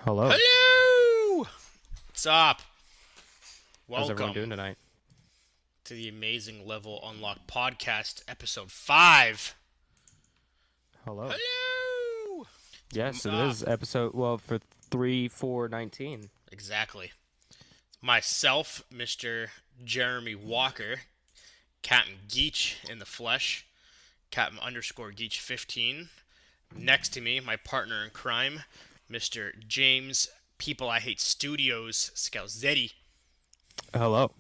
Hello. Hello! What's up? How's everyone Welcome doing tonight? to the Amazing Level Unlocked podcast, episode 5. Hello. Hello! Yes, it is episode, for 3419. Exactly. Myself, Mr. Jeremy Walker, Captain Geach in the flesh, Captain underscore Geach 15. Next to me, my partner in crime, Mr. James People I Hate Studios Scalzetti. Hello.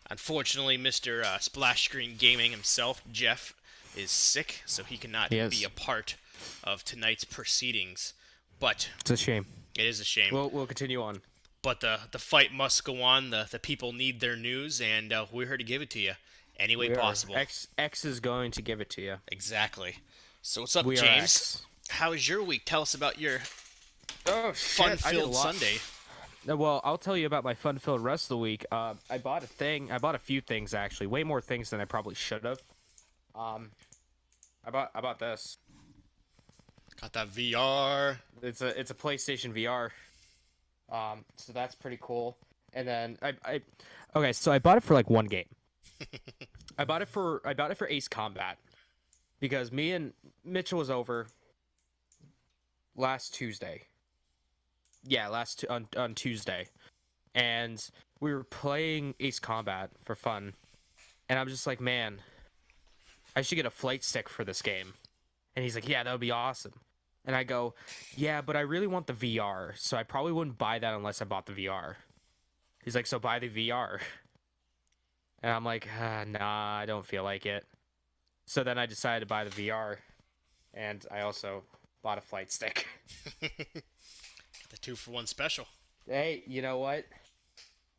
Unfortunately, Mr. Splash Screen Gaming himself, Jeff, is sick, so he cannot be a part of tonight's proceedings. But It's a shame. it is a shame. We'll continue on. But the fight must go on. The people need their news, and we're here to give it to you any way possible. X is going to give it to you. Exactly. So what's up, We are James? X. How was your week? Tell us about your Oh, fun-filled Sunday. Well, I'll tell you about my fun-filled rest of the week. I bought a few things, actually. Way more things than I probably should have. I bought this. Got that VR. It's a PlayStation VR. So that's pretty cool. And then okay, so I bought it for like one game. I bought it for Ace Combat because me and Mitchell was over last Tuesday. Yeah, on Tuesday, and we were playing Ace Combat for fun, and I'm just like, man, I should get a flight stick for this game. And he's like, yeah, that would be awesome. And I go, yeah, but I really want the VR, so I probably wouldn't buy that unless I bought the VR. He's like, so buy the VR. And I'm like, nah, I don't feel like it. So then I decided to buy the VR, and I also bought a flight stick. The 2-for-1 special. Hey, you know what?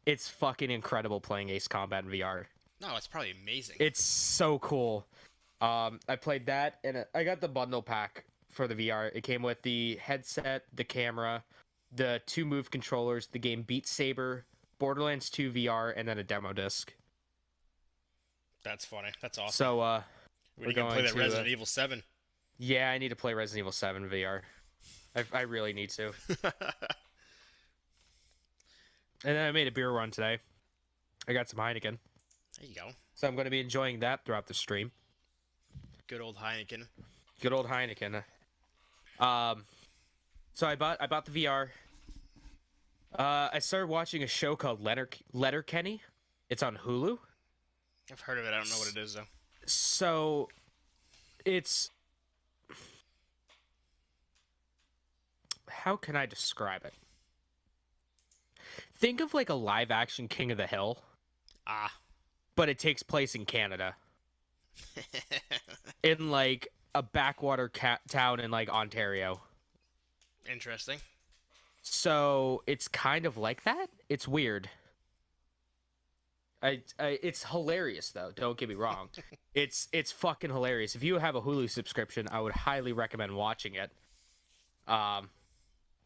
It's fucking incredible playing Ace Combat in VR. No, it's probably amazing. It's so cool. I played that, and I got the bundle pack for the VR. It came with the headset, the camera, the 2 Move controllers, the game Beat Saber, Borderlands 2 VR, and then a demo disc. That's funny. That's awesome. So, we're going to play that Resident Evil 7. Yeah, I need to play Resident Evil 7 VR. I really need to. And then I made a beer run today. I got some Heineken. There you go. So I'm going to be enjoying that throughout the stream. Good old Heineken. Good old Heineken. So I bought the VR. I started watching a show called Letterkenny. It's on Hulu. I've heard of it. I don't know what it is, though. So it's... How can I describe it? Think of like a live-action King of the Hill. But it takes place in Canada. In like a backwater town in like Ontario. Interesting. So it's kind of like that. It's weird. It's hilarious though. Don't get me wrong. It's fucking hilarious. If you have a Hulu subscription, I would highly recommend watching it.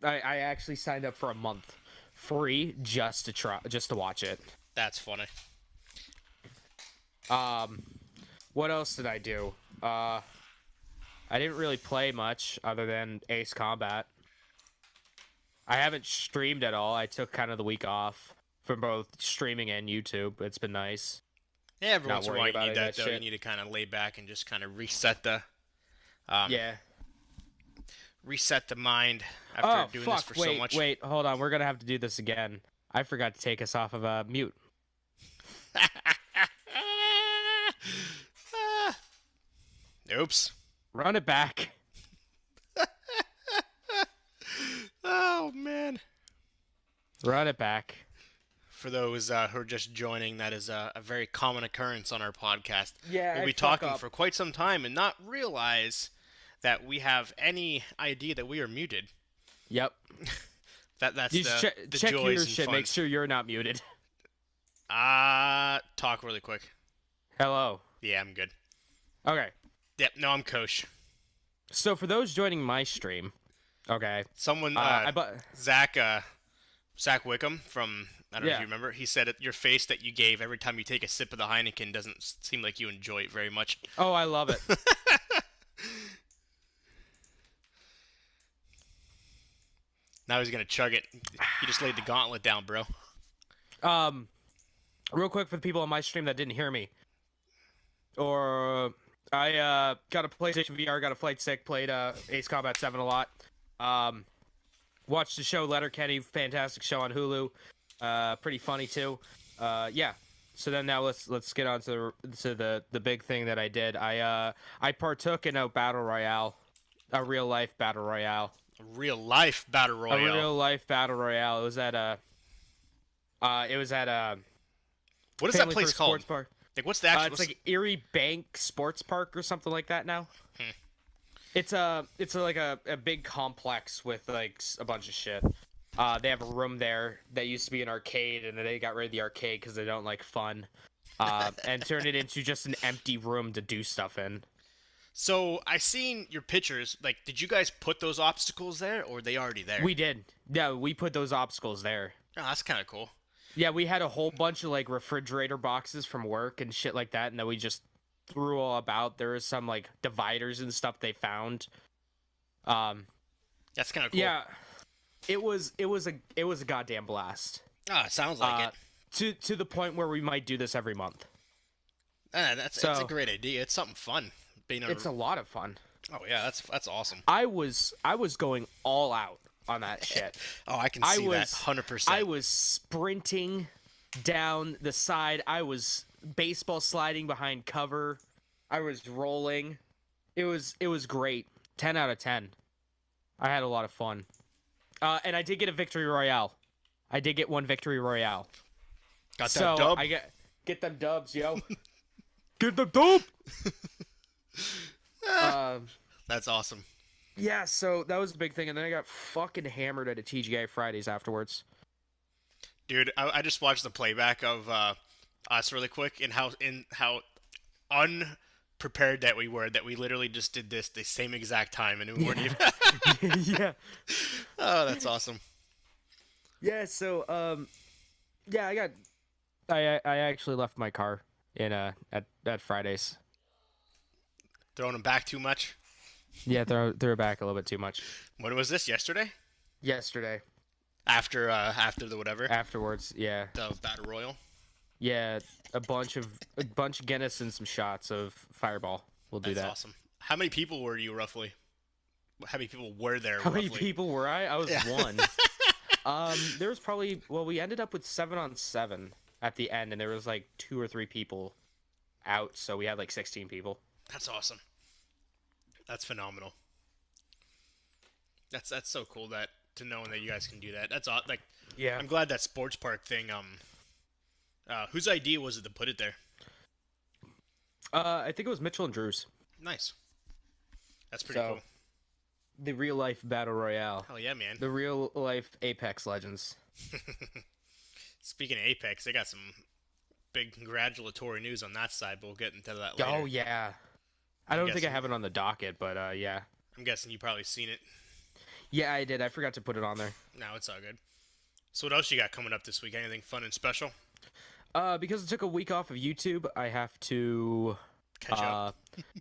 I actually signed up for a month free just to watch it. That's funny. What else did I do? I didn't really play much other than Ace Combat. I haven't streamed at all. I took kind of the week off from both streaming and YouTube. It's been nice. Yeah, every once in a while you need that, though. You need to kind of lay back and just kind of reset the... reset the mind after doing this for so much. Wait, hold on. We're going to have to do this again. I forgot to take us off of mute. Oops. Run it back. Oh, man. Run it back. For those who are just joining, that is a very common occurrence on our podcast. Yeah, we'll be talking for quite some time and not realize that we have any idea that we are muted. Yep. That's you the check joys your and shit. fun. Make sure you're not muted. Talk really quick. Hello. Yeah, I'm good. Okay. Yep, no, I'm Kosh. So for those joining my stream, okay. Someone, Zach Wickham from, I don't know if you remember, he said your face that you gave every time you take a sip of the Heineken doesn't seem like you enjoy it very much. Oh, I love it. Now he's gonna chug it. You just laid the gauntlet down, bro. Um, real quick for the people on my stream that didn't hear me, or I got a PlayStation VR, got a flight stick, played Ace Combat 7 a lot. Watched the show Letterkenny, fantastic show on Hulu. Pretty funny too. Yeah. So then now let's get on to the big thing that I did. I partook in a battle royale, a real life battle royale. A real life battle royale. A real life battle royale. It was at what is that place called? Sports Park. Like, what's the actual? It's like Erie Bank Sports Park or something like that now. Hmm. It's like a big complex with like a bunch of shit. They have a room there that used to be an arcade, and then they got rid of the arcade because they don't like fun, and turned it into just an empty room to do stuff in. So I seen your pictures. Like, did you guys put those obstacles there, or are they already there? We did. Yeah, we put those obstacles there. Oh, that's kind of cool. Yeah, we had a whole bunch of like refrigerator boxes from work and shit like that, and then we just threw all about. There was some like dividers and stuff they found. That's kind of cool. Yeah, it was a goddamn blast. Ah, it sounds like it. To the point where we might do this every month. That's a great idea. It's something fun. It's a lot of fun. Oh yeah, that's awesome. I was going all out on that shit. Oh, I can see that 100%. I was sprinting down the side. I was baseball sliding behind cover. I was rolling. It was great. 10 out of 10. I had a lot of fun. And I did get a victory royale. I did get one victory royale. Got that dub? I get them dubs, yo. Get them dub. That's awesome. Yeah, so that was the big thing, and then I got fucking hammered at a TGI Fridays afterwards. Dude, I just watched the playback of us really quick, and how unprepared that we were. That we literally just did this the same exact time, and we weren't even. Yeah. Oh, that's awesome. Yeah. So yeah, I actually left my car in at Fridays. Throwing them back too much. Yeah, throw it back a little bit too much. When was this? Yesterday? Yesterday. After the whatever. Afterwards, yeah. The battle royal. Yeah, a bunch of Guinness and some shots of Fireball. We'll do that. That's awesome. How many people were you roughly? How many people were there? How many people were I? I was one. There was probably we ended up with 7-on-7 at the end, and there was like 2 or 3 people out, so we had like 16 people. That's awesome. That's phenomenal. That's so cool to know that you guys can do that. That's like, yeah. I'm glad that sports park thing. Whose idea was it to put it there? I think it was Mitchell and Drew's. Nice. That's pretty cool. The real life battle royale. Hell yeah, man. The real life Apex Legends. Speaking of Apex, they got some big congratulatory news on that side, but we'll get into that later. Oh yeah. I don't think I have it on the docket, but yeah. I'm guessing you probably seen it. Yeah, I did. I forgot to put it on there. No, it's all good. So what else you got coming up this week? Anything fun and special? Because I took a week off of YouTube, I have to catch up.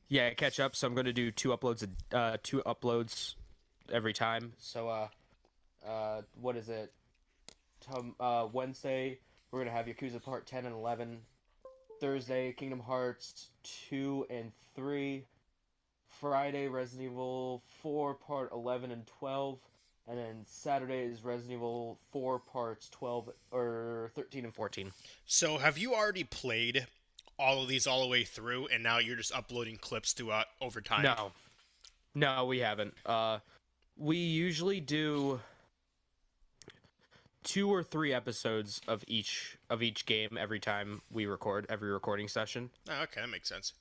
Yeah, catch up. So I'm going to do 2 uploads every time. So what is it? Wednesday we're going to have Yakuza Part 10 and 11. Thursday, Kingdom Hearts 2 and 3. Friday, Resident Evil 4 Part 11 and 12. And then Saturday is Resident Evil 4 Parts 12 or 13 and 14. So have you already played all of these all the way through, and now you're just uploading clips throughout over time? No, we haven't. We usually do 2 or 3 episodes of each game every time we record, every recording session. Oh, okay, that makes sense.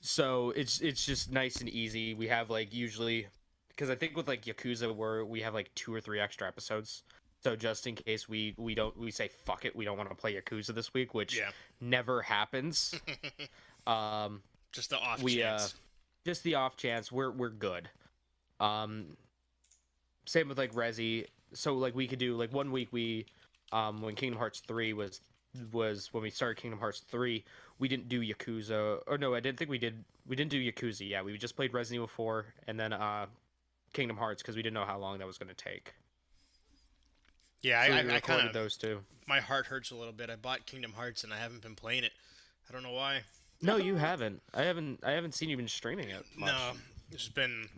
So it's just nice and easy. We have like usually, because I think with like Yakuza we have like 2 or 3 extra episodes. So just in case we say fuck it, we don't want to play Yakuza this week, which never happens. Just the off chance. Just the off chance. We're good. Same with like Resi. So like we could do like one week we when Kingdom Hearts 3 was when we started Kingdom Hearts 3, we didn't do Yakuza, or no, I didn't think we didn't do Yakuza. Yeah, we just played Resident Evil 4 and then Kingdom Hearts because we didn't know how long that was going to take. Yeah, So we I kind recorded of those too. my heart hurts a little bit. I bought Kingdom Hearts and I haven't been playing it. I don't know why. No, you haven't. I haven't seen you been streaming it No, much. it's been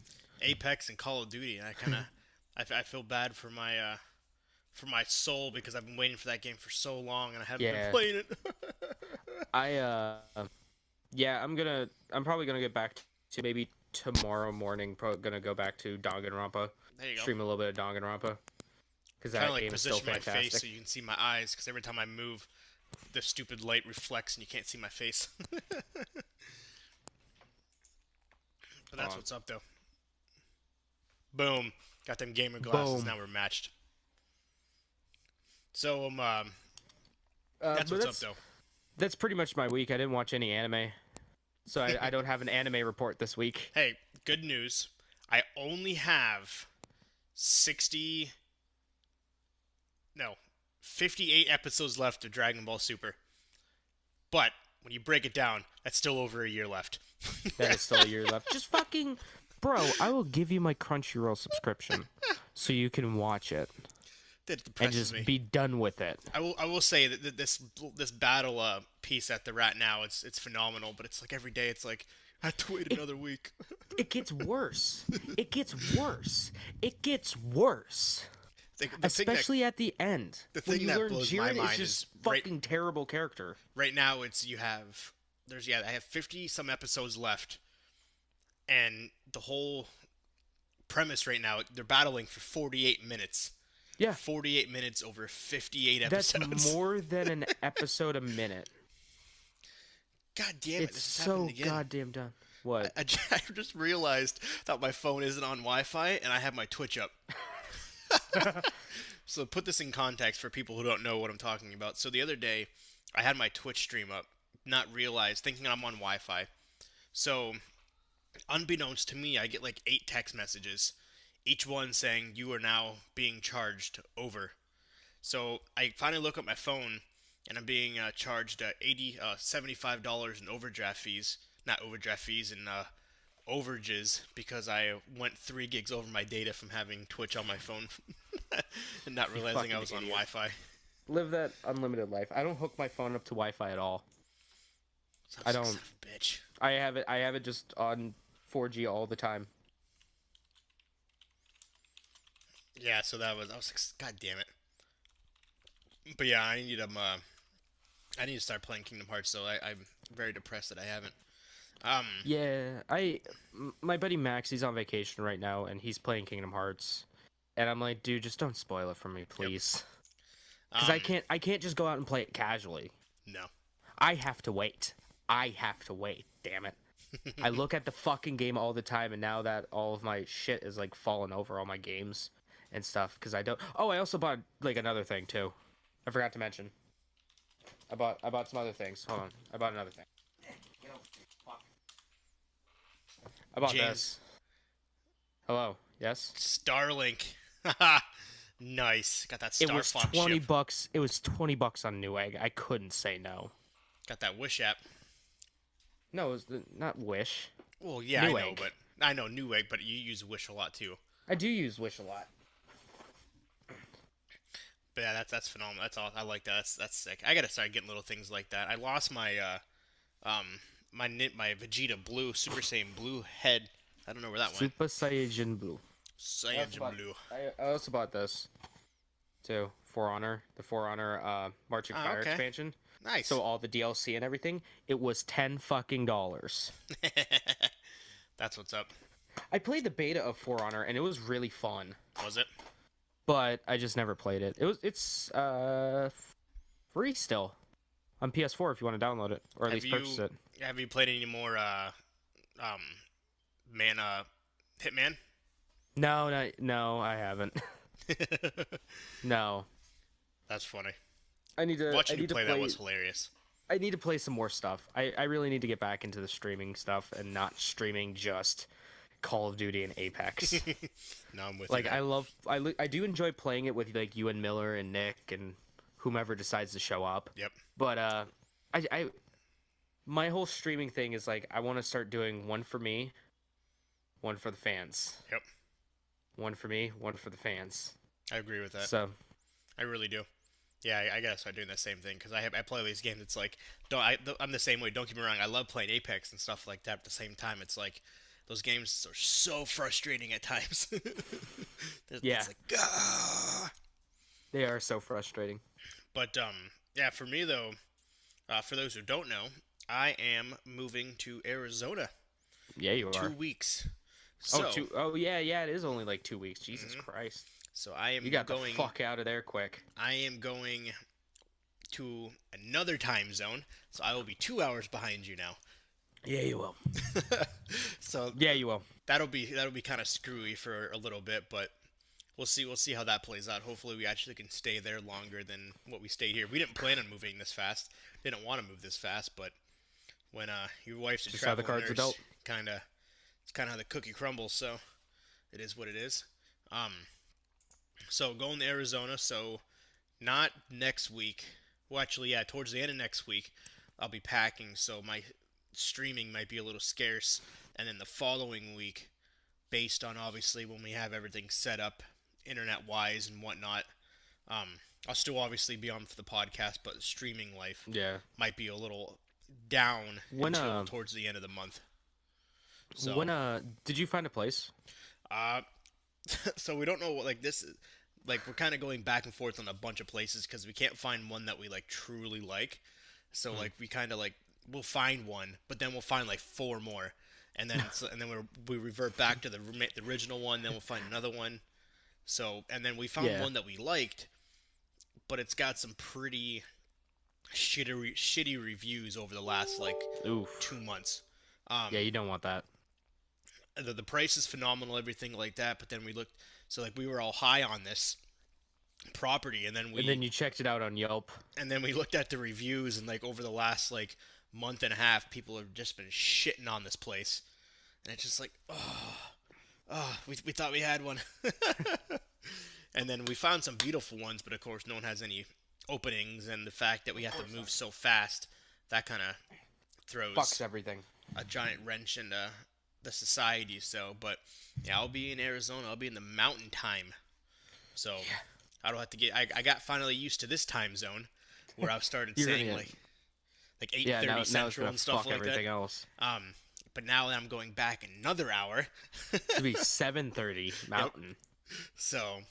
Apex and Call of Duty, and I feel bad for my soul because I've been waiting for that game for so long and I haven't been Yeah. playing it. I yeah, I'm probably gonna get back to maybe tomorrow morning. Probably gonna go back to Danganronpa, There you go. stream a little bit of Danganronpa, because Kind of that like game is still position my face fantastic. so you can see my eyes because every time I move, the stupid light reflects and you can't see my face. But that's Um, what's up, though. Boom. Got them gamer glasses. Boom. Now we're matched. So, that's but what's up, though. that's pretty much my week. I didn't watch any anime, so I don't have an anime report this week. Hey, good news. I only have 60. No, 58 episodes left of Dragon Ball Super. But when you break it down, that's still over a year left. That is still a year left. Just fucking, bro. I will give you my Crunchyroll subscription, so you can watch it That and depresses just me. be done with it. I will say that this battle piece that they're at now, it's phenomenal. But it's like every day, it's like I have to wait another week. It gets worse. It gets worse. It gets worse. The thing that, Especially at the end. the when thing you that learn blows Jiren my mind is just is right- fucking terrible character. right now, it's you have I have 50 some episodes left, and the whole premise right now, they're battling for 48 minutes. Yeah. 48 minutes over 58 That's episodes. more than an episode a minute. God damn it! It's This is so happening again. goddamn done. What? I just realized that my phone isn't on Wi-Fi and I have my Twitch up. So put this in context for people who don't know what I'm talking about. So the other day, I had my Twitch stream up, thinking I'm on Wi-Fi. So, unbeknownst to me, I get like 8 text messages, each one saying you are now being charged over. So I finally look at my phone, and I'm being charged $75 in overdraft fees, not overdraft fees, and overages because I went 3 gigs over my data from having Twitch on my phone, and not realizing I was on idiot. Wi-Fi. Live that unlimited life. I don't hook my phone up to Wi-Fi at all. I don't. Son of a bitch. I have it just on 4G all the time. Yeah, so I was like, God damn it. But yeah, I need to start playing Kingdom Hearts. So I'm very depressed that I haven't. Yeah, my buddy Max, he's on vacation right now, and he's playing Kingdom Hearts, and I'm like, dude, just don't spoil it for me, please, because I can't just go out and play it casually. No. I have to wait. Damn it. I look at the fucking game all the time, and now that all of my shit is like falling over, all my games and stuff, because I don't. Oh, I also bought like another thing too. I forgot to mention. I bought some other things. Hold on. I bought another thing. I bought James. this. Hello. Yes. Starlink. Nice. Got that It Star was Fox ship. $20. It was $20 on Newegg. I couldn't say no. Got that Wish app. No, it was not Wish. Well, yeah, I know, Newegg. but I know Newegg, but you use Wish a lot too. I do use Wish a lot. But yeah, that's phenomenal. That's all. I like that. That's sick. I gotta start getting little things like that. I lost my my Vegeta Blue Super Saiyan Blue head. I don't know where that went. Super Saiyan Blue. Saiyan Blue. I also bought this too. For Honor, the For Honor Marching Fire okay. expansion. Nice. So all the DLC and everything. It was $10. That's what's up. I played the beta of For Honor and it was really fun, Was it? but I just never played it. It's free still on PS4 if you want to download it or at least purchase it. Have you played any more Hitman? No, I haven't. No, That's funny. I need to. Watching I you need to play that was hilarious. I need to play some more stuff. I really need to get back into the streaming stuff and not streaming just Call of Duty and Apex. No, I'm with Like you. I do enjoy playing it with like you and Miller and Nick and whomever decides to show up. Yep. But I my whole streaming thing is like I want to start doing one for me, one for the fans. Yep. One for me, one for the fans. I agree with that. So I really do. Yeah, I gotta start doing the same thing because I play these games. It's like I'm the same way. Don't get me wrong. I love playing Apex and stuff like that. At the same time, it's like those games are so frustrating at times. Yeah, It's like ah. they are so frustrating. But yeah, for me though, for those who don't know, I am moving to Arizona. Yeah, you Two are. weeks. Oh, So, Oh, yeah, yeah. It is only like 2 weeks. Jesus Christ. so I am You got going. the fuck out of there quick. I am going to another time zone, so I will be 2 hours behind you now. Yeah, you will. So Yeah, you will. that'll be kind of screwy for a little bit, but we'll see how that plays out. Hopefully, we actually can stay there longer than what we stayed here. We didn't plan on moving this fast. Didn't want to move this fast, but when your wife's a Just how the travel cards are nurse, dealt. it's kind of how the cookie crumbles. So it is what it is. Um, so going to Arizona. So not next week. Well, actually, yeah, towards the end of next week, I'll be packing. So my streaming might be a little scarce, and then the following week, based on obviously when we have everything set up, internet wise and whatnot. I'll still obviously be on for the podcast, but streaming life Yeah. might be a little down When until towards the end of the month. So when did you find a place? uh, so we don't know what like this is. Like we're kind of going back and forth on a bunch of places because we can't find one that we like truly like. So like we kind of like we'll find one, but then we'll find like four more, and then we revert back to the original one. Then we'll find another one. So and then we found Yeah. one that we liked, but it's got some pretty shitty reviews over the last like Oof. 2 months. Yeah, you don't want that. The price is phenomenal, everything like that. But then we looked, so like we were all high on this property, and then And then you checked it out on Yelp. we looked at the reviews, and like over the last like month and a half, people have just been shitting on this place, and it's just like, oh, we thought we had one, and then we found some beautiful ones, but of course no one has any openings, and the fact that we have to move so fast, that kind of throws Fucks everything. a giant wrench into the society. So, but yeah, I'll be in Arizona. I'll be in the mountain time. So I don't have to get. I got finally used to this time zone where I started You're saying gonna- like Yeah, 8:30 now it's Central gonna and stuff fuck like everything that. else. But now that I'm going back another hour, It'll be 7:30 Mountain. so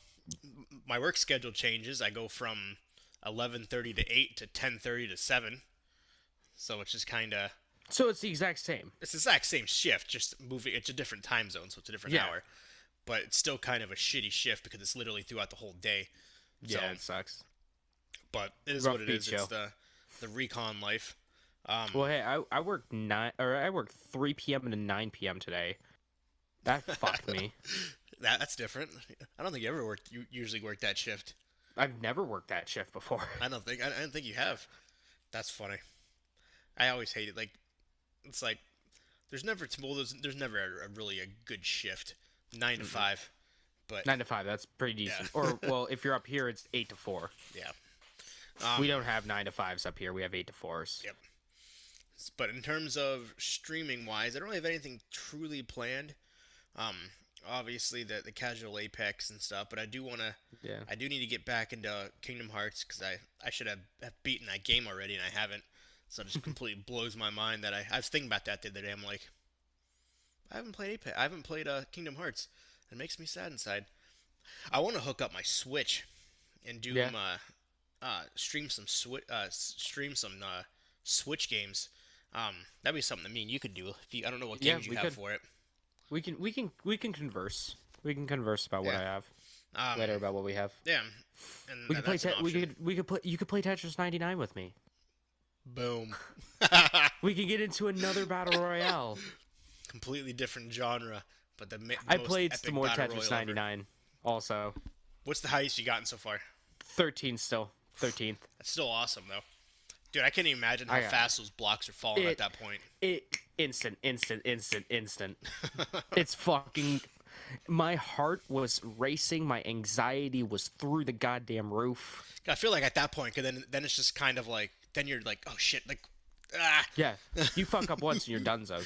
my work schedule changes. I go from 11:30 to 8 to 10:30 to 7. So it's just kind of So it's the exact same. it's the exact same shift, just moving. It's a different time zone, so it's a different Yeah. hour. But it's still kind of a shitty shift because it's literally throughout the whole day. Yeah, So, it sucks. but it is Rough what it beat is. show. It's the recon life. Well, hey, I worked 3 p.m. to 9 p.m. today. That fucked me. That's different. I don't think you ever worked. You usually work that shift. I've never worked that shift before. I don't think you have. That's funny. I always hate it. Like it's like there's never there's never really a good shift. 9 to 5. But 9 to 5, that's pretty decent. Yeah. Or, well, if you're up here, it's 8 to 4. yeah. We don't have 9 to 5s up here. We have 8 to 4s. Yep. But in terms of streaming wise, I don't really have anything truly planned. Obviously the casual Apex and stuff, but I do want to. Yeah. I do need to get back into Kingdom Hearts because I should have beaten that game already and I haven't. So it just completely blows my mind that I was thinking about that the other day. I'm like, I haven't played Apex. I haven't played Kingdom Hearts. It makes me sad inside. I want to hook up my Switch and do Yeah. stream some Switch games. That'd be something that me and you could do. I don't know what Yeah, games you we have could. for it. We can converse. We can converse about what Yeah. I have later about what we have. Yeah, and We could play. that's an option. We could play. You could play Tetris 99 with me. Boom. We could get into another battle royale. Completely different genre, but the I most played epic some more battle Tetris royale ever. 99. Also, What's the highest you gotten so far? 13 still. 13th. That's still awesome though. Dude, I can't even imagine how I got fast those blocks are falling at that point. Instant. It's fucking. My heart was racing. My anxiety was through the goddamn roof. I feel like at that point, cause then it's just kind of like, then you're like, oh shit, like, Yeah, you fuck up once and you're donezo.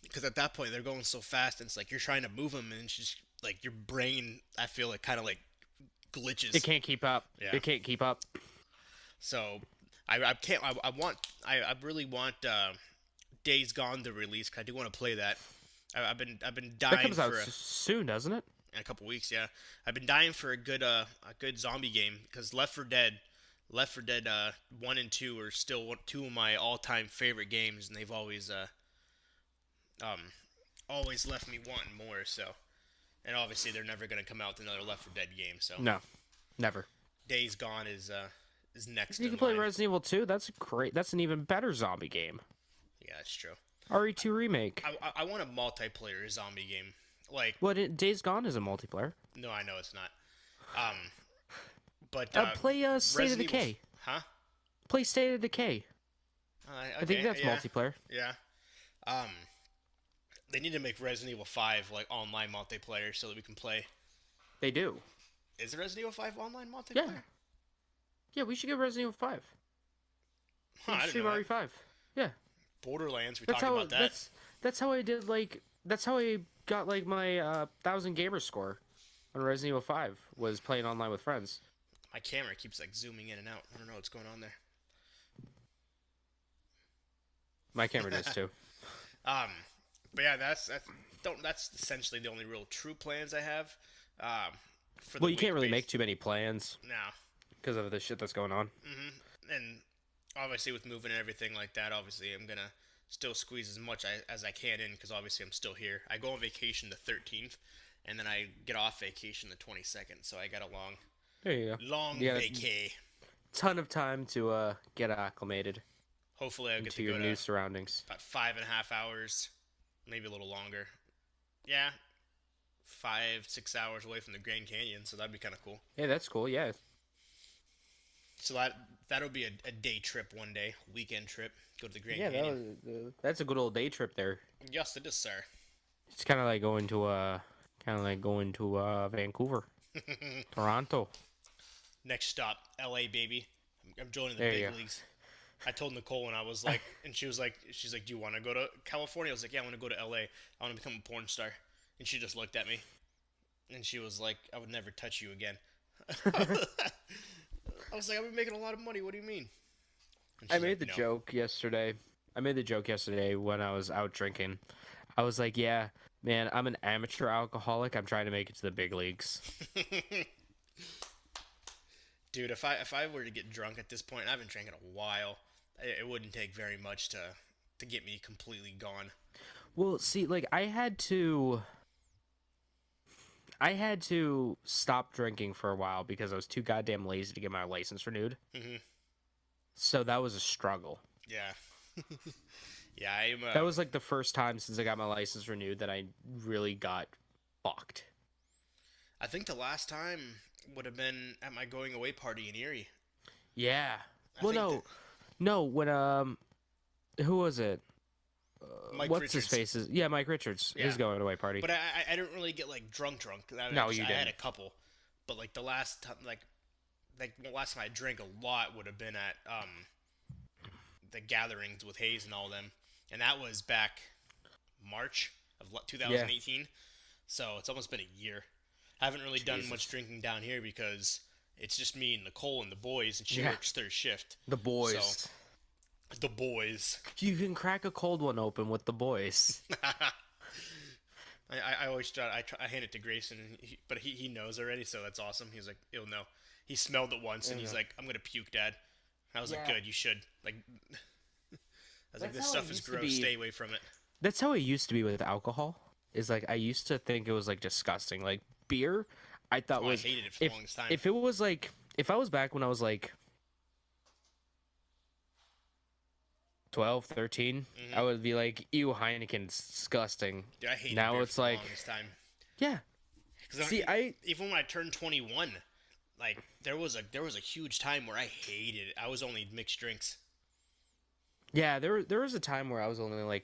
because at that point they're going so fast, and it's like you're trying to move them, and it's just like your brain, I feel like, kind of like glitches. It can't keep up. Yeah. It can't keep up. So I can't. I really want Days Gone to release. 'Cause I do want to play that. I've been dying That comes out for soon, doesn't it? in a couple weeks. Yeah, I've been dying for a good zombie game because Left 4 Dead 1 and 2 are still two of my all-time favorite games, and they've um always left me wanting more. So, and obviously they're never gonna come out with another Left 4 Dead game. So No, never. Days Gone is next. You in can play line. Resident Evil 2. That's great. That's an even better zombie game. Yeah, that's true. RE2 remake. I want a multiplayer zombie game. Like, Days Gone is a multiplayer. no, I know it's not. But Play State of Resident Evil- Decay. Huh? Play State of Decay. I think that's yeah, multiplayer. Yeah. They need to make Resident Evil 5 like online multiplayer so that we can play. They do. Is the Resident Evil 5 online multiplayer? Yeah. Yeah, we should get Resident Evil 5. Huh, I didn't Stream know that. RE5. Yeah. Borderlands, we That's talked how about that. that's how I did that's how I got my 1000 gamer score on Resident Evil 5 was playing online with friends. My camera keeps like zooming in and out. I don't know what's going on there. My camera does too. But yeah, that's essentially the only real true plans I have. For the Well, you can't really week make too many plans no. because of the shit that's going on. And obviously with moving and everything like that, obviously I'm gonna still squeeze as much as I can in because obviously I'm still here. I go on vacation the 13th, and then I get off vacation the 22nd. So I got a There you go. long Yeah. vacay. Ton of time to get acclimated Hopefully I'll get to to your go new to surroundings. about 5.5 hours, maybe a little longer. Yeah, 5-6 hours away from the Grand Canyon, so that'd be kind of cool. Yeah, that's cool. Yeah. So that'll be a day trip one day, weekend trip. Go to the Grand Yeah, Canyon. that's a good old day trip there. Yes, it is, sir. It's kind of like going to Vancouver, Toronto. Next stop, LA, baby. I'm joining the There you big go. leagues. I told Nicole, and I was like, and she's like, do you want to go to California? I was like, yeah, I want to go to LA. I want to become a porn star. And she just looked at me, and she was like, I would never touch you again. I was like, I've been making a lot of money. What do you mean? And I she's made like, the "No." joke yesterday. When I was out drinking. I was like, yeah, man, I'm an amateur alcoholic. I'm trying to make it to the big leagues. Dude, if I were to get drunk at this point, I haven't drank in a while. It wouldn't take very much to get me completely gone. Well, see, I had to stop drinking for a while because I was too goddamn lazy to get my license renewed. Mhm. So that was a struggle. Yeah. Yeah, I'm. That was the first time since I got my license renewed that I really got fucked. I think the last time would have been at my going away party in Erie. Yeah. I Well, think no, when who was it? Mike What's his Richards. face? Yeah, Mike Richards. Yeah. His going away party. But I didn't really get drunk. No, you I had didn't. a couple, but the last time the last time I drank a lot would have been at the gatherings with Hayes and all them, and that was back March of 2018. So it's almost been a year. I haven't really done Jesus. much drinking down here because it's just me and Nicole and the boys, and she Yeah. works third shift. The boys. So, the boys. You can crack a cold one open with the boys. I always try. I hand it to Grayson, but he knows already, so that's awesome. He's like, he'll know. He smelled it once, and he's like, "I'm gonna puke, Dad." I was like, Yeah. "Good, you should." I was like, That's "This how it stuff is used to gross. be. Stay away from it." That's how it used to be with alcohol. Is I used to think it was disgusting. Beer, I thought Oh, I was hated it for the longest time. if it was if I was back when I was 12, 13, I would be like, ew, Heineken's disgusting. Dude, I hated now beer it's for the like- longest time. Yeah. 'Cause See, even when I turned 21, there was a huge time where I hated it. I was only mixed drinks. yeah, there was a time where I was only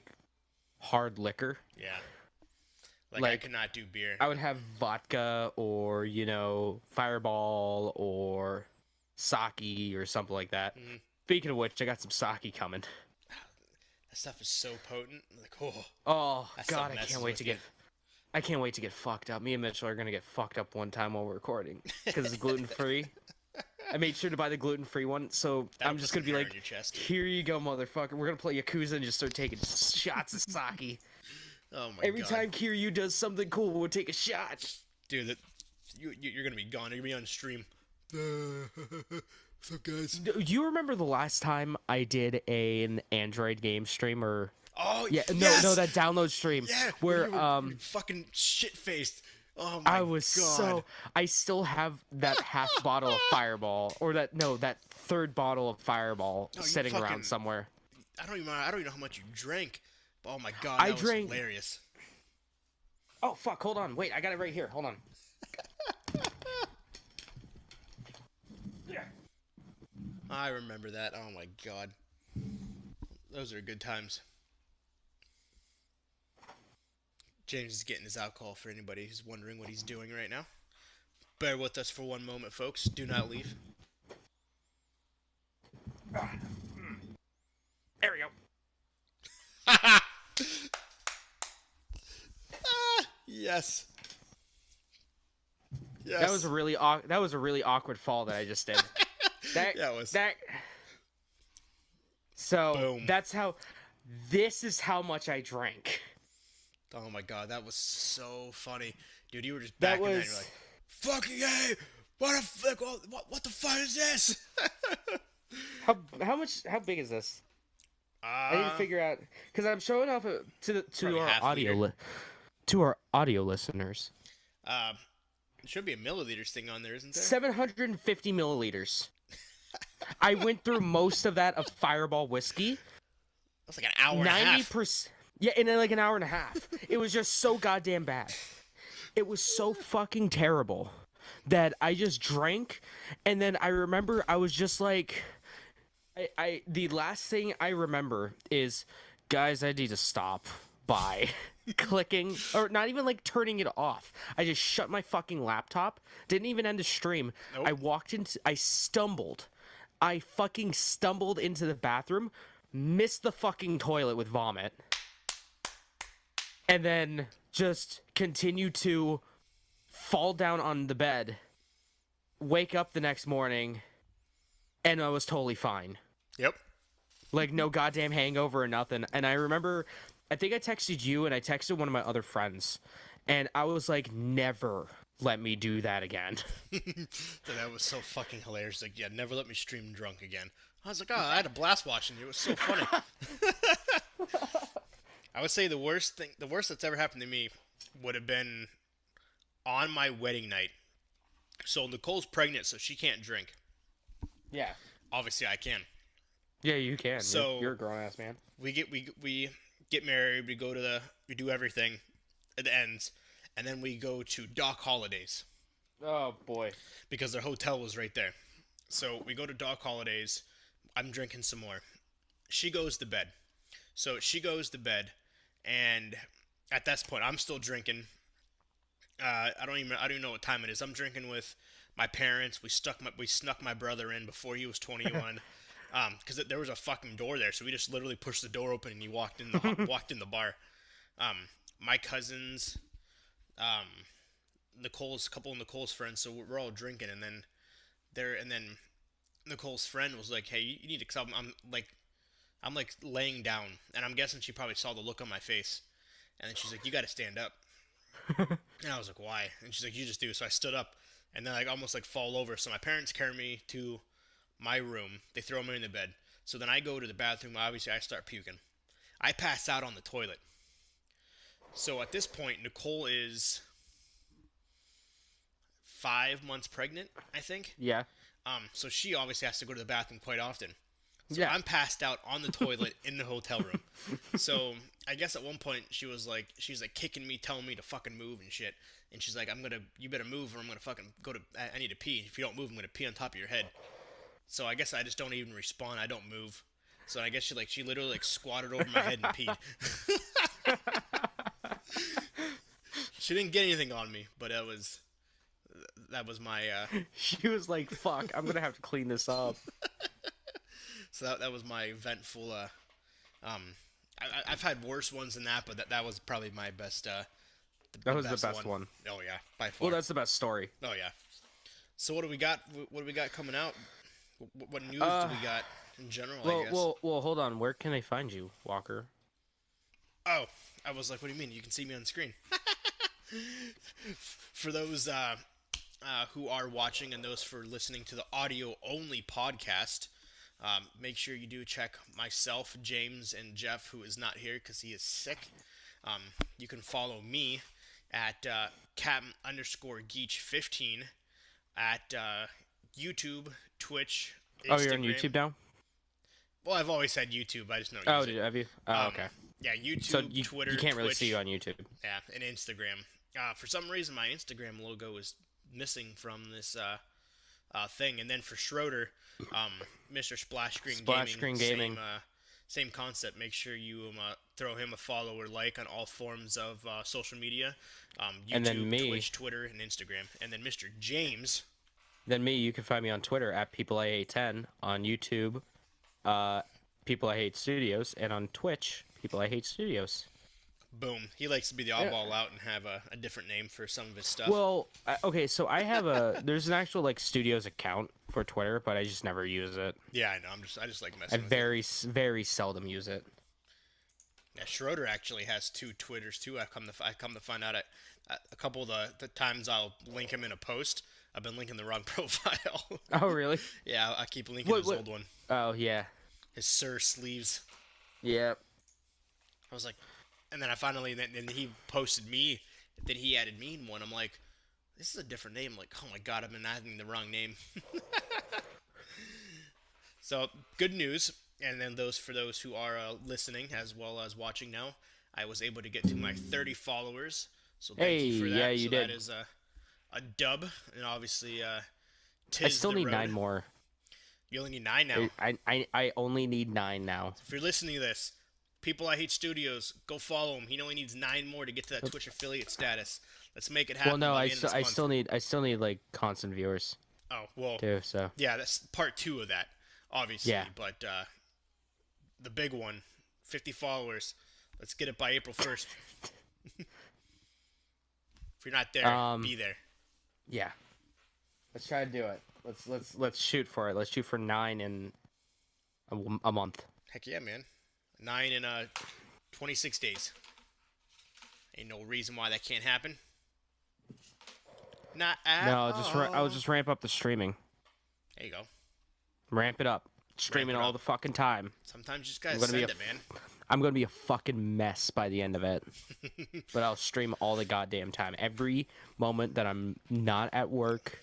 hard liquor. Yeah. I Like, could not do beer. I would have vodka or, Fireball or sake or something like that. Mhm. Speaking of which, I got some sake coming. That stuff is so potent. Oh, Oh, That stuff God, I messes can't wait with to you. get... I can't wait to get fucked up. Me and Mitchell are gonna get fucked up one time while we're recording because it's gluten free. I made sure to buy the gluten free one, so That'll I'm put just some gonna be hair like, on your chest. "Here you go, motherfucker. We're gonna play Yakuza and just start taking shots of sake. Oh my Every god. time Kiryu does something cool, we'll take a shot." Dude, you're gonna be gone. You're gonna be on stream. What's up, guys? Do you remember the last time I did an Android game stream or? Oh Yeah, yes! no, that download stream Yeah, where you were fucking shit faced. Oh my god! I was I still have that half bottle of Fireball, or that third bottle of Fireball No, you sitting fucking- around somewhere. I don't even know how much you drank. But oh my god, I that was drank- hilarious. Oh fuck! Hold on, wait, I got it right here. Hold on. I remember that. Oh my god, those are good times. James is getting his alcohol for anybody who's wondering what he's doing right now. Bear with us for one moment, folks. Do not leave. There we go. Yes. Yes. That was a really awkward fall that I just did. That Yeah, it was. that. So Boom. that's how. This is how much I drank. Oh my god, that was so funny, dude. You were just That back in that. was- And you're like, "Fucking hey, what the fuck is this?" How big is this? I need to figure out because I'm showing off to Probably our half audio liter. to our audio listeners. There should be a milliliters thing on there, isn't there? 750 milliliters. I went through most of that of Fireball whiskey. That's like an hour and a half. 90%. Yeah, in like an hour and a half. It was just so goddamn bad. It was so fucking terrible that I just drank, and then I remember I was just like, I the last thing I remember is, guys, I need to stop by clicking, or not even like turning it off. I just shut my fucking laptop. Didn't even end the stream. Nope. I fucking stumbled into the bathroom, missed the fucking toilet with vomit, and then just continued to fall down on the bed, wake up the next morning, and I was totally fine. Yep. Like, no goddamn hangover or nothing. And I remember, I think I texted you and I texted one of my other friends, and I was like, never let me do that again. Dude, that was so fucking hilarious. Like, yeah, never let me stream drunk again. I was like, oh, I had a blast watching you. It was so funny. I would say the worst that's ever happened to me would have been on my wedding night. So Nicole's pregnant, so she can't drink. Yeah. Obviously, I can. Yeah, you can. So- you're a grown ass man. We get married. We do everything. It ends, and then we go to Dock Holidays Oh boy. because their hotel was right there. So we go to Dock Holidays. I'm drinking some more. She goes to bed. So she goes to bed, and at this point, I'm still drinking. I don't even know what time it is. I'm drinking with my parents. We snuck my brother in before he was 21. Because there was a fucking door there, so we just literally pushed the door open and he walked in the bar. My cousins, a couple of Nicole's friends, so we're all drinking, and then Nicole's friend was like, "Hey, you need to," cause I'm like laying down, and I'm guessing she probably saw the look on my face, and then she's like, "You got to stand up," and I was like, "Why?" And she's like, "You just do." So I stood up, and then I almost like fall over. So my parents carry me to my room. They throw me in the bed. So then I go to the bathroom. Obviously, I start puking. I pass out on the toilet. So at this point, Nicole is 5 months pregnant, I think. Yeah. So she obviously has to go to the bathroom quite often. So Yeah. I'm passed out on the toilet in the hotel room. So I guess at one point she was like kicking me, telling me to fucking move and shit. And she's like, you better move or I'm gonna fucking I need to pee. If you don't move, I'm gonna pee on top of your head. So I guess I just don't even respond. I don't move. So I guess she literally squatted over my head and peed. She didn't get anything on me, but that was my She was like, "Fuck, I'm gonna have to clean this up." so that was my eventful I've had worse ones than that, but that was probably my best That was the best one. Oh yeah, by far. Well, that's the best story. Oh yeah. So what do we got? What do we got coming out? What news do we got in general? I guess. Well, hold on. Where can they find you, Walker? Oh, I was like, what do you mean? You can see me on the screen. For those who are watching and those for listening to the audio-only podcast, make sure you do check myself, James, and Jeff, who is not here because he is sick. You can follow me at Captain_Geach15 at YouTube, Twitch, Instagram. Oh, you're on YouTube now? Well, I've always had YouTube. I just know. Oh, have you? Oh, okay. Yeah, YouTube, So Twitter, you can't really Twitch, see you on YouTube. yeah, and Instagram. For some reason, my Instagram logo is missing from this thing. And then for Schroeder, Mr. Splash Screen Gaming. Same concept. Make sure you throw him a follow or like on all forms of social media. YouTube, And then me. Twitch, Twitter, and Instagram. And then Mr. James. Then me, you can find me on Twitter at PeopleIHate10, on YouTube, People I Hate Studios, and on Twitch, People I Hate Studios. Boom. He likes to be the oddball out and have a different name for some of his stuff. Well, okay, so I have there's an actual like Studios account for Twitter, but I just never use it. Yeah, I know. I just like messing I with it. very seldom use it. Yeah, Schroeder actually has 2 Twitters too. I come to find out a couple of the times I'll link him in a post, I've been linking the wrong profile. Oh, really? Yeah, I keep linking his old one. Oh, yeah. His Sir Sleeves. Yep. I was like, and then I finally, then he posted me, then he added me in one. I'm like, this is a different name. I'm like, oh my god, I've been adding the wrong name. So, good news. And then for those who are listening as well as watching now, I was able to get to my 30 followers. So thank you for that. Yeah, you did. That is a dub, and obviously, I still need 9 more. You only need 9 now. I only need 9 now. If you're listening to this, People I Hate Studios, go follow him. He only needs 9 more to get to that Twitch affiliate status. Let's make it happen. Well, no, by I the end of this month. still need like constant viewers. Oh well. Too, so. Yeah, that's part 2 of that, obviously. Yeah. But the big one, 50 followers. Let's get it by April 1st. If you're not there, be there. Yeah. Let's try to do it. Let's shoot for it. Let's shoot for 9 in a month. Heck yeah, man. 9 in 26 days. Ain't no reason why that can't happen. Not at all. I'll just ramp up the streaming. There you go. Ramp it up. Streaming all the fucking time. Sometimes you just gotta send it, man. I'm gonna be a fucking mess by the end of it. But I'll stream all the goddamn time. Every moment that I'm not at work,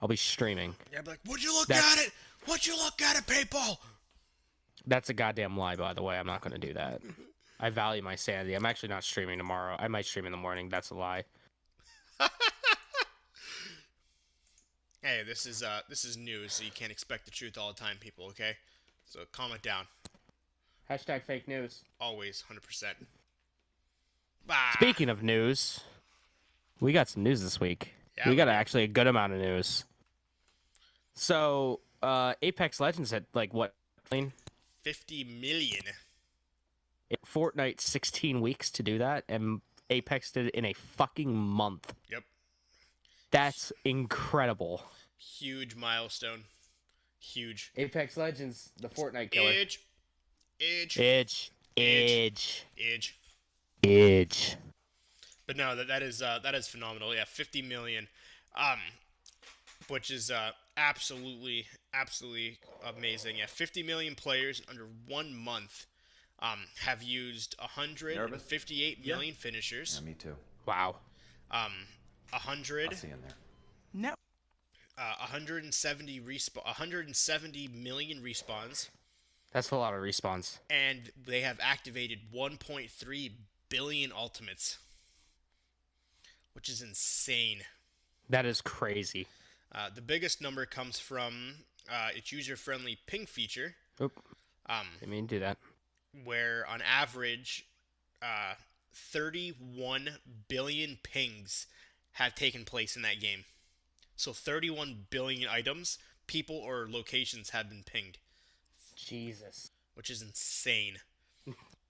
I'll be streaming. Yeah, be like, would you look at it? Would you look at it, people? That's a goddamn lie, by the way. I'm not gonna do that. I value my sanity. I'm actually not streaming tomorrow. I might stream in the morning. That's a lie. Hey, this is news, so you can't expect the truth all the time, people, okay? So calm it down. Hashtag fake news. Always, 100%. Speaking of news, we got some news this week. Yeah, we got actually a good amount of news. So, Apex Legends had, like, what, 50 million. Fortnite 16 weeks to do that, and Apex did it in a fucking month. Yep. That's incredible. Huge milestone. Huge. Apex Legends, the Fortnite killer. Edge. But no, that is phenomenal. Yeah, 50 million, which is absolutely amazing. Yeah, 50 million players under 1 month have used 158 million finishers. Yeah, me too. Wow. 100. I'll see you in there. No. 170 million respawns. That's a lot of respawns. And they have activated 1.3 billion ultimates, which is insane. That is crazy. The biggest number comes from its user-friendly ping feature. Oop. Didn't mean to do that. Where on average, 31 billion pings have taken place in that game. So 31 billion items, people or locations have been pinged. Jesus. Which is insane.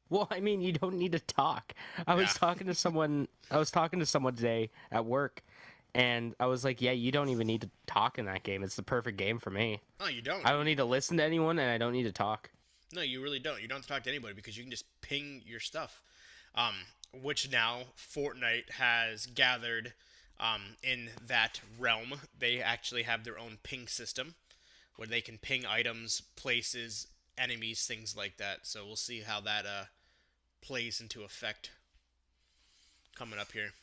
Well, I mean, you don't need to talk. I was Yeah. talking to someone. I was talking to someone today at work, and I was like, "Yeah, you don't even need to talk in that game. It's the perfect game for me. No, you don't. I don't need to listen to anyone, and I don't need to talk." No, you really don't. You don't have to talk to anybody because you can just ping your stuff. Um, which now Fortnite has gathered in that realm. They actually have their own ping system where they can ping items, places, enemies, things like that. So we'll see how that plays into effect coming up here.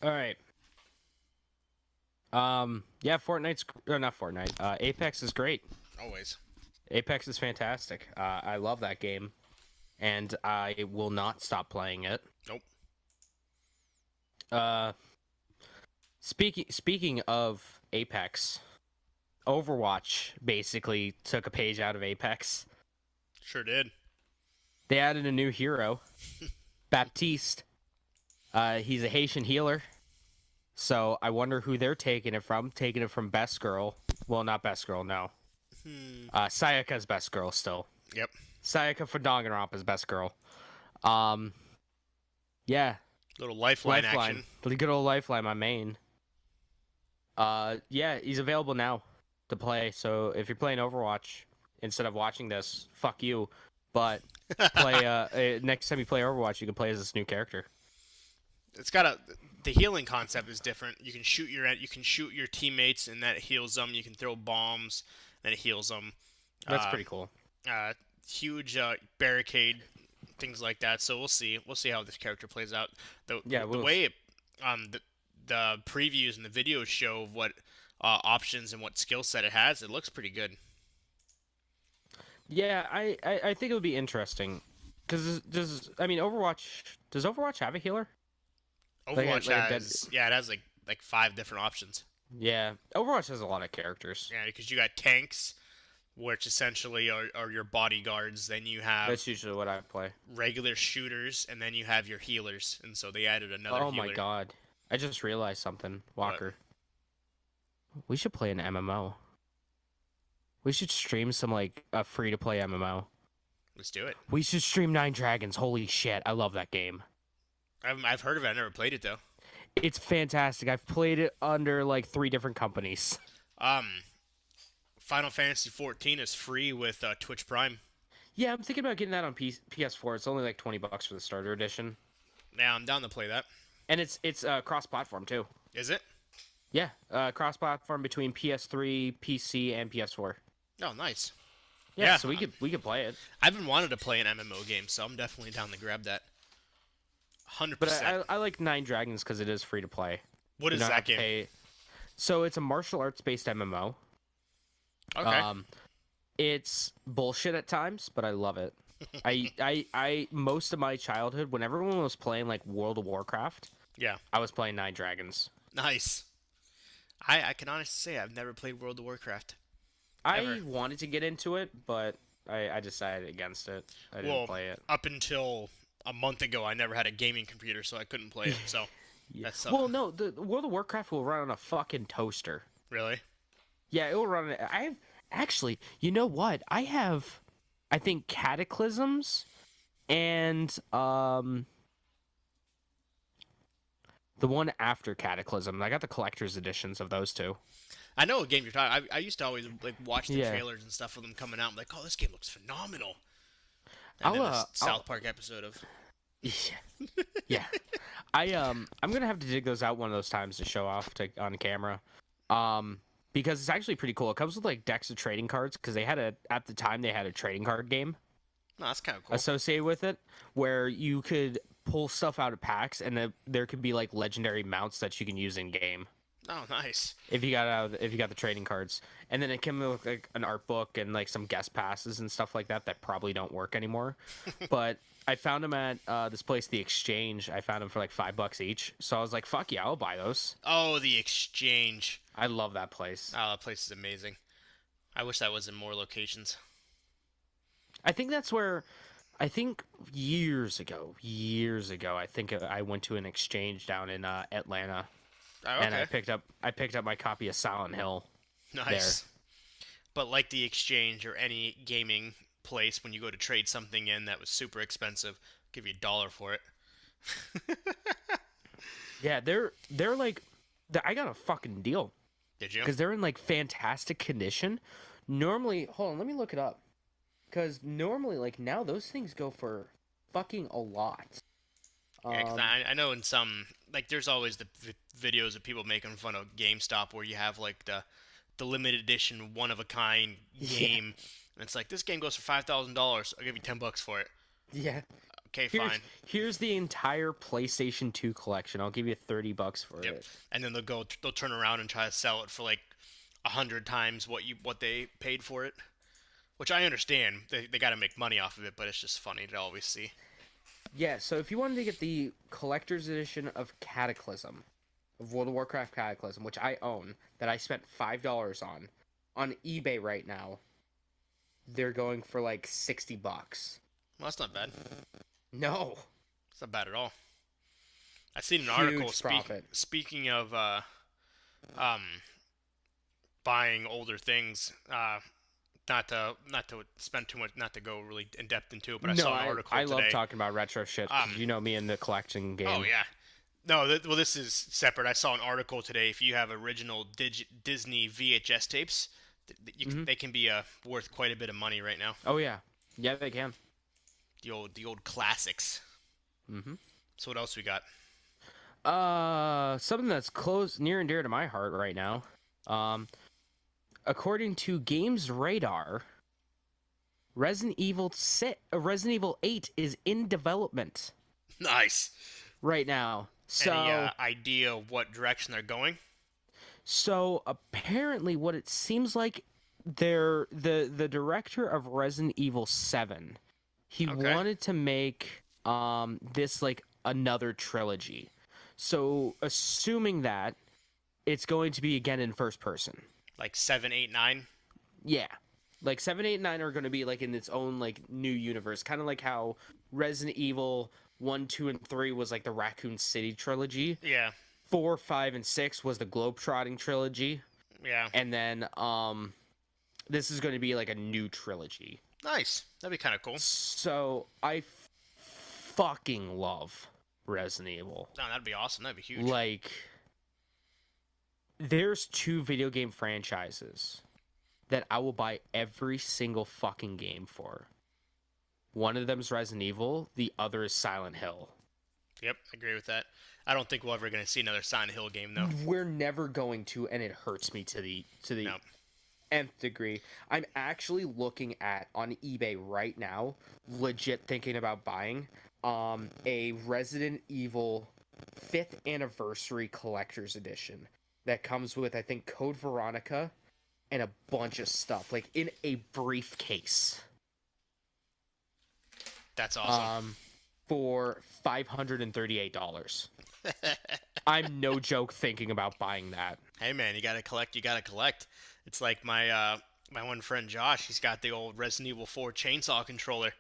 All right. Yeah, Fortnite's or not Fortnite. Apex is great. Always. Apex is fantastic. I love that game, and I will not stop playing it. Nope. Speaking of Apex, Overwatch basically took a page out of Apex. Sure did. They added a new hero, Baptiste. He's a Haitian healer. So I wonder who they're taking it from. Taking it from Best Girl. Well, not Best Girl, no. Sayaka's Best Girl still. Yep. Sayaka from Danganronpa's Best Girl. Yeah. Little lifeline action. The good old Lifeline, my main. Yeah, he's available now to play. So if you're playing Overwatch, instead of watching this, fuck you. But play next time you play Overwatch, you can play as this new character. It's got the healing concept is different. You can shoot your teammates and that heals them. You can throw bombs and it heals them. That's pretty cool. Huge barricade, things like that. So we'll see. We'll see how this character plays out. The way the previews and the videos show what options and what skill set it has, it looks pretty good. Yeah, I think it would be interesting because does Overwatch have a healer? Overwatch has it has like 5 different options. Yeah, Overwatch has a lot of characters. Yeah, because you got tanks, which essentially are your bodyguards. Then you have That's usually what I play. regular shooters, and then you have your healers. And so they added another. Oh healer. my god! I just realized something, Walker. We should play an MMO. We should stream some like a free to play MMO. Let's do it. We should stream Nine Dragons. Holy shit! I love that game. I've heard of it. I never played it though. It's fantastic. I've played it under like 3 different companies. Final Fantasy 14 is free with Twitch Prime. Yeah, I'm thinking about getting that on PS4. It's only like $20 for the starter edition. Yeah, I'm down to play that. And it's cross-platform too. Is it? Yeah, cross-platform between PS3, PC, and PS4. Oh, nice. Yeah, so we could play it. I've been wanting to play an MMO game, so I'm definitely down to grab that. 100%. But I like Nine Dragons because it is free to play. What is that game? So it's a martial arts based MMO. Okay. It's bullshit at times, but I love it. I most of my childhood, when everyone was playing like World of Warcraft, yeah, I was playing Nine Dragons. Nice. I can honestly say I've never played World of Warcraft. I wanted to get into it, but I decided against it. I didn't play it. Up until a month ago, I never had a gaming computer, so I couldn't play it. So that's well, no, the World of Warcraft will run on a fucking toaster. Really? Yeah, it will run. I have actually. You know what? I have. I think Cataclysms, and the one after Cataclysm. I got the collector's editions of those 2. I know what game you're talking. I used to always like watch the trailers and stuff of them coming out. I'm like, oh, this game looks phenomenal. And then the South Park episode of. Yeah. I'm gonna have to dig those out one of those times to show off on camera. Because it's actually pretty cool. It comes with like decks of trading cards because at the time they had a trading card game. No, that's kind of cool. Associated with it, where you could pull stuff out of packs, and there could be like legendary mounts that you can use in game. Oh, nice. If you got the trading cards, and then it came with like an art book and like some guest passes and stuff like that probably don't work anymore. But I found them at this place, The Exchange. I found them for like $5 each. So I was like, "Fuck yeah, I'll buy those." Oh, The Exchange. I love that place. Oh, that place is amazing. I wish that was in more locations. I think that's where. I think years ago, I think I went to an exchange down in Atlanta. Oh, okay. And I picked up my copy of Silent Hill. Nice. There. But like The Exchange or any gaming place when you go to trade something in that was super expensive. Give you $1 for it. Yeah, they're like, I got a fucking deal Did you? because they're in like fantastic condition. Normally, hold on, let me look it up. Because normally, like now, those things go for fucking a lot. Yeah, 'cause Um, I know in some like there's always the videos of people making fun of GameStop where you have like the limited edition one of a kind yeah, game, and it's like this game goes for $5,000. I'll give you $10 for it. yeah. Okay, Here's fine. here's the entire PlayStation 2 collection. I'll give you $30 for Yep. it. And then they'll turn around and try to sell it for like 100 times what they paid for it. Which I understand. They got to make money off of it, but it's just funny to always see. Yeah, so if you wanted to get the collector's edition of Cataclysm, of World of Warcraft Cataclysm, which I own, that I spent $5 on eBay right now, they're going for like $60. Well, that's not bad. No, It's not bad at all. I seen an article huge profit. speaking of um, buying older things. Not to spend too much, not to go really in depth into it, but I No, saw an article I love today. talking about retro shit 'cause you know me in the collection game. Oh yeah. No, well, this is separate. I saw an article today. If you have original Disney VHS tapes, they can be worth quite a bit of money right now. Oh yeah, yeah they can. The old classics. Mm-hmm. So what else we got? Something that's close, near and dear to my heart right now. According to Games Radar, Resident Evil 8 is in development Nice. right now. So, Any idea what direction they're going? so apparently, what it seems like, the director of Resident Evil 7, he Okay. wanted to make this like another trilogy. So, assuming that it's going to be again in first person. Like 7, 8, 9? Yeah. Like 7, 8, 9 are going to be like in its own like new universe, kind of like how Resident Evil 1, 2, and 3 was like the Raccoon City trilogy. Yeah. 4, 5, and 6 was the Globetrotting trilogy, Yeah. and then this is going to be like a new trilogy. Nice. That'd be kind of cool. So I fucking love Resident Evil. No, that'd be awesome. That'd be huge. Like, there's 2 video game franchises that I will buy every single fucking game for. One of them is Resident Evil, the other is Silent Hill. Yep, I agree with that. I don't think we're ever going to see another Silent Hill game, though. We're never going to, and it hurts me to the No. nth degree. I'm actually looking at on eBay right now, legit thinking about buying a Resident Evil 5th anniversary collector's edition that comes with, I think, Code Veronica and a bunch of stuff, like in a briefcase. That's awesome. For $538. I'm no joke thinking about buying that. Hey, man, you got to collect. You got to collect. It's like my one friend Josh. He's got the old Resident Evil 4 chainsaw controller.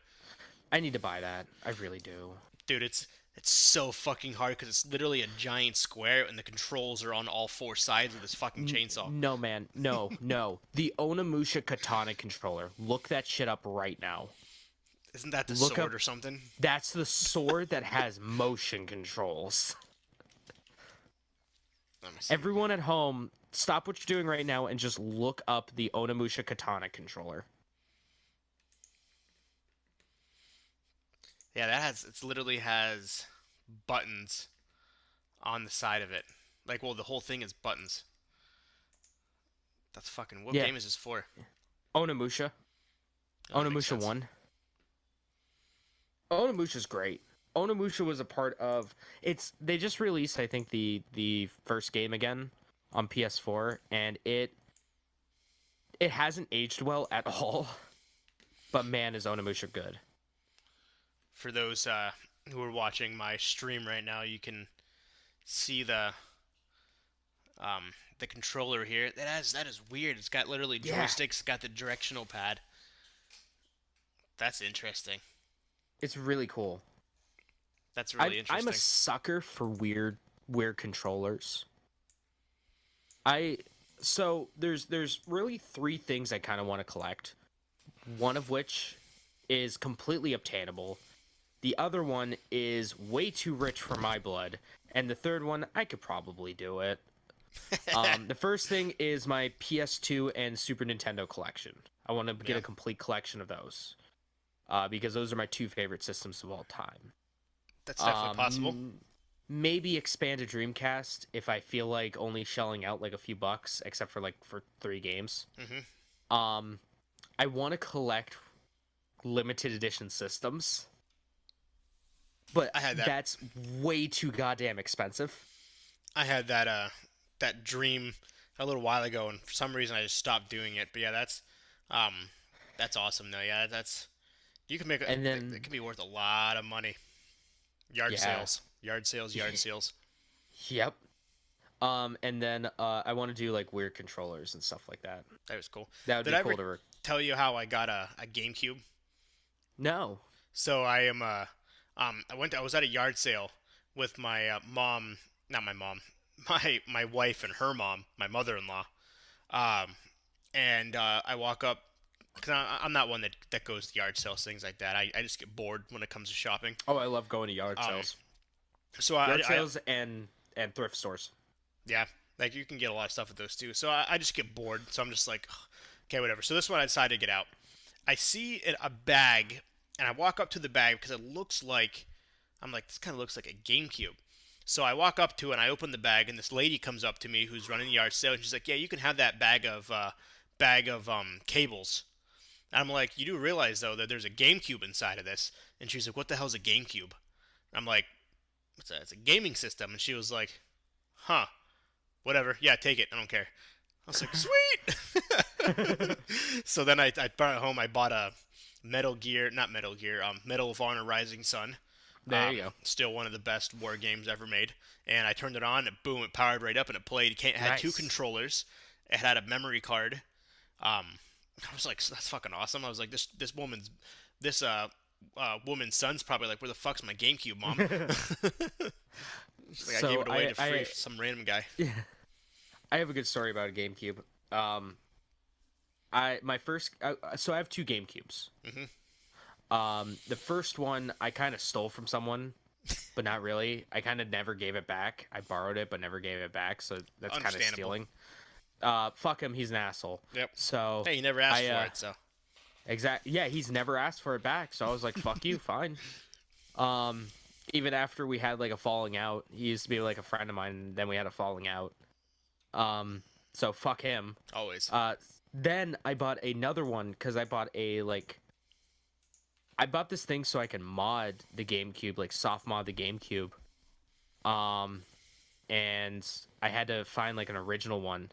I need to buy that. I really do. Dude, it's so fucking hard because it's literally a giant square and the controls are on all 4 sides of this fucking chainsaw. No, man. No, no. The Onimusha Katana controller. Look that shit up right now. Isn't that the Look sword up- or something? That's the sword that has motion controls. Let me see. Everyone at home, stop what you're doing right now and just look up the Onimusha Katana controller. Yeah, it literally has buttons on the side of it. Like, well, the whole thing is buttons. That's fucking. What Yeah. game is this for? Onimusha. Oh, that makes Onimusha sense. 1. Onimusha's great. Onimusha was a part of they just released I think the first game again on PS4 and it hasn't aged well at all. But man, is Onimusha good. For those who are watching my stream right now, you can see the controller here. That is weird. It's got literally Yeah. joysticks. It's got the directional pad. That's interesting. It's really cool. That's really I'm interesting. a sucker for weird controllers. So there's really 3 things I kind of want to collect. One of which is completely obtainable. The other one is way too rich for my blood. And the third one, I could probably do it. The first thing is my PS2 and Super Nintendo collection. I want to get a complete collection of those. Because those are my two favorite systems of all time. That's definitely possible. Maybe expand a Dreamcast if I feel like only shelling out like a few bucks, except for like for 3 games. I want to collect limited edition systems, but that's way too goddamn expensive. I had that dream a little while ago, and for some reason I just stopped doing it. But yeah, that's awesome though. Yeah, you can make and then it can be worth a lot of money. Yard sales. Yep. And then I want to do like weird controllers and stuff like that. That was cool. That would Did be I cool ever tell you how I got a GameCube? No. So I am I was at a yard sale with my mom, not my mom, my wife and her mom, my mother-in-law. And I walk up, because I'm not one that goes to yard sales, things like that. I just get bored when it comes to shopping. Oh, I love going to yard sales. So yard sales and thrift stores. Yeah, like you can get a lot of stuff at those too. So I just get bored. So I'm just like, okay, whatever. So this one I decided to get out. I see a bag, and I walk up to the bag because it looks like, I'm like, this kind of looks like a GameCube. So I walk up to it, and I open the bag, and this lady comes up to me who's running the yard sale, and she's like, yeah, you can have that bag of cables. And I'm like, you do realize, though, that there's a GameCube inside of this? And she's like, what the hell's a GameCube? I'm like, it's a gaming system. And she was like, huh, whatever. Yeah, take it. I don't care. I was like, sweet! So then I brought it home. I bought a Medal of Honor Rising Sun. There you go. Still one of the best war games ever made. And I turned it on, and boom, it powered right up, and it played. It had Nice. 2 controllers. It had a memory card. I was like, that's fucking awesome. I was like, this woman's son's probably like, where the fuck's my GameCube, Mom? She's like, I gave it away to free some random guy. Yeah. I have a good story about a GameCube. So I have 2 GameCubes. The first one I kind of stole from someone, but not really. I kind of never gave it back. I borrowed it, but never gave it back. So that's kind of stealing. Fuck him. He's an asshole. Yep. So hey, you never asked for it, so. Exactly. Yeah, he's never asked for it back. So I was like, fuck you, fine. Even after we had like a falling out, he used to be like a friend of mine. And then we had a falling out. So fuck him. Always. Then I bought another one because I bought this thing so I can mod the GameCube, like soft mod the GameCube. And I had to find like an original one.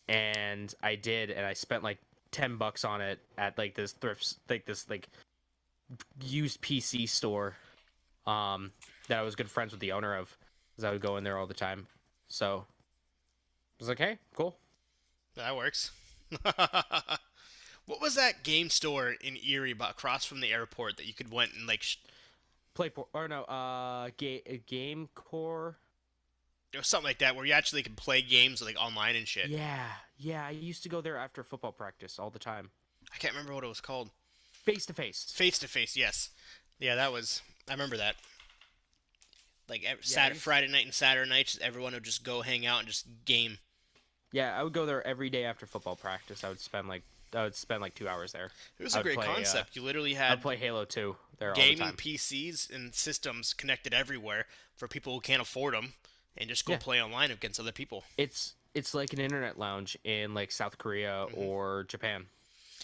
And I did, and I spent like $10 on it at like this used PC store that I was good friends with the owner of, because I would go in there all the time. So I was like, hey, cool. That works. What was that game store in Erie across from the airport that you could went and like GameCore. It was something like that where you actually could play games like online and shit. Yeah, I used to go there after football practice all the time. I can't remember what it was called. Face to face. Face to face, yes. Yeah, I remember that. Like Friday night and Saturday nights, everyone would just go hang out and just game. Yeah, I would go there every day after football practice. I would spend like 2 hours there. It was a great concept. You literally had I'd play Halo 2 there all gaming the time. PCs and systems connected everywhere for people who can't afford them, and just go play online against other people. It's like an internet lounge in like South Korea or Japan.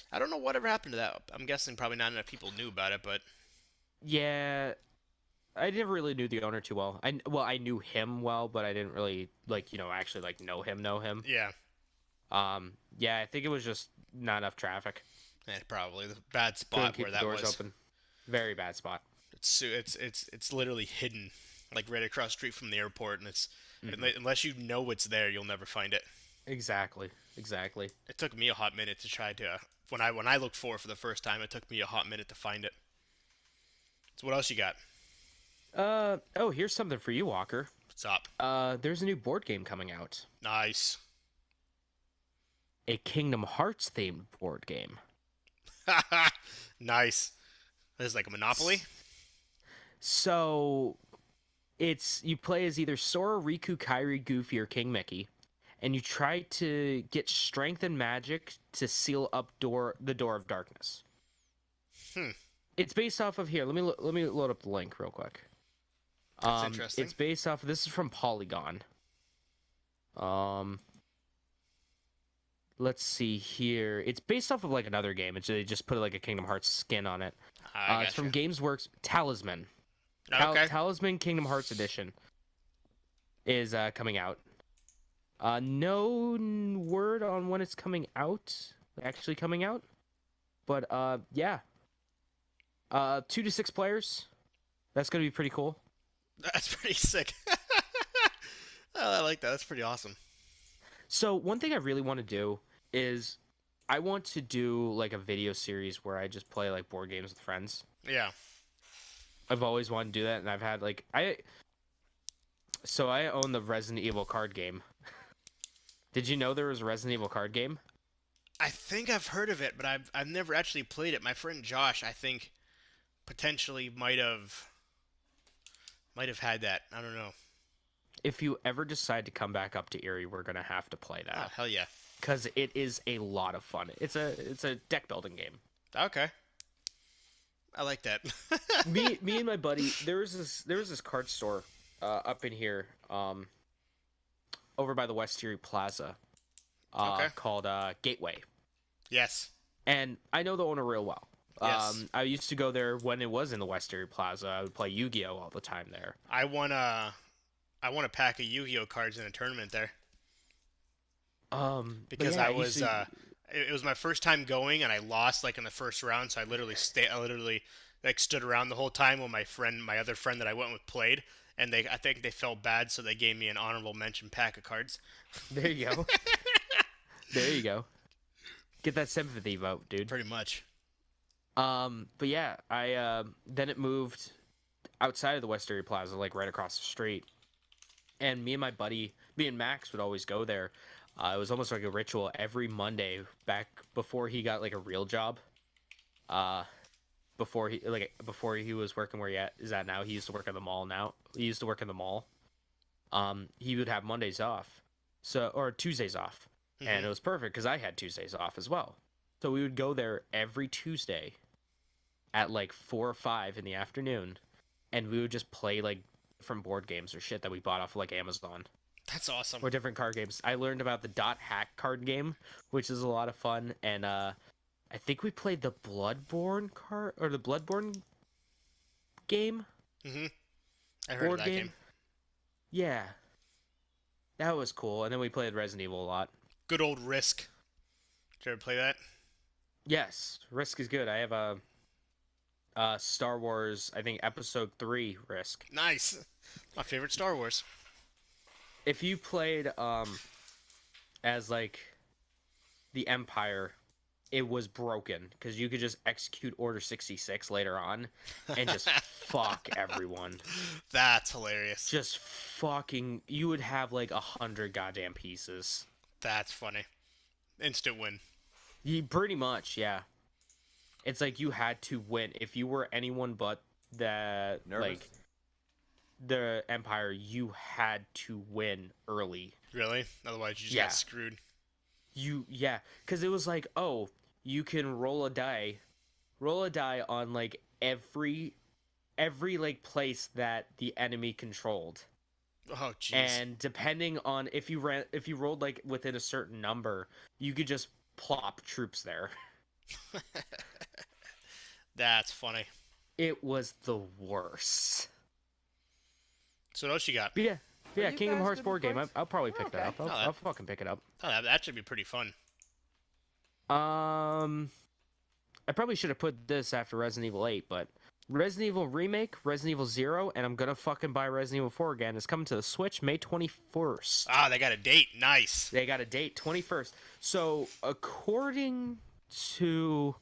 I don't know whatever happened to that. I'm guessing probably not enough people knew about it, but yeah, I never really knew the owner too well. I knew him well, but I didn't really actually know him. Yeah. Yeah, I think it was just not enough traffic. Probably the bad spot where that was. Open. Very bad spot. It's literally hidden, like right across the street from the airport, and it's unless you know it's there, you'll never find it. Exactly. It took me a hot minute to try to when I looked for it for the first time. It took me a hot minute to find it. So what else you got? Here's something for you, Walker. What's up? There's a new board game coming out. Nice. A Kingdom Hearts themed board game. Nice. Is it like a Monopoly? So it's you play as either Sora, Riku, Kairi, Goofy, or King Mickey, and you try to get strength and magic to seal up the door of darkness. Hmm. It's based off of here. Let me load up the link real quick. That's interesting. It's based off. This is from Polygon. Let's see here. It's based off of like another game. They just put like a Kingdom Hearts skin on it. It's from GamesWorks. Talisman. Okay. Talisman Kingdom Hearts Edition is coming out. No word on when it's coming out. Actually coming out. But yeah. 2 to 6 players. That's gonna be pretty cool. That's pretty sick. Oh, I like that. That's pretty awesome. So one thing I really want to do is I want to do like a video series where I just play like board games with friends. Yeah. I've always wanted to do that, and I've had like So I own the Resident Evil card game. Did you know there was a Resident Evil card game? I think I've heard of it, but I've never actually played it. My friend Josh, I think, potentially might have had that. I don't know. If you ever decide to come back up to Erie, we're gonna have to play Oh, that hell yeah. because it is a lot of fun. It's a deck building game. Okay. I like that. me and my buddy, there was this card store up in here, over by the West Erie Plaza, Okay. called Gateway, Yes. and I know the owner real well. Yes. I used to go there when it was in the West Erie Plaza. I would play Yu-Gi-Oh all the time there. I won a pack of Yu-Gi-Oh cards in a tournament there But because yeah, I was it was my first time going and I lost like in the first round, so I literally like stood around the whole time while my other friend that I went with played, and I think they felt bad, so they gave me an honorable mention pack of cards. There you go. There you go. Get that sympathy vote, dude. Pretty much. But yeah, I then it moved outside of the West Erie Plaza, like right across the street. And me and Max would always go there. It was almost like a ritual every Monday back before he got like a real job. Before he was working where is at now. He used to work at the mall now. He used to work in the mall. He would have Mondays off, or Tuesdays off, and it was perfect because I had Tuesdays off as well. So we would go there every Tuesday at like 4 or 5 in the afternoon, and we would just play like different board games or shit that we bought off of like Amazon. That's awesome. Or different card games. I learned about the Dot Hack card game, which is a lot of fun, and I think we played the Bloodborne game. I heard of that game. Yeah, that was cool. And then we played Resident Evil a lot. Good old Risk. Did you ever play that? Yes, Risk is good. I have a Star Wars, I think Episode 3 Risk. Nice. My favorite Star Wars. If you played as like the Empire, it was broken because you could just execute Order 66 later on and just fuck everyone. That's hilarious. Just fucking, you would have like 100 goddamn pieces. That's funny. Instant win. Pretty much, yeah. It's like you had to win. If you were anyone but the Empire, you had to win early. Really? Otherwise, you just got screwed. Because it was like, oh, you can roll a die on like every like place that the enemy controlled. Oh, jeez. And depending on if you rolled like within a certain number, you could just plop troops there. That's funny. It was the worst. So what else you got? But yeah, Kingdom Hearts board game. I'll probably pick that up. I'll fucking pick it up. Oh, that should be pretty fun. I probably should have put this after Resident Evil 8, but Resident Evil Remake, Resident Evil 0, and I'm gonna fucking buy Resident Evil 4 again. It's coming to the Switch May 21st. Ah, they got a date. Nice. They got a date, 21st. So, according to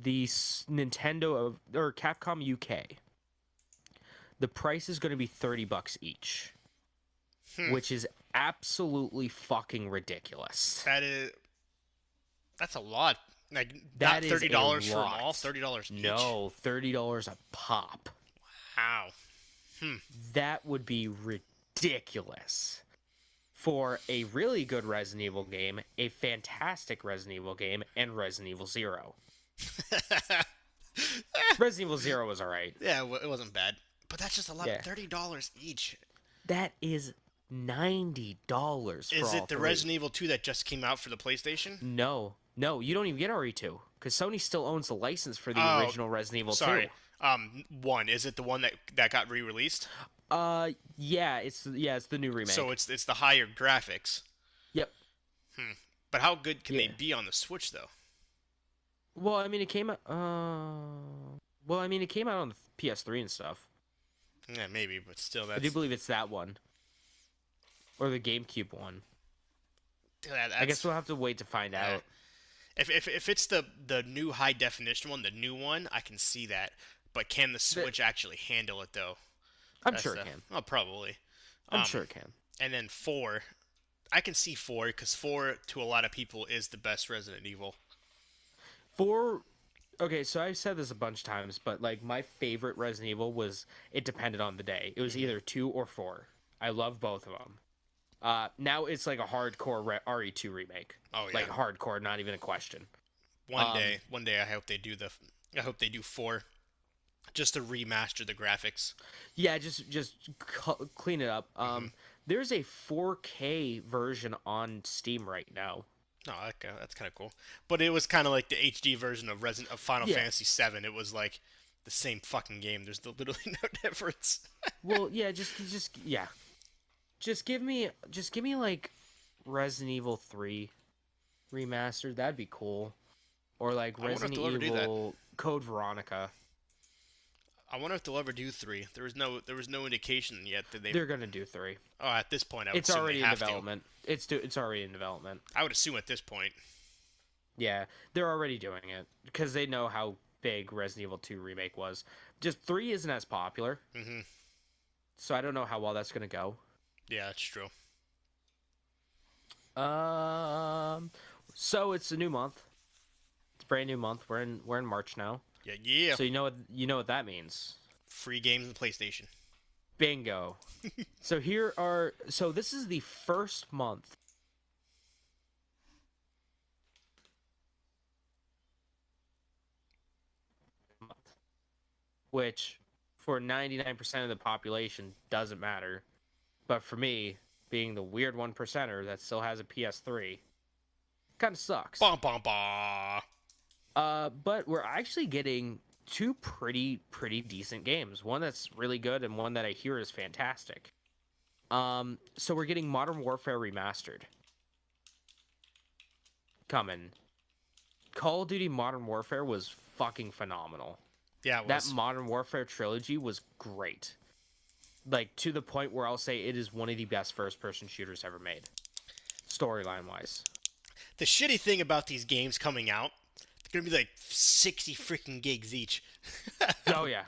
the Nintendo or Capcom UK, the price is going to be $30 each, which is absolutely fucking ridiculous. That's a lot. Like That not is $30 a for them all, lot. $30 each. No, $30 a pop. Wow. That would be ridiculous for a really good Resident Evil game, a fantastic Resident Evil game, and Resident Evil Zero. Resident Evil Zero was alright. Yeah, it wasn't bad. But that's just a lot. Yeah. $30 each. That is $90 for Is all it the three. Resident Evil 2 that just came out for the PlayStation? No, you don't even get RE2 because Sony still owns the license for the Oh, original Resident Evil 2. Sorry. One. Is it the one that got re-released? Yeah, it's the new remake. So it's the higher graphics. Yep. But how good can Yeah. they be on the Switch though? Well, I mean, it came out. It came out on the PS3 and stuff. Yeah, maybe, but still, I that's. do believe it's that one, or the GameCube one. That's I guess we'll have to wait to find out. If it's the new high definition one, the new one, I can see that. But can the Switch actually handle it though? I'm That's sure the- it can. Oh, probably. I'm sure it can. And then 4, I can see 4 because 4 to a lot of people is the best Resident Evil. Okay, so I've said this a bunch of times, but like my favorite Resident Evil it depended on the day. It was either 2 or 4. I love both of them. Now it's like a hardcore RE2 remake. Oh, yeah. Like hardcore, not even a question. One day, I hope they do 4, just to remaster the graphics. Yeah, just clean it up. There's a 4K version on Steam right now. No, that's kind of cool. But it was kind of like the HD version of Final Yeah. Fantasy VII. It was like the same fucking game. There's literally no difference. Well, yeah, just give me like Resident Evil 3 remastered. That'd be cool. Or like wonder if Resident they'll ever do that. Evil Code Veronica. I wonder if they'll ever do 3. There was no indication yet that they. They're gonna do 3. Oh, at this point, I would It's assume already they in have development. It's already in development. to. I would assume at this point. Yeah, they're already doing it because they know how big Resident Evil 2 remake was. Just 3 isn't as popular, so I don't know how well that's gonna go. Yeah, that's true. So it's a new month. It's a brand new month. We're in March now. Yeah. So you know what that means. Free games on PlayStation. Bingo. So this is the first month. Which for 99% of the population doesn't matter. But for me, being the weird 1%er that still has a PS3, kind of sucks. Bum bum bum. But we're actually getting two pretty decent games. One that's really good and one that I hear is fantastic. So we're getting Modern Warfare Remastered. Coming. Call of Duty Modern Warfare was fucking phenomenal. Yeah, it That was. Modern Warfare trilogy was great. Like, to the point where I'll say it is one of the best first-person shooters ever made. Storyline-wise. The shitty thing about these games coming out, they're gonna be like 60 freaking gigs each. Oh, yeah.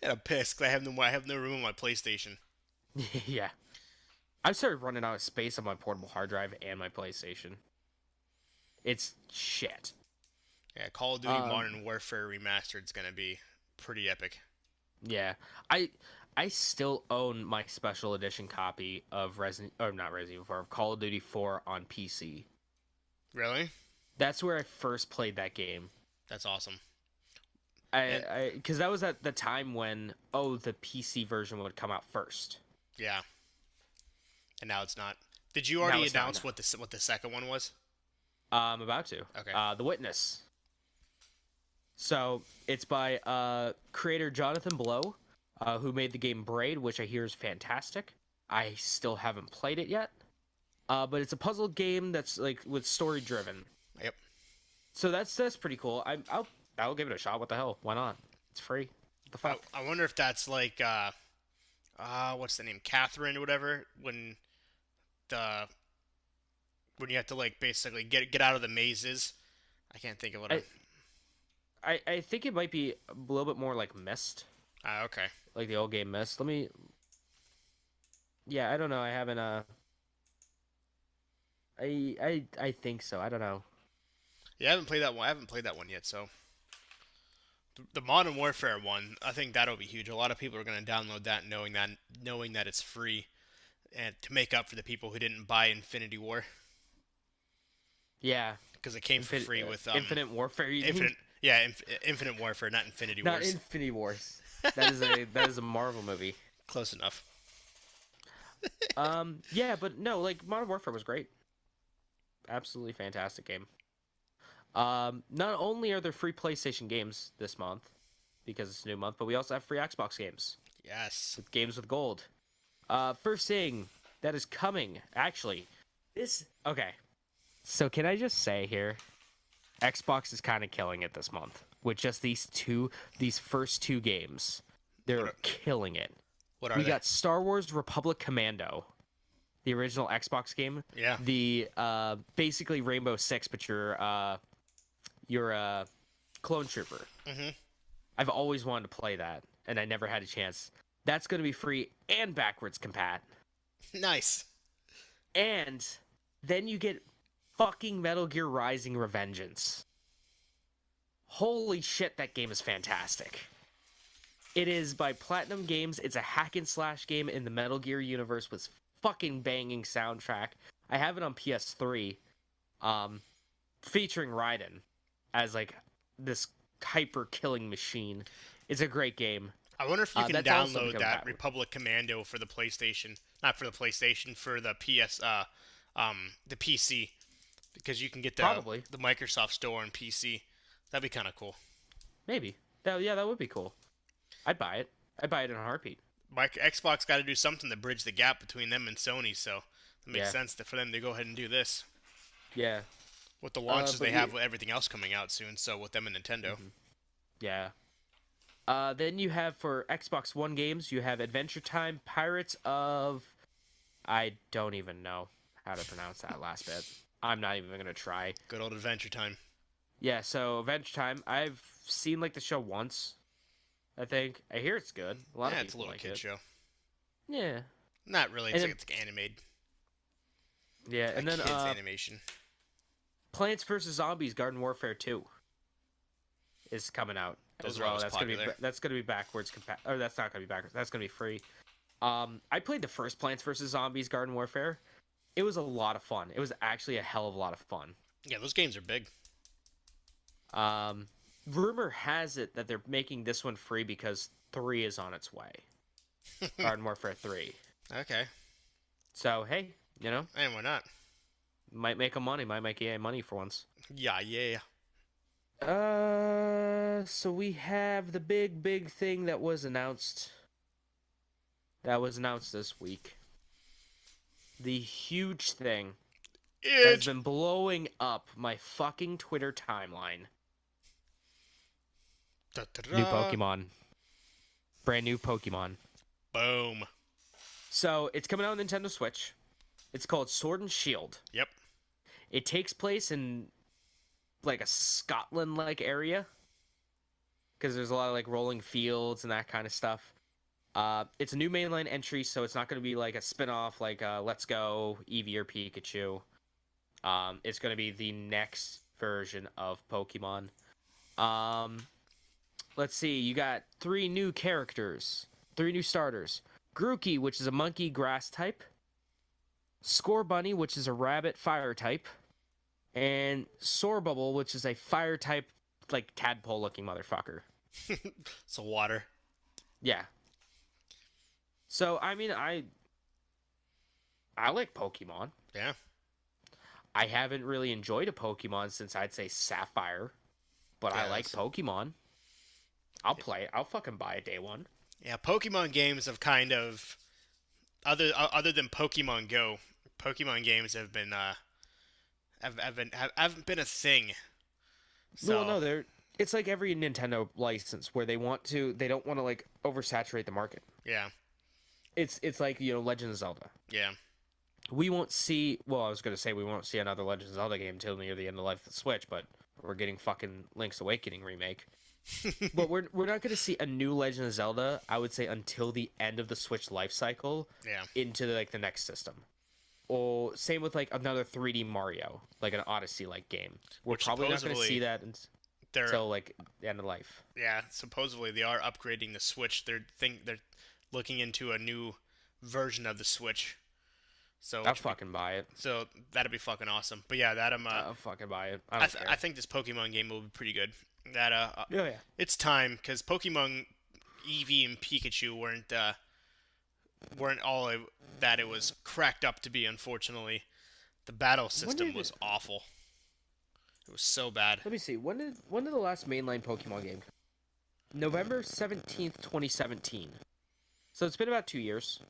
And I'm pissed 'cause I have no room on my PlayStation. Yeah. I've started running out of space on my portable hard drive and my PlayStation. It's shit. Yeah, Call of Duty Modern Warfare Remastered is gonna be pretty epic. Yeah. I still own my special edition copy of not Resident Evil 4, of Call of Duty 4 on PC. Really? That's where I first played that game. That's awesome. Because that was at the time when the PC version would come out first. Yeah. And now it's not. Did you Now already it's not, announce no. what the second one was? I'm about to. Okay. The Witness. So it's by creator Jonathan Blow, who made the game Braid, which I hear is fantastic. I still haven't played it yet, but it's a puzzle game that's like with story driven. Yep. So that's pretty cool. I'll give it a shot. What the hell? Why not? It's free. What the fuck? I wonder if that's like what's the name? Catherine or whatever, when you have to like basically get out of the mazes. I can't think of what I think it might be a little bit more like Myst, okay. like the old game Myst. Let me. Yeah, I don't know. I haven't. I think so. I don't know. Yeah, I haven't played that one. I haven't played that one yet. So the Modern Warfare one, I think that'll be huge. A lot of people are going to download that, knowing that it's free, and to make up for the people who didn't buy Infinity War Yeah, because it came for free with Infinite Warfare. You mean? Infinite. Yeah, Infinite Warfare, not Infinity Not Wars. Infinity Wars. That is a Marvel movie. Close enough. Yeah, but no, like Modern Warfare was great. Absolutely fantastic game. Not only are there free PlayStation games this month because it's a new month, but we also have free Xbox games Yes. with games with gold. First thing that is coming, actually, okay. So can I just say here, Xbox is kind of killing it this month with just these first two games. They're killing it. What are We they? got Star Wars Republic Commando, the original Xbox game. Yeah. The basically Rainbow Six, but you're a clone trooper. Mhm. I've always wanted to play that, and I never had a chance. That's going to be free and backwards compat. Nice. And then you get fucking Metal Gear Rising Revengeance. Holy shit, that game is fantastic. It is by Platinum Games. It's a hack and slash game in the Metal Gear universe with fucking banging soundtrack. I have it on PS3, featuring Raiden as like this hyper killing machine. It's a great game. I wonder if you can that's also download become that backward. Republic Commando for the PlayStation, not for the PlayStation, for the the PC, because you can get Probably. the Microsoft Store on PC. That'd be kind of cool. Maybe. That would be cool. I'd buy it. I'd buy it in a heartbeat. Xbox got to do something to bridge the gap between them and Sony, so it makes Yeah. sense for them to go ahead and do this. Yeah. With the launches but they have with everything else coming out soon, so with them and Nintendo. Yeah. Then you have for Xbox One games, you have Adventure Time, Pirates of... I don't even know how to pronounce that last bit. I'm not even going to try. Good old Adventure Time. Yeah, so Adventure Time, I've seen like the show once, I think. I hear it's good. A lot Yeah, of it's a people little like kid it. show. Yeah. Not really. And It's then- like it's animated. Yeah, and Like then kids animation. Plants vs. Zombies Garden Warfare 2 is coming out Those as are well. always popular. That's gonna be backwards or that's not gonna be backwards. That's gonna be free. I played the first Plants vs. Zombies Garden Warfare. It was a lot of fun. It was actually a hell of a lot of fun. Yeah, those games are big. Rumor has it that they're making this one free because 3 is on its way. Garden Warfare 3. Okay. So hey, you know, And why not? might make might make EA money for once. Yeah, yeah. So we have the big thing that was announced. That was announced this week. The huge thing that's It's been blowing up my fucking Twitter timeline. New Pokemon. Brand new Pokemon. Boom. So it's coming out on Nintendo Switch. It's called Sword and Shield. Yep. It takes place in like a Scotland-like area because there's a lot of like rolling fields and that kind of stuff. It's a new mainline entry, so it's not going to be like a spin-off like Let's Go, Eevee, or Pikachu. It's going to be the next version of Pokemon. Let's see. You got 3 new characters, 3 new starters. Grookey, which is a monkey grass type. Scorbunny, which is a rabbit fire type. And Sorbubble, which is a fire type, like tadpole looking motherfucker. So water. Yeah. So I mean, I like Pokemon. Yeah. I haven't really enjoyed a Pokemon since I'd say Sapphire, but I Yeah, like that's- Pokemon. I'll play it. I'll fucking buy it day one. Yeah, Pokemon games have kind of other than Pokemon Go, Pokemon games have been haven't been a thing. So Well, no, it's like every Nintendo license where they don't want to like oversaturate the market. yeah, It's like, you know, Legend of Zelda. yeah, We won't see. Well, I was gonna say we won't see another Legend of Zelda game until near the end of life of the Switch, but we're getting fucking Link's Awakening remake. But we're not gonna see a new Legend of Zelda. I would say until the end of the Switch life cycle yeah. into like the next system. same with like another 3D Mario, like an Odyssey like game. We're Which probably not going to supposedly see that they're until like the end of life. yeah, supposedly they are upgrading the Switch. They're looking into a new version of the Switch. So I'll fucking buy it. so that'd be fucking awesome. But yeah, that I'll fucking buy it. I don't care. I think this Pokemon game will be pretty good. That Oh yeah. it's time because Pokemon Eevee and Pikachu weren't all that it was cracked up to be. Unfortunately, the battle system was awful. It was so bad. Let me see. When did the last mainline Pokemon game come? November 17th, 2017. So it's been about 2 years.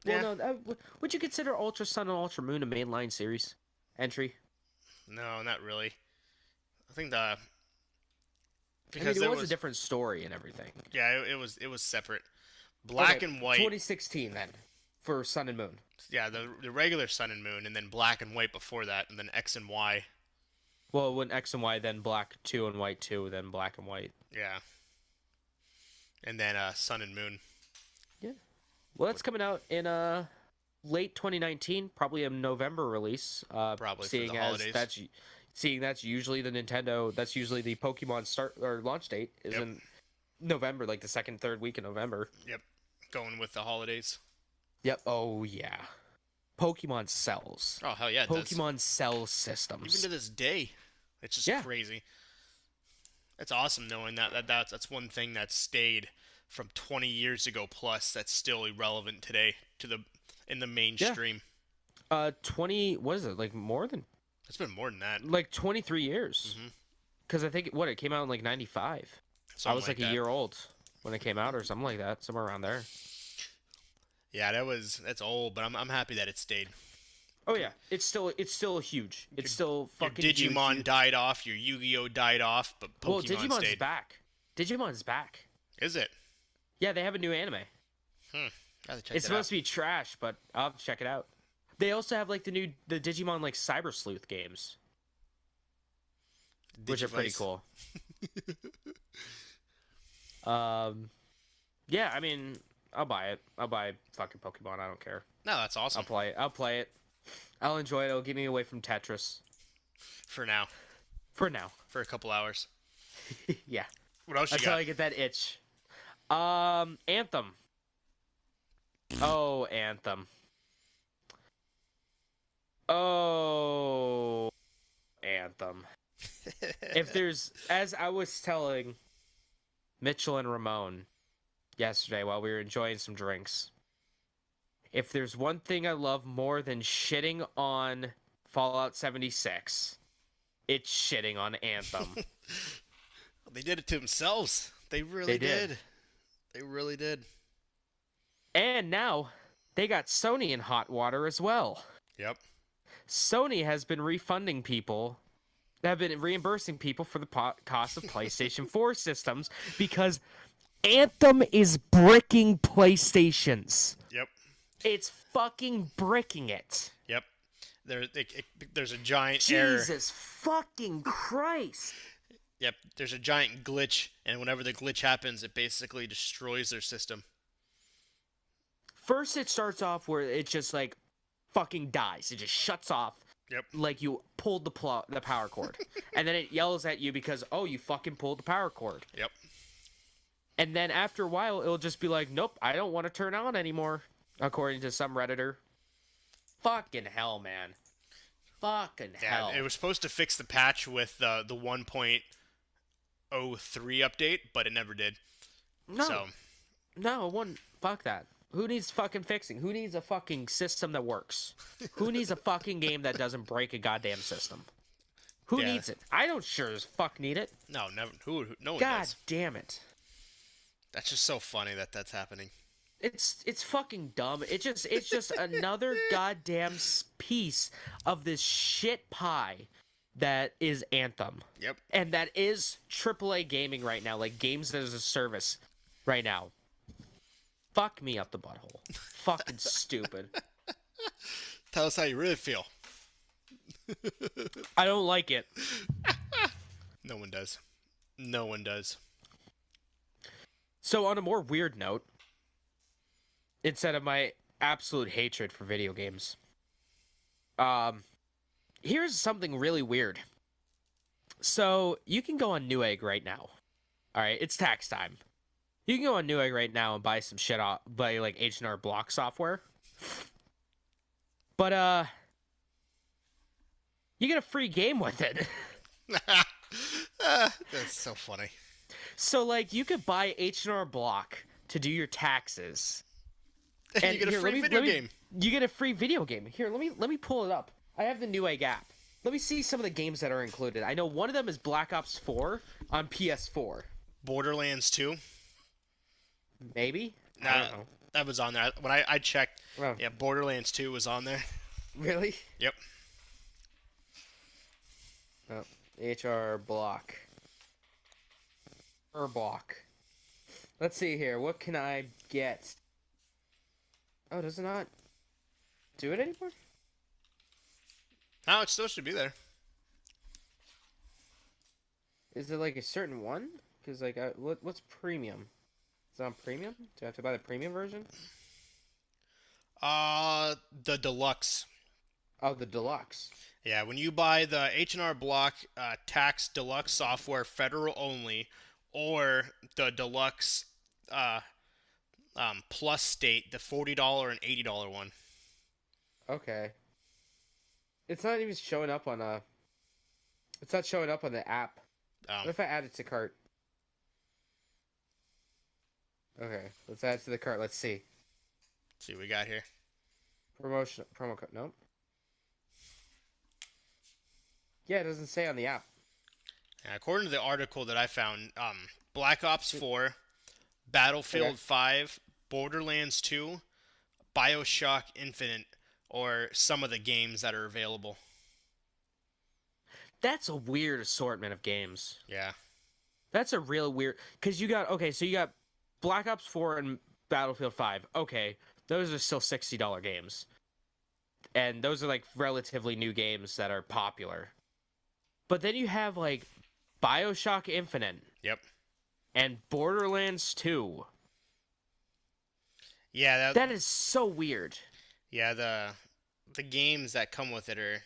Yeah. Well, no, would you consider Ultra Sun and Ultra Moon a mainline series entry? No, not really. I think the I mean, because it was a different story and everything. yeah, it was separate. Black Okay, and white. 2016 then, for Sun and Moon. Yeah, the regular Sun and Moon, and then Black and White before that, and then X and Y. Well, it went X and Y, then Black 2 and White 2, then Black and White. Yeah. And then Sun and Moon. Yeah. Well, that's coming out in late 2019, probably a November release. Probably for the holidays. Seeing that's usually the Nintendo. That's usually the Pokemon start or launch date is Yep. in November, like the second, third week in November. Yep. Going with the holidays. Yep. Oh yeah. Pokemon sells. Oh hell yeah, it does. Pokemon sells systems. Even to this day, it's just Yeah. crazy. It's awesome knowing that's one thing that stayed from 20 years ago plus that's still irrelevant today in the mainstream. 20. What is it? Like more than It's been more than that. like 23 years. Mhm. Because I think it came out in like 95. I Something was like a that. year old when it came out, or something like that, somewhere around there. Yeah, that's old, but I'm happy that it stayed. Oh yeah, it's still huge. It's still Your fucking Digimon huge. died off, your Yu-Gi-Oh died off, but Pokemon Well, Digimon's stayed. back. Digimon's back. Is it? Yeah, they have a new anime. Gotta check It's that out. supposed to be trash, but I'll have to check it out. They also have like the Digimon like Cyber Sleuth games, which are pretty Digivice. cool. Yeah, I mean, I'll buy it. I'll buy fucking Pokemon. I don't care. No, that's awesome. I'll play it. I'll play it. I'll enjoy it. It'll get me away from Tetris For now, for now. for a couple hours. Yeah, What else you until got? I get that itch. Anthem. Oh, Anthem. Oh, Anthem. If there's, as I was telling Mitchell and Ramon yesterday while we were enjoying some drinks, if there's one thing I love more than shitting on Fallout 76, it's shitting on Anthem. They did it to themselves. They really They did. did. They really did. And now they got Sony in hot water as well. Yep. Sony has been refunding people, have been reimbursing people for the cost of PlayStation 4 systems because Anthem is bricking PlayStations. Yep. It's fucking bricking it. Yep. There's a giant error. Jesus fucking Christ. Yep. There's a giant glitch, and whenever the glitch happens, it basically destroys their system. First, it starts off where it just like fucking dies. It just shuts off. Yep. Like you pulled the power cord, and then it yells at you because you fucking pulled the power cord. Yep. And then after a while, it'll just be like, nope, I don't want to turn on anymore, according to some Redditor. Fucking hell, man. Fucking hell. Yeah, it was supposed to fix the patch with the 1.03 update, but it never did. No, So, no, one. Fuck that. Who needs fucking fixing? Who needs a fucking system that works? Who needs a fucking game that doesn't break a goddamn system? Who Yeah. needs it? I don't sure as fuck need it. no, never. No one God does. damn it. That's just so funny that that's happening. It's fucking dumb. It's just another goddamn piece of this shit pie that is Anthem. Yep. And that is AAA gaming right now, like games as a service right now. Fuck me up the butthole. Fucking stupid. Tell us how you really feel. I don't like it. No one does. No one does. So on a more weird note, instead of my absolute hatred for video games, Um, here's something really weird. So you can go on Newegg right now. All right, it's tax time. You can go on Newegg right now and buy some shit off, buy like H&R Block software. But you get a free game with it. That's so funny. So like you could buy H&R Block to do your taxes. And you get a free video game. You get a free video game. Here, let me pull it up. I have the Newegg app. Let me see some of the games that are included. I know one of them is Black Ops 4 on PS4. Borderlands 2. Maybe? I Nah, don't know. that was on there. When I checked, Oh. yeah, Borderlands 2 was on there. Really? Yep. Oh, HR Block. Block. Let's see here. What can I get? Oh, does it not do it anymore? No, it still should be there. Is it like a certain one? Because like, what's premium? Is it on premium? Do I have to buy the premium version? The deluxe. Oh, the deluxe. Yeah, when you buy the H&R Block tax deluxe software federal only, or the deluxe plus state, the $40 and $80 one. Okay. It's not even showing up on a. It's not showing up on the app. What if I add it to cart? Okay, let's add it to the cart. Let's see. See what we got here. Promotion promo code. Nope. Yeah, it doesn't say on the app. Yeah, according to the article that I found, Black Ops 4, Battlefield 5, Borderlands 2, BioShock Infinite, or some of the games that are available. That's a weird assortment of games. Yeah. That's a real weird. Because you got. Okay, so you got Black Ops 4 and Battlefield 5. Okay, those are still $60 games. And those are like relatively new games that are popular. But then you have like BioShock Infinite. Yep. And Borderlands 2. Yeah, that is so weird. Yeah, the games that come with it are.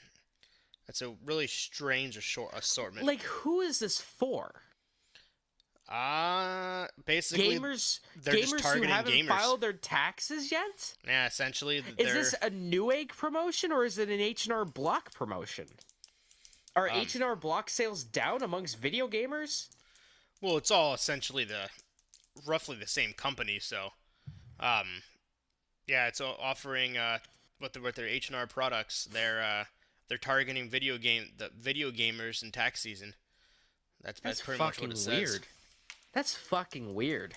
That's a really strange assortment. Like, who is this for? Basically, Gamers. They're gamers just targeting who haven't gamers. filed their taxes yet. Yeah, essentially. Is this a Newegg promotion or is it an H&R Block promotion? Are H&R Block sales down amongst video gamers? Well, it's all essentially roughly the same company, so, yeah, it's offering with their H&R products. They're targeting video gamers in tax season. That's pretty much what it says. Weird. That's fucking weird.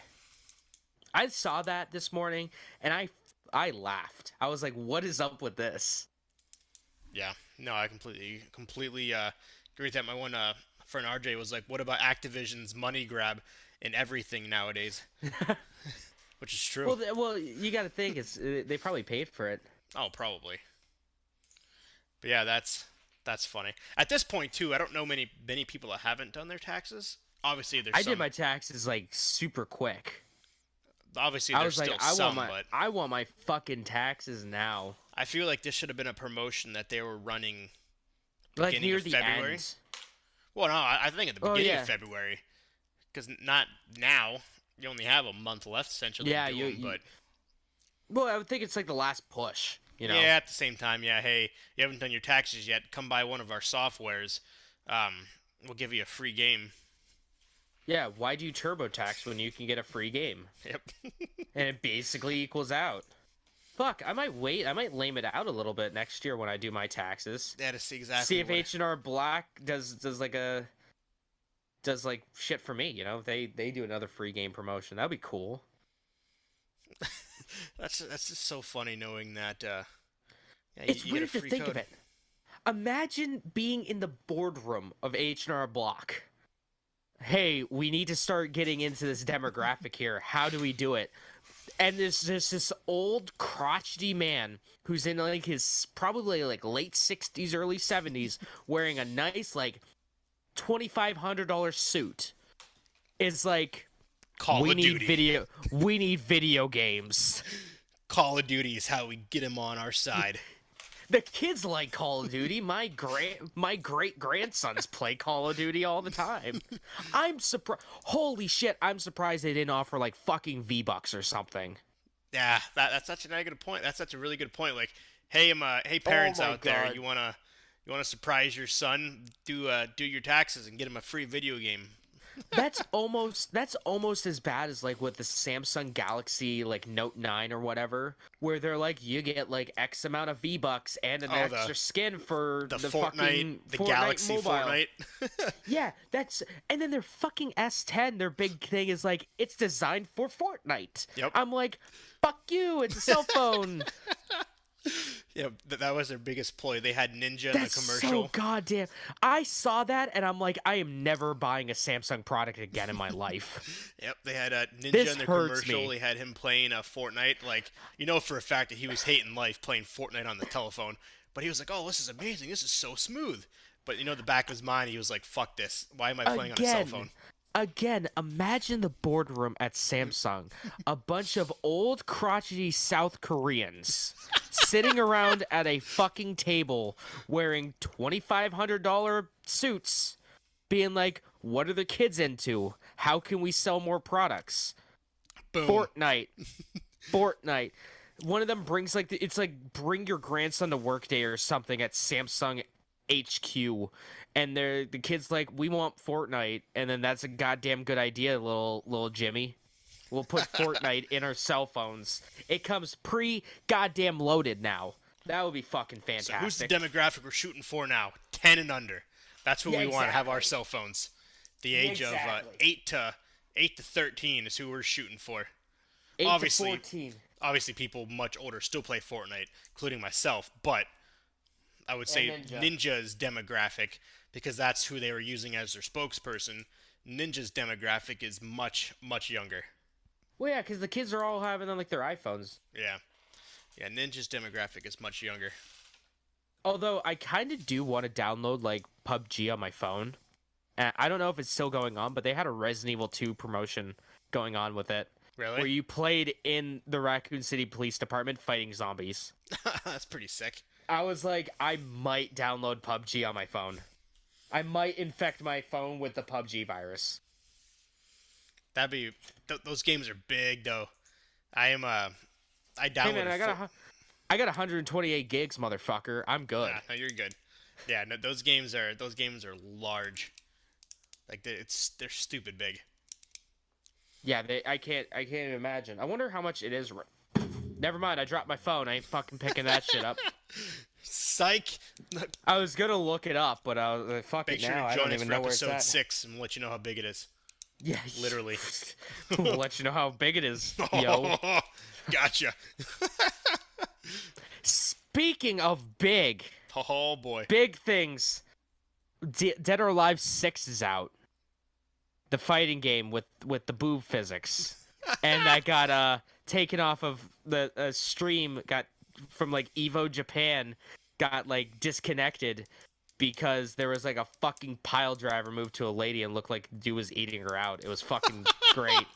I saw that this morning and I laughed. I was like, "What is up with this?" Yeah, no, I completely agree with that. My one friend RJ was like, "What about Activision's money grab in everything nowadays?" Which is true. Well, you got to think they probably paid for it. Oh, probably. But yeah, that's funny. At this point too, I don't know many people that haven't done their taxes. Obviously, there's I did my taxes like super quick. Obviously, there's still some, but I want my fucking taxes now. I feel like this should have been a promotion that they were running like near the February. end. Well, no, I think at the beginning of February, because not now. You only have a month left, essentially. Yeah, but well, I would think it's like the last push. You know? Yeah, at the same time, yeah. Hey, you haven't done your taxes yet. Come buy one of our softwares. We'll give you a free game. Yeah, why do you TurboTax when you can get a free game? Yep. And it basically equals out. Fuck, I might wait. I might lame it out a little bit next year when I do my taxes. That is exactly. See if H&R Block does shit for me. You know, they do another free game promotion. That'd be cool. That's just so funny knowing that. Yeah, it's you weird get a to think of it. Imagine being in the boardroom of H&R Block. Hey, we need to start getting into this demographic here. How do we do it? And there's this old crotchety man who's in like his probably like late 60s, early 70s, wearing a nice like $2,500 suit. Is like, we need video games. Call of Duty is how we get him on our side. The kids like Call of Duty. My great grandsons play Call of Duty all the time. I'm surprised. Holy shit! I'm surprised they didn't offer like fucking V-Bucks or something. Yeah, that's such a good point. That's such a really good point. Like, hey, hey, parents my out there, God. you wanna surprise your son? Do your taxes and get him a free video game. That's almost as bad as like with the Samsung Galaxy like Note 9 or whatever, where they're like you get like X amount of V-Bucks and an Oh, extra skin for The the Fortnite, fucking the Fortnite Galaxy mobile. Fortnite. Yeah, and then their fucking S10, their big thing is like it's designed for Fortnite. Yep. I'm like, fuck you, it's a cell phone. Yeah, that was their biggest ploy. They had Ninja That's in the commercial. so goddamn. I saw that and I'm like, I am never buying a Samsung product again in my life. Yep, they had Ninja This in their hurts commercial. me. They had him playing Fortnite. Like, you know for a fact that he was hating life playing Fortnite on the telephone. But he was like, "Oh, this is amazing. This is so smooth." But you know, the back of his mind, he was like, "Fuck this. Why am I playing on a cell phone?" Again, imagine the boardroom at Samsung. A bunch of old crotchety South Koreans sitting around at a fucking table wearing $2,500 suits, being like, what are the kids into? How can we sell more products? Boom. Fortnite. Fortnite. One of them brings like, it's like bring your grandson to work day or something at Samsung HQ, and the kid's like, we want Fortnite, and then that's a goddamn good idea, little Jimmy. We'll put Fortnite in our cell phones. It comes goddamn loaded now. That would be fucking So fantastic. who's the demographic we're shooting for now? 10 and under. That's what Yeah, we want to have our exactly. cell phones. The age Exactly. of 8 to 13 is who we're shooting for. 8 obviously- to 14. Obviously, people much older still play Fortnite, including myself. But I would say Ninja. Ninja's demographic, because that's who they were using as their spokesperson. Ninja's demographic is much, much younger. Well, yeah, because the kids are all having on like their iPhones. Yeah. Yeah, Ninja's demographic is much younger. Although I kind of do want to download like PUBG on my phone. And I don't know if it's still going on, but they had a Resident Evil 2 promotion going on with it, Really? where you played in the Raccoon City Police Department fighting zombies. That's pretty sick. I was like, I might download PUBG on my phone. I might infect my phone with the PUBG virus. That'd be... those games are big, though. I downloaded... Hey man, I got 128 gigs, motherfucker. I'm good. Yeah, no, you're good. Yeah, no, those games are large. Like they're stupid big. Yeah, I can't even imagine. I wonder how much it is. Never mind, I dropped my phone. I ain't fucking picking that shit up. Psych. I was gonna look it up, but I was like, fuck Make it sure now. to I join don't us even for know where it's episode at. 6 and we'll let you know how big it is. Yeah, Literally. we'll let you know how big it is, yo. Gotcha. Speaking of big Oh boy. things, Dead or Alive 6 is out. The fighting game with the boob physics, and that got taken off of the stream. Got from like Evo Japan, got like disconnected because there was like a fucking pile driver moved to a lady and looked like the dude was eating her out. It was fucking great.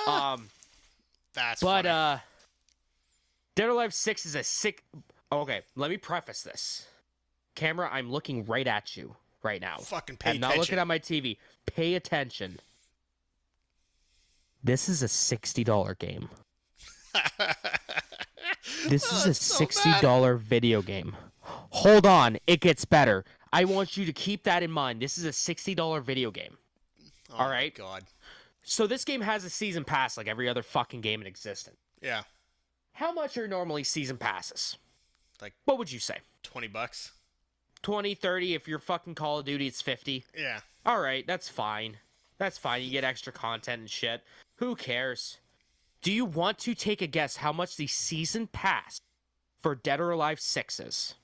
That's But funny. Dead or Alive 6 is a sick. Okay, let me preface this. Camera, I'm looking right at you right now. Fucking pay I'm not looking attention. at my TV. Pay attention. This is a $60 game. This is a so $60 video game. Hold on, it gets better. I want you to keep that in mind. This is a $60 video game. Oh all my right. God. So this game has a season pass like every other fucking game in existence. Yeah. How much are normally season passes? Like What would you say? $20. 20, 30. If you're fucking Call of Duty, it's 50. Yeah. All right, that's fine. That's fine. You get extra content and shit. Who cares? Do you want to take a guess how much the season pass for Dead or Alive 6 is?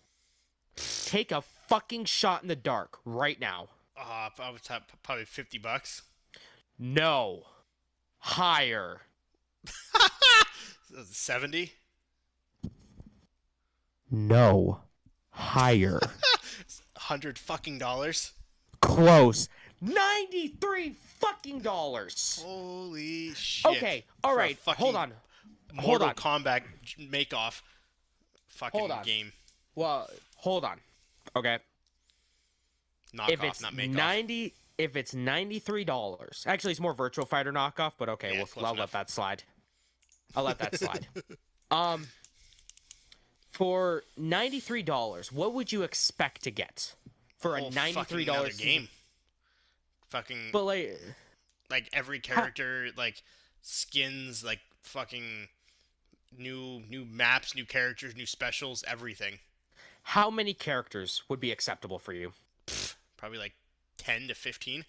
Take a fucking shot in the dark right now. I would top probably $50. No. Higher. 70. No. Higher. $100 fucking dollars. Close. 93 fucking dollars. Holy shit. Okay, all For a right. fucking Hold on. Mortal Kombat make-off fucking Hold on. game. Well, hold on. Okay. Knock If off, it's not make off. if it's $93, actually it's more Virtual Fighter knockoff, but okay, Yeah, I'll close let enough. that slide. I'll let that slide. Um, for $93, what would you expect to get for a Whole $93 fucking another season? game. Fucking But like every character, like skins, like fucking new maps, new characters, new specials, everything. how many characters would be acceptable for you? Probably like 10 to 15.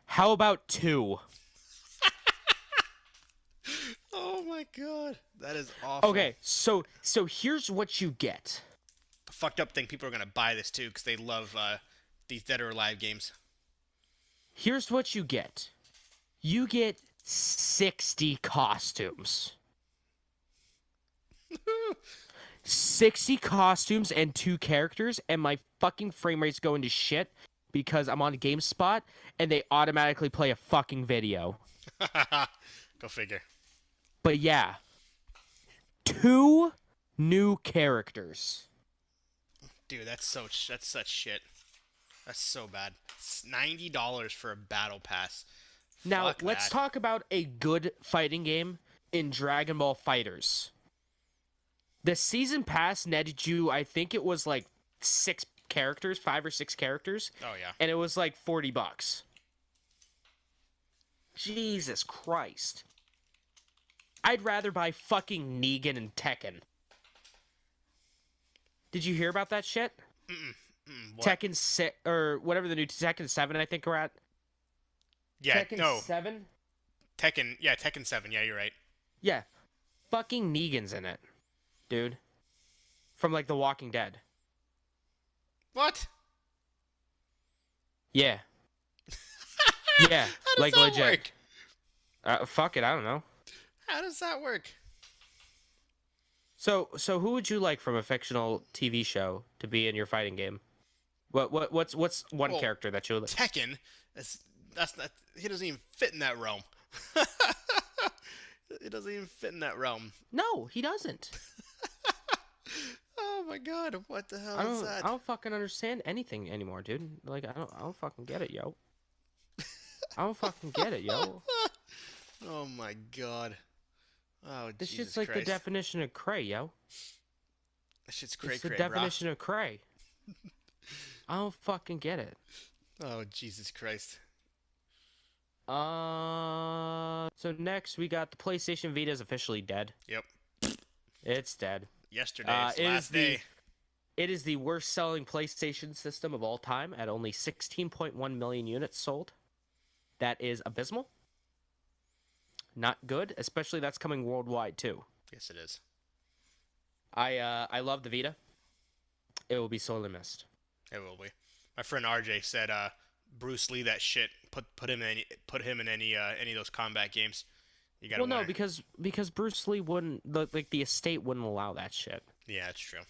How about 2? Oh my god, that is awful. Okay, so here's what you get. The fucked up thing, people are gonna buy this too because they love these Dead or Alive games. Here's what you get. You get 60 costumes. 60 costumes and 2 characters, and my fucking frame rate's going to shit because I'm on GameSpot and they automatically play a fucking video. Go figure. But yeah, 2 new characters. Dude, that's such shit. That's so bad. It's $90 for a battle pass. Now, Fuck let's that. talk about a good fighting game in Dragon Ball FighterZ. The season pass netted you, I think it was like 6 characters, 5 or 6 characters, Oh yeah. and it was like $40. Jesus Christ. I'd rather buy fucking Negan and Tekken. Did you hear about that shit? What? Tekken 6, or whatever the new Tekken 7 I think we're at. Yeah, Tekken no. 7? Tekken 7. Yeah, you're right. Yeah. Fucking Negan's in it, dude. From like The Walking Dead. What? Yeah. Yeah, How does like that legit. work? Fuck it, I don't know. How does that work? So who would you like from a fictional TV show to be in your fighting game? What's one Well, character that you like? Tekken. That's not. He doesn't even fit in that realm. He doesn't even fit in that realm. No, he doesn't. Oh my god! What the hell I is don't that? I don't fucking understand anything anymore, dude. Like I don't fucking get it, yo. I don't fucking get it, yo. Oh my god! Oh This Jesus shit's like Christ! the definition of cray, yo. That shit's cray It's the cray, brah. definition of cray. I don't fucking get it. Oh Jesus Christ! So next we got the PlayStation Vita is officially dead. Yep. It's dead. Yesterday, it's it last is day. It is the worst selling PlayStation system of all time at only 16.1 million units sold. That is abysmal. Not good, especially that's coming worldwide too. Yes, it is. I love the Vita. It will be sorely missed. It will be. My friend RJ said, Bruce Lee, that shit. Put him in any of those combat games. You gotta. Well, no, win. because Bruce Lee wouldn't the estate wouldn't allow that shit. Yeah, that's true.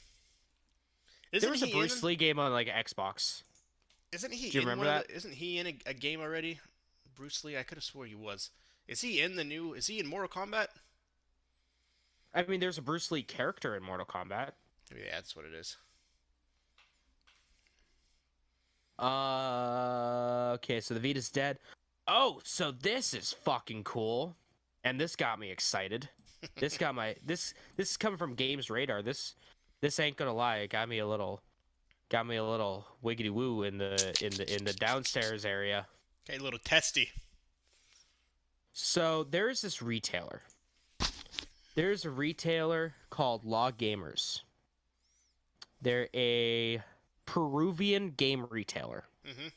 There was a Bruce Lee game on like Xbox. Isn't he? Do you in remember one of that? Isn't he in a game already? Bruce Lee. I could have swore he was. Is he in the new? Is he in Mortal Kombat? I mean, there's a Bruce Lee character in Mortal Kombat. Yeah, that's what it is. Okay, so the Vita's dead. Oh, so this is fucking cool. And this got me excited. This is coming from Games Radar. This ain't gonna lie, it got me a little wiggity woo in the downstairs area. Okay, a little testy. So there's this retailer. There's a retailer called Log Gamers. They're a Peruvian game retailer. Mm-hmm.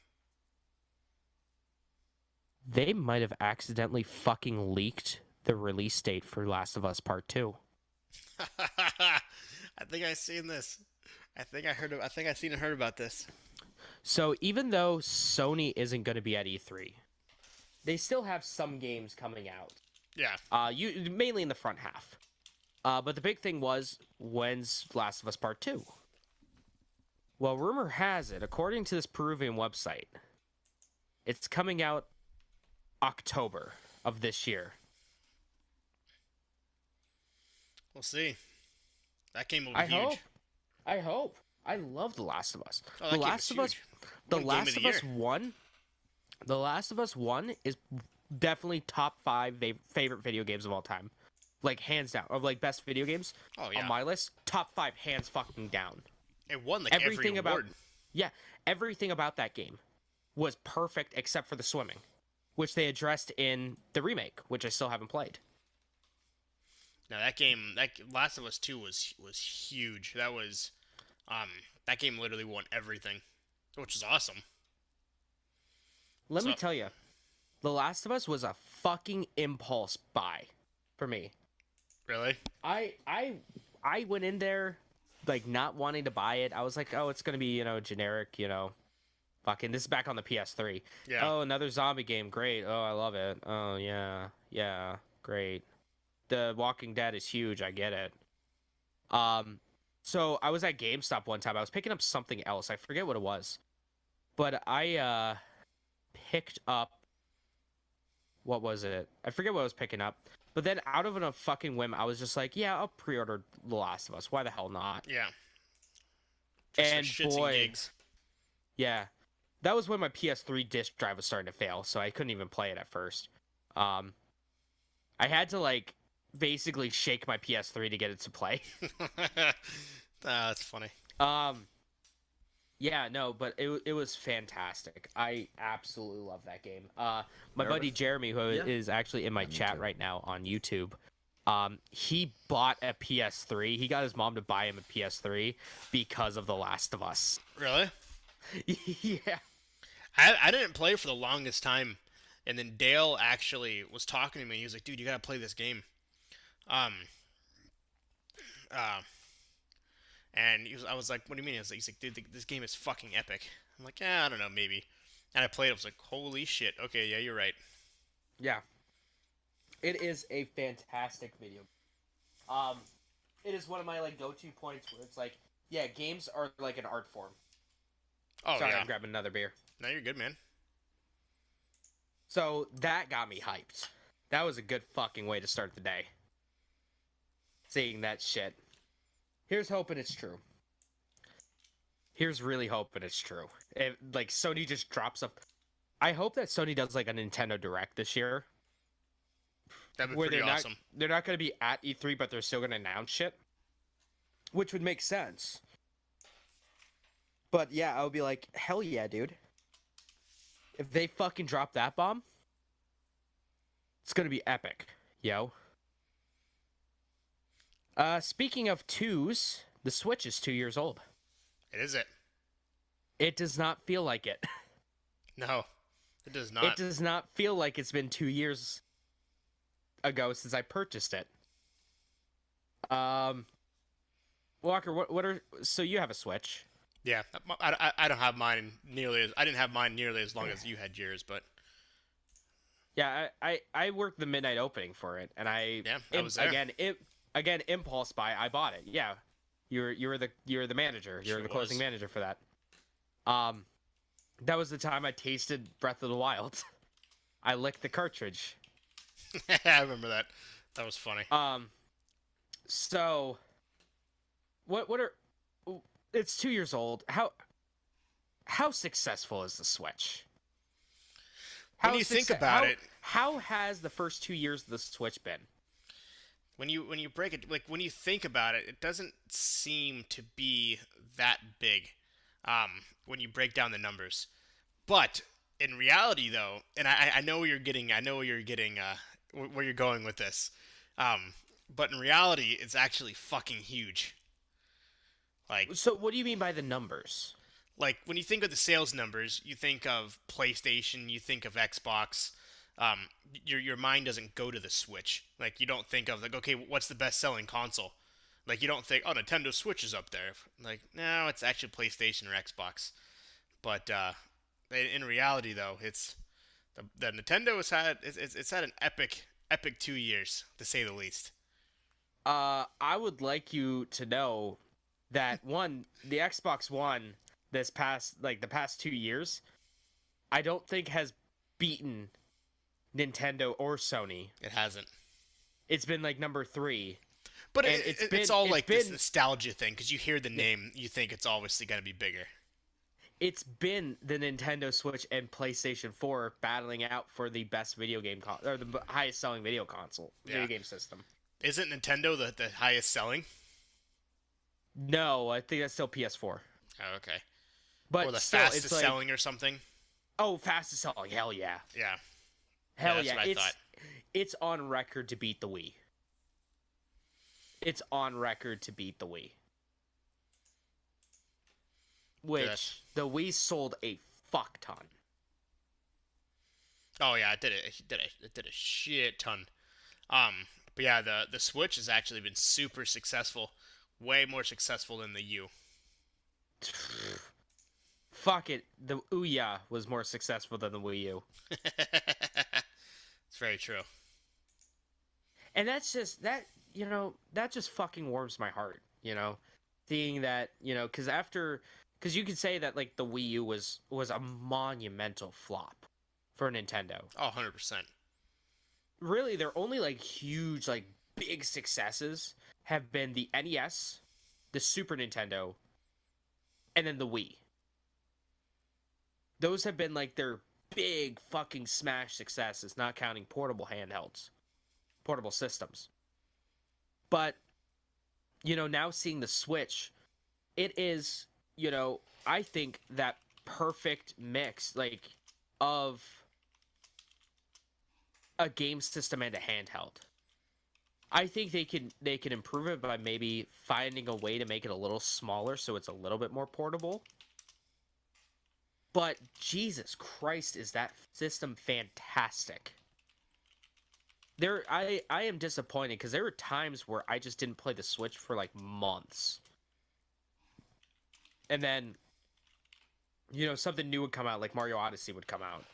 They might have accidentally fucking leaked the release date for Last of Us Part 2. I think I've seen this. I think I've seen and heard about this. So even though Sony isn't going to be at E3, they still have some games coming out. Yeah. You mainly in the front half. But the big thing was, when's Last of Us Part 2? Well, rumor has it, according to this Peruvian website, it's coming out October of this year. We'll see. That game will be I huge. I hope. I love The Last of Us. Oh, The that game Last is of Us. huge. The Won Game Last of of the Us Year. 1. The Last of Us 1 is definitely top 5 favorite video games of all time. Like hands down. Of like best video games Oh on yeah, my list, top 5 hands fucking down. it won like every Everything about award. Yeah, everything about that game was perfect except for the swimming, which they addressed in the remake, which I still haven't played. Now that game, that Last of Us 2 was huge. That game literally won everything, which is awesome. Let So me tell you, The Last of Us was a fucking impulse buy for me. really, I went in there like not wanting to buy it. I was like, oh, it's gonna be generic, fucking. This is back on the PS3. yeah, Oh, another zombie game, great. Oh, I love it. Oh yeah, great. The Walking Dead is huge. I get it. So I was at GameStop one time. I was picking up something else. I forget what it was, but I picked up what was it? I forget what I was picking up. But then out of a fucking whim, I was just like, yeah, I'll pre-order The Last of Us. Why the hell not? yeah. Just And for shits boy, and gigs. yeah, that was when my PS3 disc drive was starting to fail, so I couldn't even play it at first. I had to like basically shake my PS3 to get it to play. That's funny. Um, yeah, no, but it was fantastic. I absolutely love that game. My buddy Nervous? Jeremy, who Yeah. is actually in my Me chat too. right now on YouTube, he bought a PS3. He got his mom to buy him a PS3 because of The Last of Us. Really? Yeah. I didn't play for the longest time, and then Dale actually was talking to me. He was like, "Dude, you gotta play this game." Um. Uh. And I was like, "What do you mean?" He's like, "Dude, this game is fucking epic." I'm like, "Yeah, I don't know, maybe." And I played. I was like, "Holy shit!" Okay, yeah, you're right. Yeah. It is a fantastic video. It is one of my like go-to points where it's like, yeah, games are like an art form. Oh Sorry, yeah. I'm grabbing another beer. No, you're good, man. So that got me hyped. That was a good fucking way to start the day. Seeing that shit. Here's hoping it's true. Here's really hoping it's true. If, like, Sony just drops up. I hope that Sony does like a Nintendo Direct this year, That'd be where pretty they're awesome. not they're not going to be at E3, but they're still going to announce shit, which would make sense. But yeah, I would be like, hell yeah, dude. If they fucking drop that bomb, it's gonna be epic, yo. Speaking of twos, the Switch is 2 years old. It is it. It does not feel like it. No, it does It not. does not feel like it's been 2 years ago since I purchased it. Walker, what are so you have a Switch? Yeah, I don't have mine nearly as I didn't have mine nearly as long as you had yours, but Yeah, I worked the midnight opening for it, and I was there. again impulse buy. I bought it. Yeah, you were the manager. You're Sure the closing was. manager for that. That was the time I tasted Breath of the Wild. I licked the cartridge. I remember that. That was funny. So what are it's 2 years old. How successful is the Switch? When you think about it, how has the first 2 years of the Switch been? when you break it, like when you think about it, it doesn't seem to be that big. When you break down the numbers, but in reality, though, and I know where you're getting, where you're going with this. But in reality, it's actually fucking huge. Like So what do you mean by the numbers? when you think of the sales numbers, you think of PlayStation, you think of Xbox. Your mind doesn't go to the Switch. Like you don't think of like, okay, what's the best selling console? Like you don't think, oh, Nintendo Switch is up there. Like no, it's actually PlayStation or Xbox. But in reality, though, it's the Nintendo has had it's had an epic 2 years to say the least. I would like you to know that one, the Xbox One the past 2 years, I don't think has beaten Nintendo or Sony. It hasn't. It's been like number 3. But And it's all like this nostalgia thing because you hear the name, you think it's obviously going to be bigger. it's been the Nintendo Switch and PlayStation 4 battling out for the best video game or the highest selling video game system. Isn't Nintendo the highest selling? No, I think that's still PS4. Oh, okay. Or But the still, fastest it's like, selling or something? oh, fastest selling. Hell yeah. Yeah. Hell that's yeah. what I thought. It's on record to beat the Wii. It's on record to beat the Wii. Which the Wii sold a fuck ton. Oh yeah, it did a shit ton. But yeah, the Switch has actually been super successful, way more successful than the U. Fuck it, the Ouya was more successful than the Wii U. It's very true. And that's just that, that just fucking warms my heart, seeing that, because you could say that like the Wii U was a monumental flop for Nintendo. Oh, 100%. Really, their only like huge like big successes have been the NES, the Super Nintendo, and then the Wii. Those have been like their big fucking smash successes, not counting portable handhelds, portable systems. But now seeing the Switch, it is, I think that perfect mix like of a game system and a handheld. I think they can improve it by maybe finding a way to make it a little smaller so it's a little bit more portable. But Jesus Christ, is that system fantastic. I am disappointed because there were times where I just didn't play the Switch for like months. And then, something new would come out, like Mario Odyssey would come out.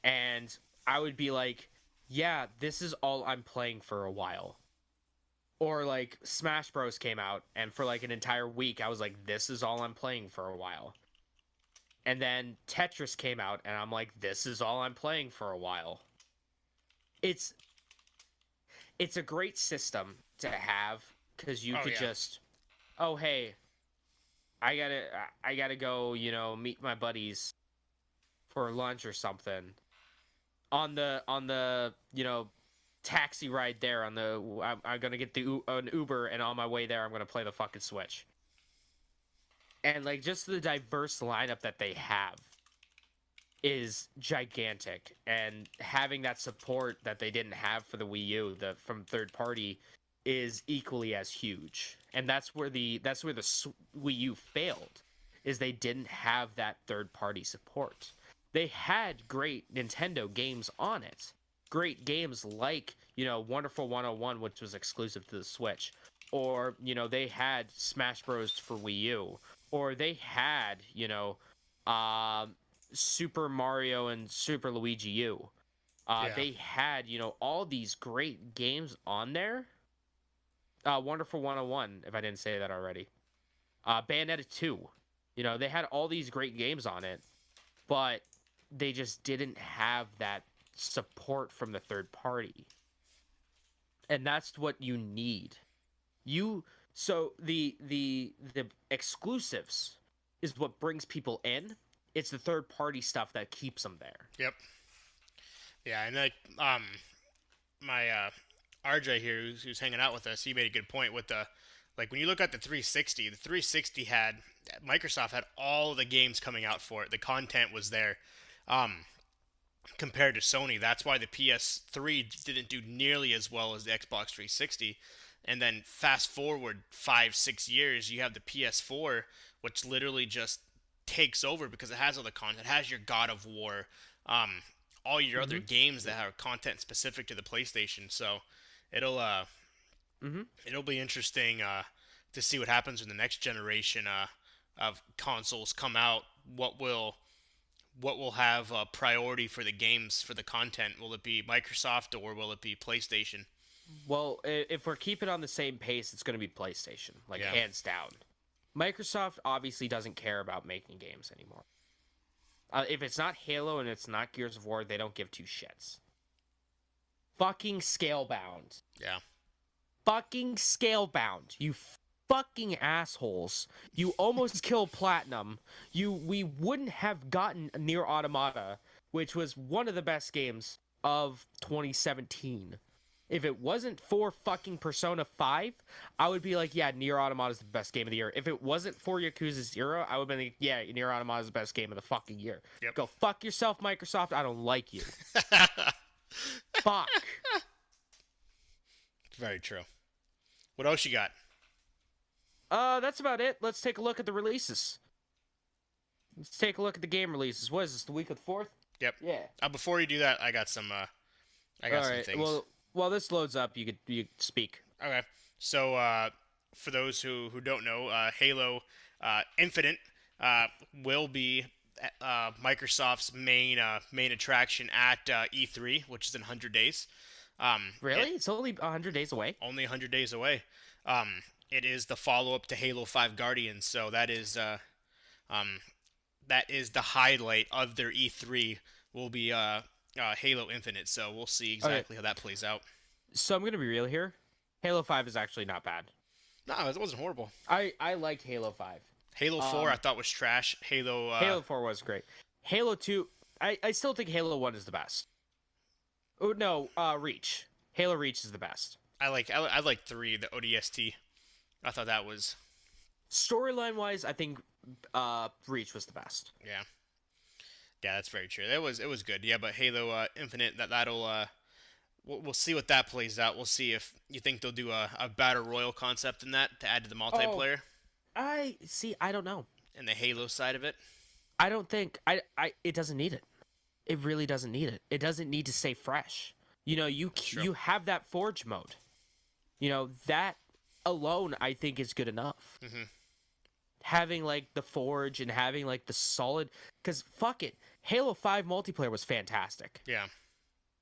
And I would be like, yeah, this is all I'm playing for a while. Or like Smash Bros came out, and for like an entire week, I was like, this is all I'm playing for a while. And then Tetris came out, and I'm like, this is all I'm playing for a while. It's a great system to have, because you could just, oh, hey, I gotta go, meet my buddies for lunch or something. On the taxi ride there, I'm gonna get an Uber, and on my way there I'm gonna play the fucking Switch. And like just the diverse lineup that they have is gigantic, and having that support that they didn't have for the Wii U from third party is equally as huge. And that's where the Wii U failed, is they didn't have that third party support. They had great Nintendo games on it. Great games like, Wonderful 101, which was exclusive to the Switch. Or, they had Smash Bros. For Wii U. Or they had, Super Mario and Super Luigi U. They had, all these great games on there. Wonderful 101, if I didn't say that already. Bayonetta 2. They had all these great games on it. But they just didn't have that support from the third party. And that's what you need. So the exclusives is what brings people in. It's the third party stuff that keeps them there. Yep. Yeah, and like my RJ here who's hanging out with us, he made a good point with when you look at the 360, the 360 had Microsoft had all the games coming out for it. The content was there. Compared to Sony, that's why the PS3 didn't do nearly as well as the Xbox 360. And then fast forward 5-6 years, you have the PS4, which literally just takes over because it has all the content. It has your God of War, all your other games that have content specific to the PlayStation. So it'll be interesting to see what happens when the next generation of consoles come out. What will have a priority for the games, for the content? Will it be Microsoft or will it be PlayStation? Well, if we're keeping on the same pace, it's going to be PlayStation, hands down. Microsoft obviously doesn't care about making games anymore. If it's not Halo and it's not Gears of War, they don't give two shits. Fucking Scalebound. Yeah. fucking Scalebound. You fucking assholes. You almost killed Platinum. We wouldn't have gotten Nier Automata, which was one of the best games of 2017. If it wasn't for fucking Persona 5, I would be like, yeah, Nier Automata is the best game of the year. If it wasn't for Yakuza 0, I would be like, yeah, Nier Automata is the best game of the fucking year. Yep. Go fuck yourself, Microsoft. I don't like you. Fuck. Very true. What else you got? That's about it. Let's take a look at the releases. Let's take a look at the game releases. What is this, the week of the 4th? Yep. Yeah. Before you do that, I got some some things. Well, while this loads up, you could speak. Okay. So, for those who don't know, Halo Infinite will be Microsoft's main attraction at E3, which is in 100 days. Really? It's only 100 days away? Only 100 days away. It is the follow-up to Halo 5 Guardians, so that is the highlight of their E3 will be Halo Infinite, so we'll see exactly how that plays out. So I'm going to be real here. Halo 5 is actually not bad. No, it wasn't horrible. I liked Halo 5. Halo 4 I thought was trash. Halo 4 was great. Halo 2, I still think Halo 1 is the best. Oh, no, Reach. Halo Reach is the best. I like 3, the ODST. I thought that was... Storyline-wise, I think Reach was the best. Yeah. Yeah, that's very true. It was good. Yeah, but Halo Infinite, that'll... We'll see what that plays out. We'll see if you think they'll do a battle royal concept in that to add to the multiplayer. I don't know. And the Halo side of it. I don't think it doesn't need it. It really doesn't need it. It doesn't need to stay fresh. You know, you have that Forge mode. You know, that alone I think is good enough. Mm-hmm. Having like the Forge and having like the solid, because fuck it, Halo 5 multiplayer was fantastic. Yeah.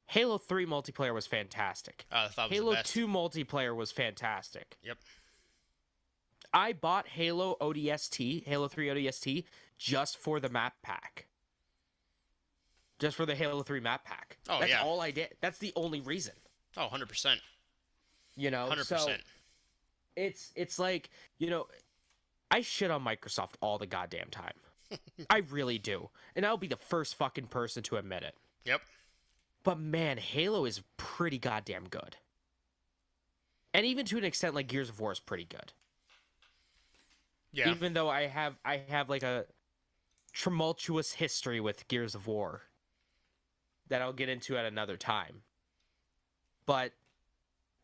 Halo 3 multiplayer was fantastic. I thought it was Halo the best. 2 multiplayer was fantastic. Yep. I bought Halo 3 ODST, just for the map pack. Just for the Halo 3 map pack. Oh, That's yeah. all I did. That's the only reason. Oh, 100%. You know? 100%. So it's like, you know, I shit on Microsoft all the goddamn time. I really do. And I'll be the first fucking person to admit it. Yep. But man, Halo is pretty goddamn good. And even to an extent, like Gears of War is pretty good. Yeah. Even though I have like a tumultuous history with Gears of War that I'll get into at another time. But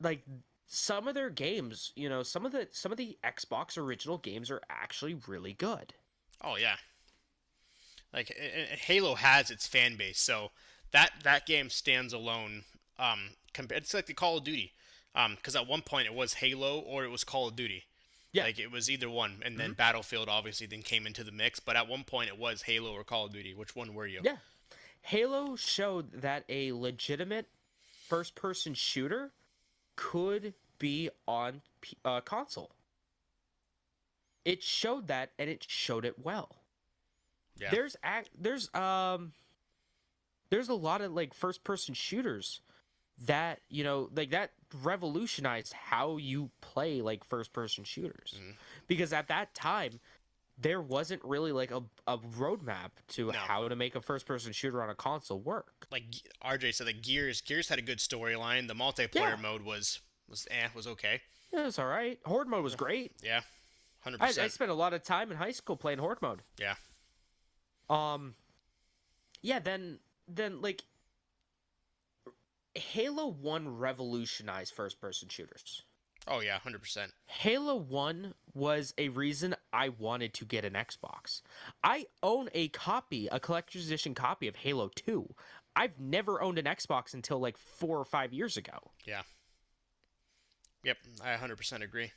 like some of their games, you know, some of the Xbox original games are actually really good. Oh yeah. Like Halo has its fan base, so that game stands alone. It's like the Call of Duty, because at one point it was Halo or it was Call of Duty. Yeah. Like it was either one, and then Battlefield obviously then came into the mix. But at one point it was Halo or Call of Duty. Which one were you? Yeah. Halo showed that a legitimate first-person shooter could be on console. It showed that, and it showed it well. Yeah. There's a lot of like first-person shooters that, you know, like that revolutionized how you play like first-person shooters. Because at that time there wasn't really like a roadmap to how to make a first-person shooter on a console work. Like RJ said, like Gears had a good storyline. The multiplayer mode was okay. Yeah, it was all right. Horde mode was great. Yeah, 100%. I spent a lot of time in high school playing Horde mode. Yeah. Yeah, then like Halo 1 revolutionized first-person shooters. Oh yeah, 100%. Halo 1 was a reason I wanted to get an Xbox. I own a collector's edition copy of Halo 2. I've never owned an Xbox until like 4 or 5 years ago. Yeah. Yep, I 100% agree.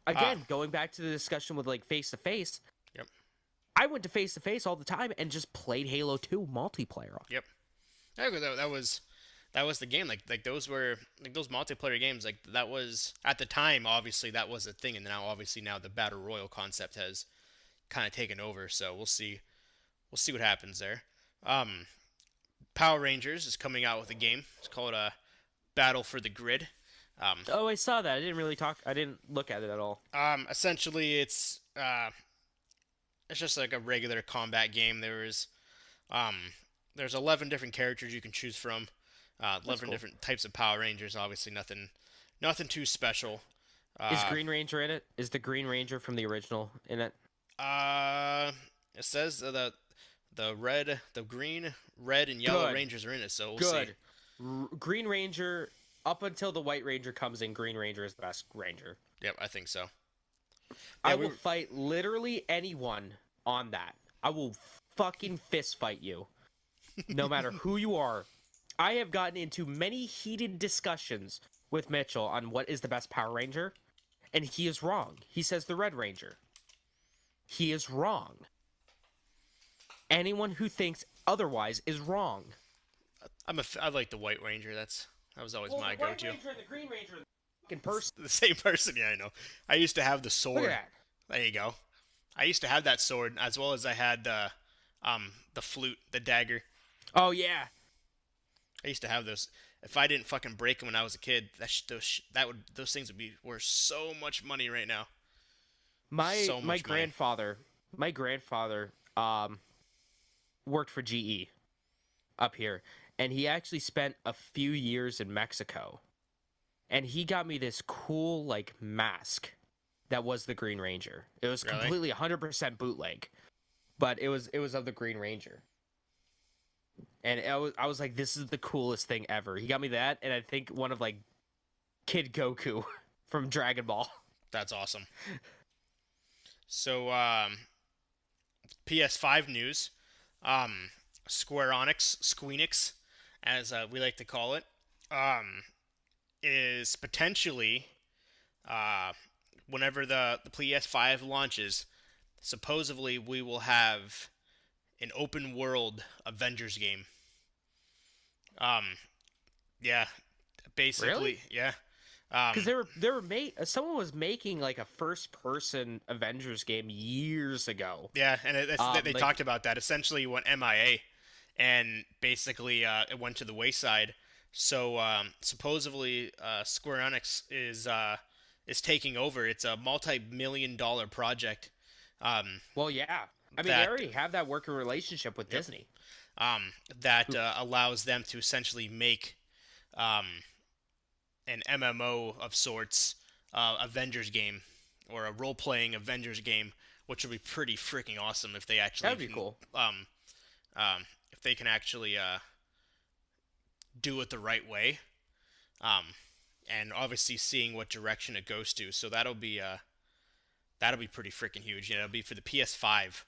Again, going back to the discussion with like face-to-face. Yep. I went to face-to-face all the time and just played Halo 2 multiplayer. Yep. That was the game. Like those were like those multiplayer games. Like that was at the time. Obviously, that was a thing, and now the battle royal concept has kind of taken over. So we'll see what happens there. Power Rangers is coming out with a game. It's called Battle for the Grid. Oh, I saw that. I didn't really talk. I didn't look at it at all. Essentially, it's just like a regular combat game. Um, there's 11 different characters you can choose from. That's 11 cool. different types of Power Rangers. Obviously, nothing too special. Is Uh, Green Ranger in it? Is the Green Ranger from the original in it? uh, it says the green, red, and yellow Good. Rangers are in it. So we'll see. Good. Green Ranger. Up until the White Ranger comes in, Green Ranger is the best Ranger. Yep, I think so. I Yeah, will fight literally anyone on that. I will fucking fist fight you, no matter who you are. I have gotten into many heated discussions with Mitchell on what is the best Power Ranger, and he is wrong. He says the Red Ranger. He is wrong. Anyone who thinks otherwise is wrong. I like the White Ranger. That was always my the White go-to. Ranger and the Green Ranger are the fucking person. The same person, yeah, I know. I used to have the Look sword. at that. There you go. I used to have that sword as well as I had the flute, the dagger. Oh yeah. I used to have those. If I didn't fucking break them when I was a kid, those things would be worth so much money right now. My So my much money. grandfather worked for GE up here, and he actually spent a few years in Mexico, and he got me this cool like mask that was the Green Ranger. It was Really? completely 100% bootleg, but it was of the Green Ranger. And I was like, this is the coolest thing ever. He got me that, and I think one of like Kid Goku from Dragon Ball. That's awesome. So, PS5 news. Squeenix, as we like to call it, is potentially, whenever the PS5 launches, supposedly we will have an open world Avengers game. Um, yeah, basically, Really? yeah. Because someone was making like a first person Avengers game years ago. Yeah, and they Like, talked about that. Essentially, went MIA, and basically it went to the wayside. So supposedly, Square Enix is taking over. It's a multi-million-dollar project. well, yeah. I mean, they That already have that working relationship with Disney. that allows them to essentially make um, an MMO of sorts, Avengers game, or a role-playing Avengers game, which would be pretty freaking awesome if they actually That'd be cool. if they can actually do it the right way, um, and obviously seeing what direction it goes to. So that'll be pretty freaking huge. You know, it'll be for the PS5.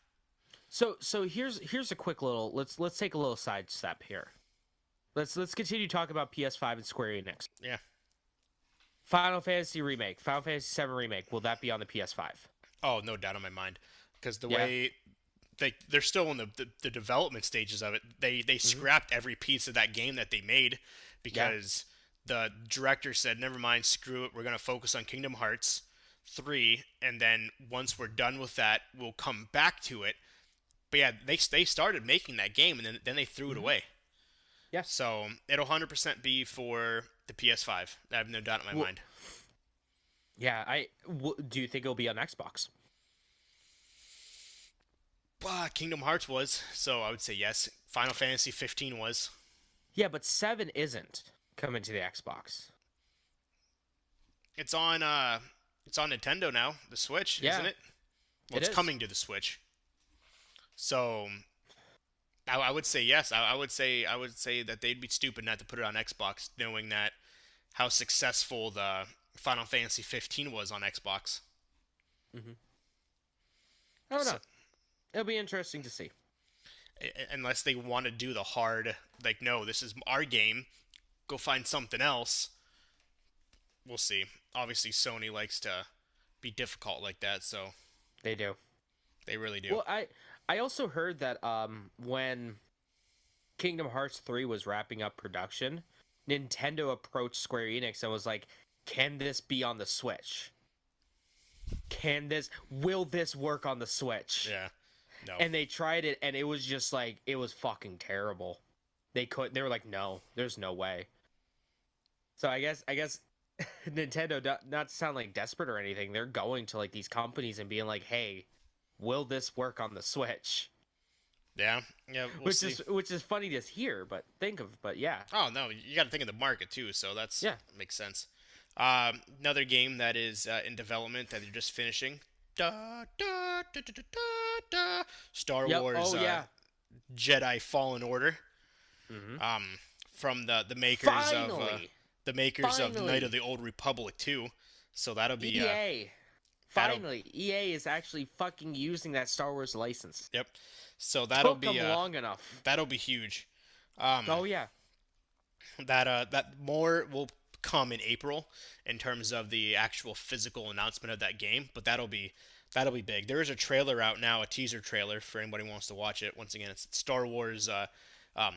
So here's a quick little let's take a little side step here. Let's continue to talk about PS5 and Square Enix. Yeah. Final Fantasy remake, Final Fantasy VII remake. Will that be on the PS5? Oh, no doubt on my mind, because the Yeah. way they're still in the development stages of it. They scrapped every piece of that game that they made because the director said, "Never mind, screw it. We're gonna focus on Kingdom Hearts 3, and then once we're done with that, we'll come back to it." But yeah, they started making that game, and then they threw it away. Yeah. So it'll 100% be for the PS5. I have no doubt in my mind. Yeah. Do you think it'll be on Xbox? Kingdom Hearts was, so I would say yes. Final Fantasy 15 was. Yeah, but 7 isn't coming to the Xbox. It's on Nintendo now, the Switch, Yeah, isn't it? Well, it it's is. coming to the Switch. So I would say yes. I would say that they'd be stupid not to put it on Xbox, knowing that how successful the Final Fantasy 15 was on Xbox. I don't know. So- It'll be interesting to see. Unless they want to do the hard, like, no, this is our game, go find something else. We'll see. Obviously, Sony likes to be difficult like that, so They do. they really do. Well, I also heard that when Kingdom Hearts 3 was wrapping up production, Nintendo approached Square Enix and was like, "Can this be on the Switch? Will this work on the Switch?" Yeah. No. And they tried it, and it was just like, it was fucking terrible. They were like, "No, there's no way." So I guess Nintendo, not to sound like desperate or anything, they're going to like these companies and being like, "Hey, will this work on the Switch?" Yeah, yeah, we'll Which see. is funny to hear, but yeah, Oh no, you got to think of the market too, so that's yeah. makes sense. Another game that is in development that they're just finishing. Da, da, da, da, da, da, da. Star Yep. Wars Oh yeah. Jedi Fallen Order. Hmm. From the makers of Finally, Knight of finally, the Old Republic too. So that'll be EA. that'll Finally, EA is actually fucking using that Star Wars license. yep. So Took them long enough. that'll be huge. Um, Oh yeah. that more will come in April in terms of the actual physical announcement of that game, but that'll be big. There is a trailer out now, a teaser trailer for anybody who wants to watch it. Once again, it's Star Wars um,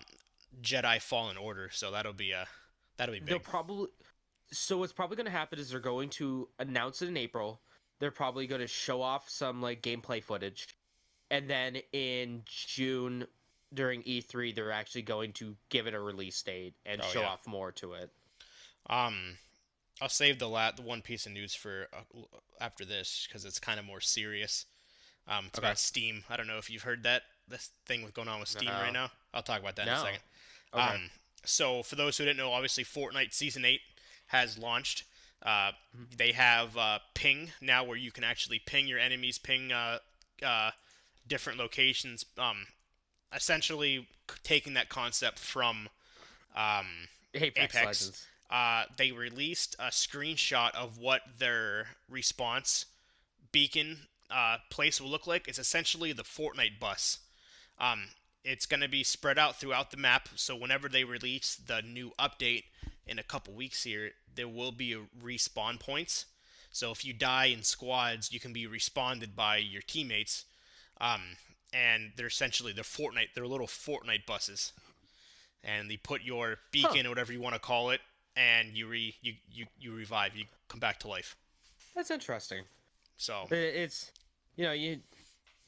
Jedi Fallen Order, so that'll be They'll big. probably. So what's probably going to happen is they're going to announce it in April. They're probably going to show off some like gameplay footage, and then in June during E3, they're actually going to give it a release date and Oh show yeah. off more to it. Um, I'll save the one piece of news for after this because it's kind of more serious. It's Okay. about Steam. I don't know if you've heard that this thing with going on with Steam right No. now. I'll talk about that in a No. second. Okay. So for those who didn't know, obviously Fortnite Season 8 has launched. Uh, Mhm. they have ping now, where you can actually ping your enemies, ping different locations. Essentially taking that concept from Apex Apex. Legends. They released a screenshot of what their response beacon place will look like. It's essentially the Fortnite bus. Um, it's going to be spread out throughout the map, so whenever they release the new update in a couple weeks here, there will be a respawn points. So if you die in squads, you can be respawned by your teammates. Um, and they're essentially they're little Fortnite buses, and they put your Huh. beacon or whatever you want to call it, and you revive, you come back to life. That's interesting. So It's you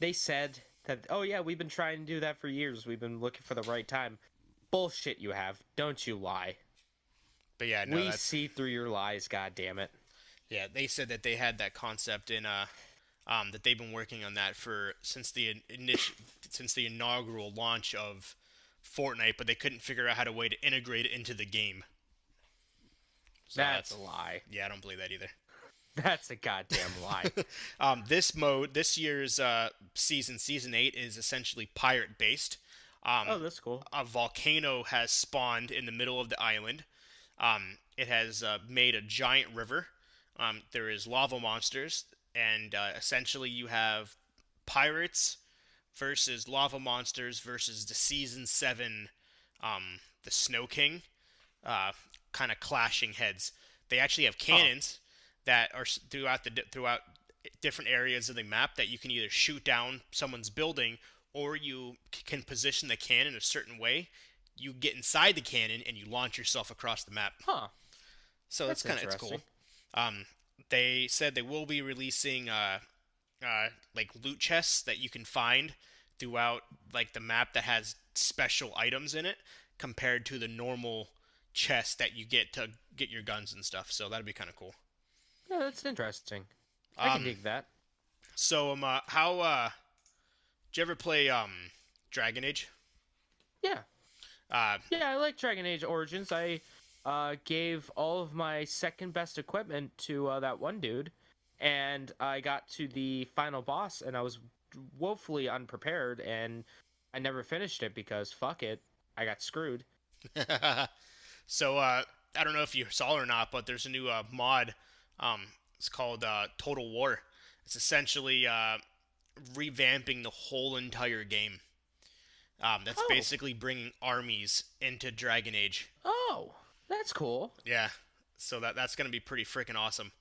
they said that, oh yeah, we've been trying to do that for years. We've been looking for the right time. Bullshit you have. Don't you lie. but yeah, no, We that's see through your lies, god damn it. yeah. They said that they had that concept in that they've been working on that for since the inaugural launch of Fortnite, but they couldn't figure out how to way to integrate it into the game. So That's that's a lie. yeah, I don't believe that either. That's a goddamn lie. This year's season 8 is essentially pirate based. Oh, that's cool. A volcano has spawned in the middle of the island. It has made a giant river. There is lava monsters, and essentially you have pirates versus lava monsters versus the season 7, the Snow King, uh, kind of clashing heads. They actually have Oh, cannons that are throughout different areas of the map that you can either shoot down someone's building, or you can position the cannon a certain way. You get inside the cannon and you launch yourself across the map. huh. So That's it's cool. interesting. Um, they said they will be releasing like loot chests that you can find throughout like the map that has special items in it compared to the normal chest that you get to get your guns and stuff. So that'd be kind of cool. Yeah, that's interesting. I can Um, dig that. so how did you ever play Dragon Age? Yeah. Uh, Yeah, I like Dragon Age Origins. I gave all of my second best equipment to that one dude, and I got to the final boss, and I was woefully unprepared, and I never finished it because fuck it, I got screwed. so I don't know if you saw it or not, but there's a new mod. It's called Total War. It's essentially revamping the whole entire game. That's Oh, basically bringing armies into Dragon Age. oh, that's cool. Yeah, so that's gonna be pretty freaking awesome.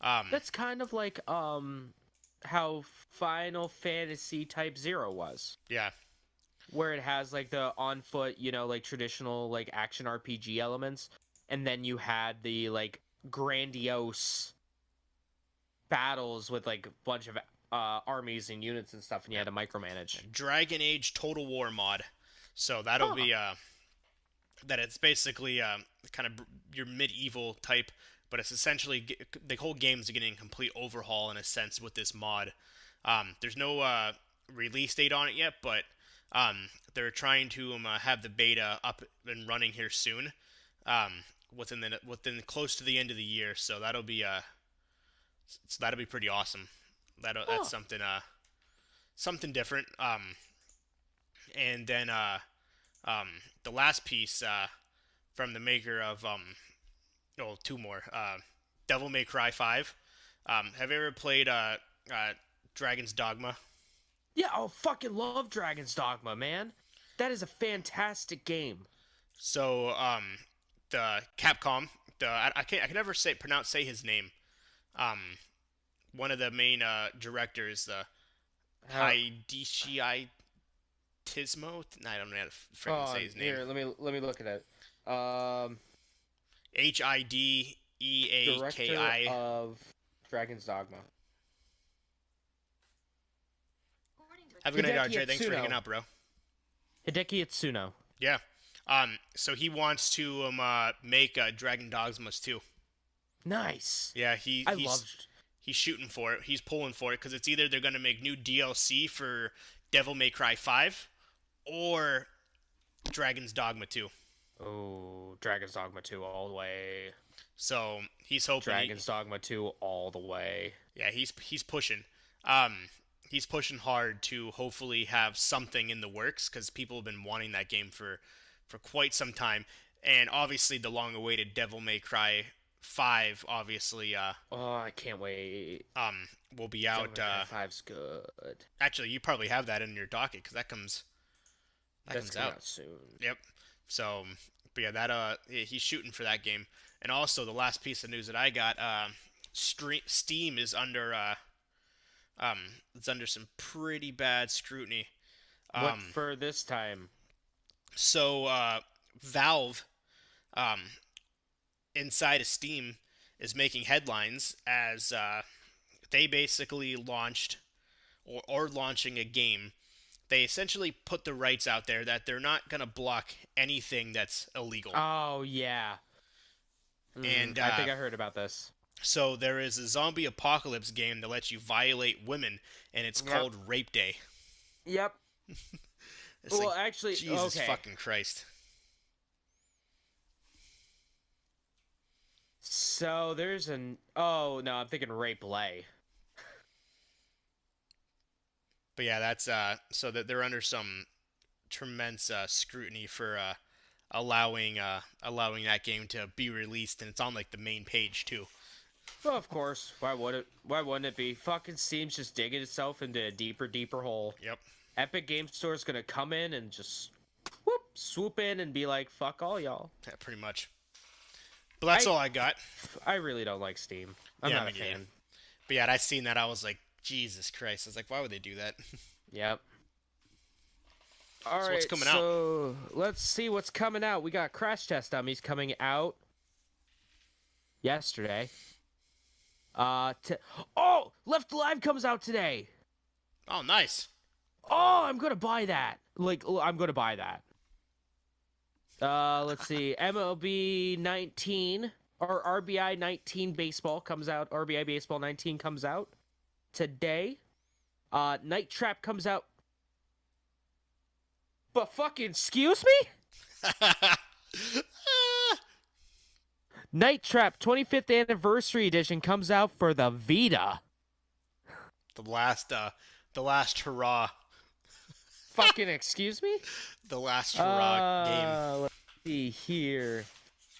Um, That's kind of like how Final Fantasy Type Zero was, yeah, where it has like the on foot, like traditional like action RPG elements, and then you had the like grandiose battles with like a bunch of armies and units and stuff, and you yeah. had to micromanage. Dragon Age Total War mod. So that'll Huh. be that it's basically kind of your medieval type but it's essentially the whole game is getting a complete overhaul in a sense with this mod. There's no release date on it yet, but they're trying to have the beta up and running here soon, within close to the end of the year. So that'll be pretty awesome. That's something different. And then the last piece from the maker of two more. Devil May Cry 5. Have you ever played Dragon's Dogma? Yeah, I fucking love Dragon's Dogma, man. That is a fantastic game. So, the Capcom, I can never say his name. One of the main directors, the Hideshi Tismo. I don't know how to freaking say his name. Here, let me look at it. Hideaki. Director of Dragon's Dogma. Have a good night, RJ. Thanks for hanging out, bro. Hideki Itsuno. Yeah. So he wants to make Dragon Dogmas too. Nice. Yeah, he's shooting for it. He's pulling for it because it's either they're gonna make new DLC for Devil May Cry 5 or Dragon's Dogma 2. Oh, Dragon's Dogma 2 all the way. So he's hoping Dragon's Dogma 2 all the way. Yeah, he's pushing. He's pushing hard to hopefully have something in the works because people have been wanting that game for quite some time, and obviously the long-awaited Devil May Cry 5, obviously. Oh, I can't wait. Will be out. Devil May Cry 5's good. Actually, you probably have that in your docket because that comes out soon. Yep. So, but yeah, he's shooting for that game, and also the last piece of news that I got, Steam is under some pretty bad scrutiny. What for this time? So, Valve, inside of Steam, is making headlines as they basically launched or launching a game. They essentially put the rights out there that they're not going to block anything that's illegal. Oh, yeah. And I think I heard about this. So there is a zombie apocalypse game that lets you violate women, and it's called Rape Day. Yep. Well, actually, Jesus fucking Christ. So there's oh no, I'm thinking Rape Lay. But yeah, that's so that they're under some tremendous scrutiny for allowing that game to be released, and it's on like the main page too. Well, of course. Why wouldn't it be? Fucking Steam's just digging itself into a deeper hole. Yep. Epic Game Store's gonna come in and just swoop in and be like, fuck all y'all. Yeah, pretty much. But that's all I got. I really don't like Steam. I'm not a fan. But yeah, I seen that. I was like, Jesus Christ. I was like, why would they do that? Yep. All right, what's coming out? So let's see what's coming out. We got Crash Test Dummies coming out yesterday. Left Alive comes out today. Oh, nice. Oh, I'm gonna buy that. I'm gonna buy that. Let's see. MLB 19 or RBI 19 baseball comes out. RBI baseball 19 comes out today. Night Trap comes out. But fucking excuse me? Night Trap 25th Anniversary Edition comes out for the Vita. The last hurrah. Fucking excuse me? The last hurrah game. Let's see here.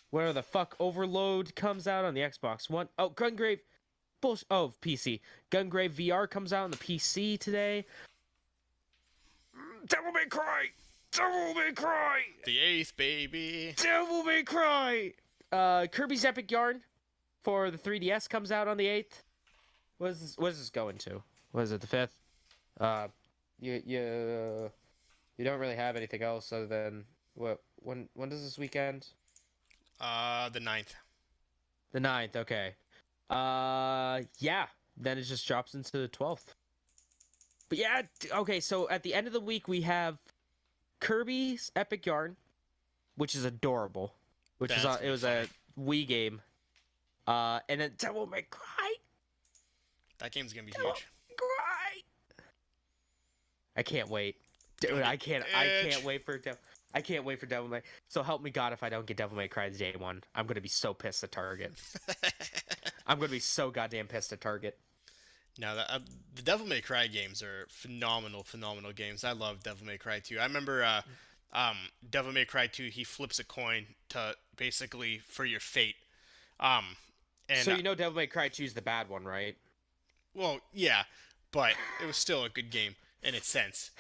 Where the fuck Overload comes out on the Xbox One. Oh, Gungrave. PC. Gungrave VR comes out on the PC today. Devil May Cry! Devil May Cry! The 8th, baby. Devil May Cry! Kirby's Epic Yarn for the 3DS comes out on the 8th. What is this going to? What is it, the 5th? You don't really have anything else other than when does this weekend? The 9th. The 9th, okay. Yeah. Then it just drops into the 12th. But yeah, okay, so at the end of the week we have Kirby's Epic Yarn, which is adorable. It was a Wii game. And then Devil May Cry. That game's gonna be Devil huge. May Cry. I can't wait. Dude, Gonna be I can't huge. wait for I can't wait for Devil May. So help me God if I don't get Devil May Cry day one. I'm gonna be so pissed at Target. I'm gonna be so goddamn pissed at Target. No, the Devil May Cry games are phenomenal, phenomenal games. I love Devil May Cry 2. I remember Devil May Cry 2, he flips a coin to basically for your fate. Um, and So you know Devil May Cry 2 is the bad one, right? well, yeah, but it was still a good game in its sense.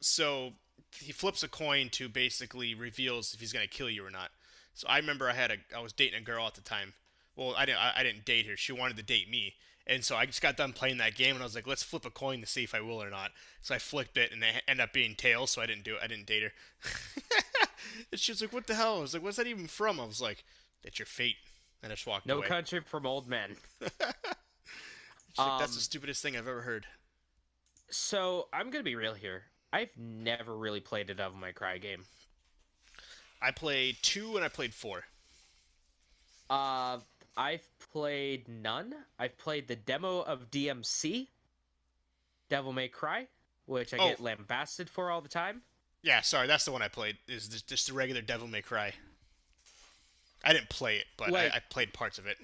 So he flips a coin to basically reveals if he's gonna kill you or not. So I remember I was dating a girl at the time. Well, I didn't date her. She wanted to date me. And so I just got done playing that game, and I was like, let's flip a coin to see if I will or not. So I flipped it, and it ended up being tails, so I didn't do it. I didn't date her. And she was like, what the hell? I was like, what's that even from? I was like, it's your fate. And I just walked No away. Country for Old Men. She's like, that's the stupidest thing I've ever heard. So I'm gonna be real here. I've never really played a Devil May Cry game. I played 2 and I played 4. I've played none. I've played the demo of DMC, Devil May Cry, which I get lambasted for all the time. Yeah, sorry, that's the one I played. Is just the regular Devil May Cry. I didn't play it, but Like- I played parts of it.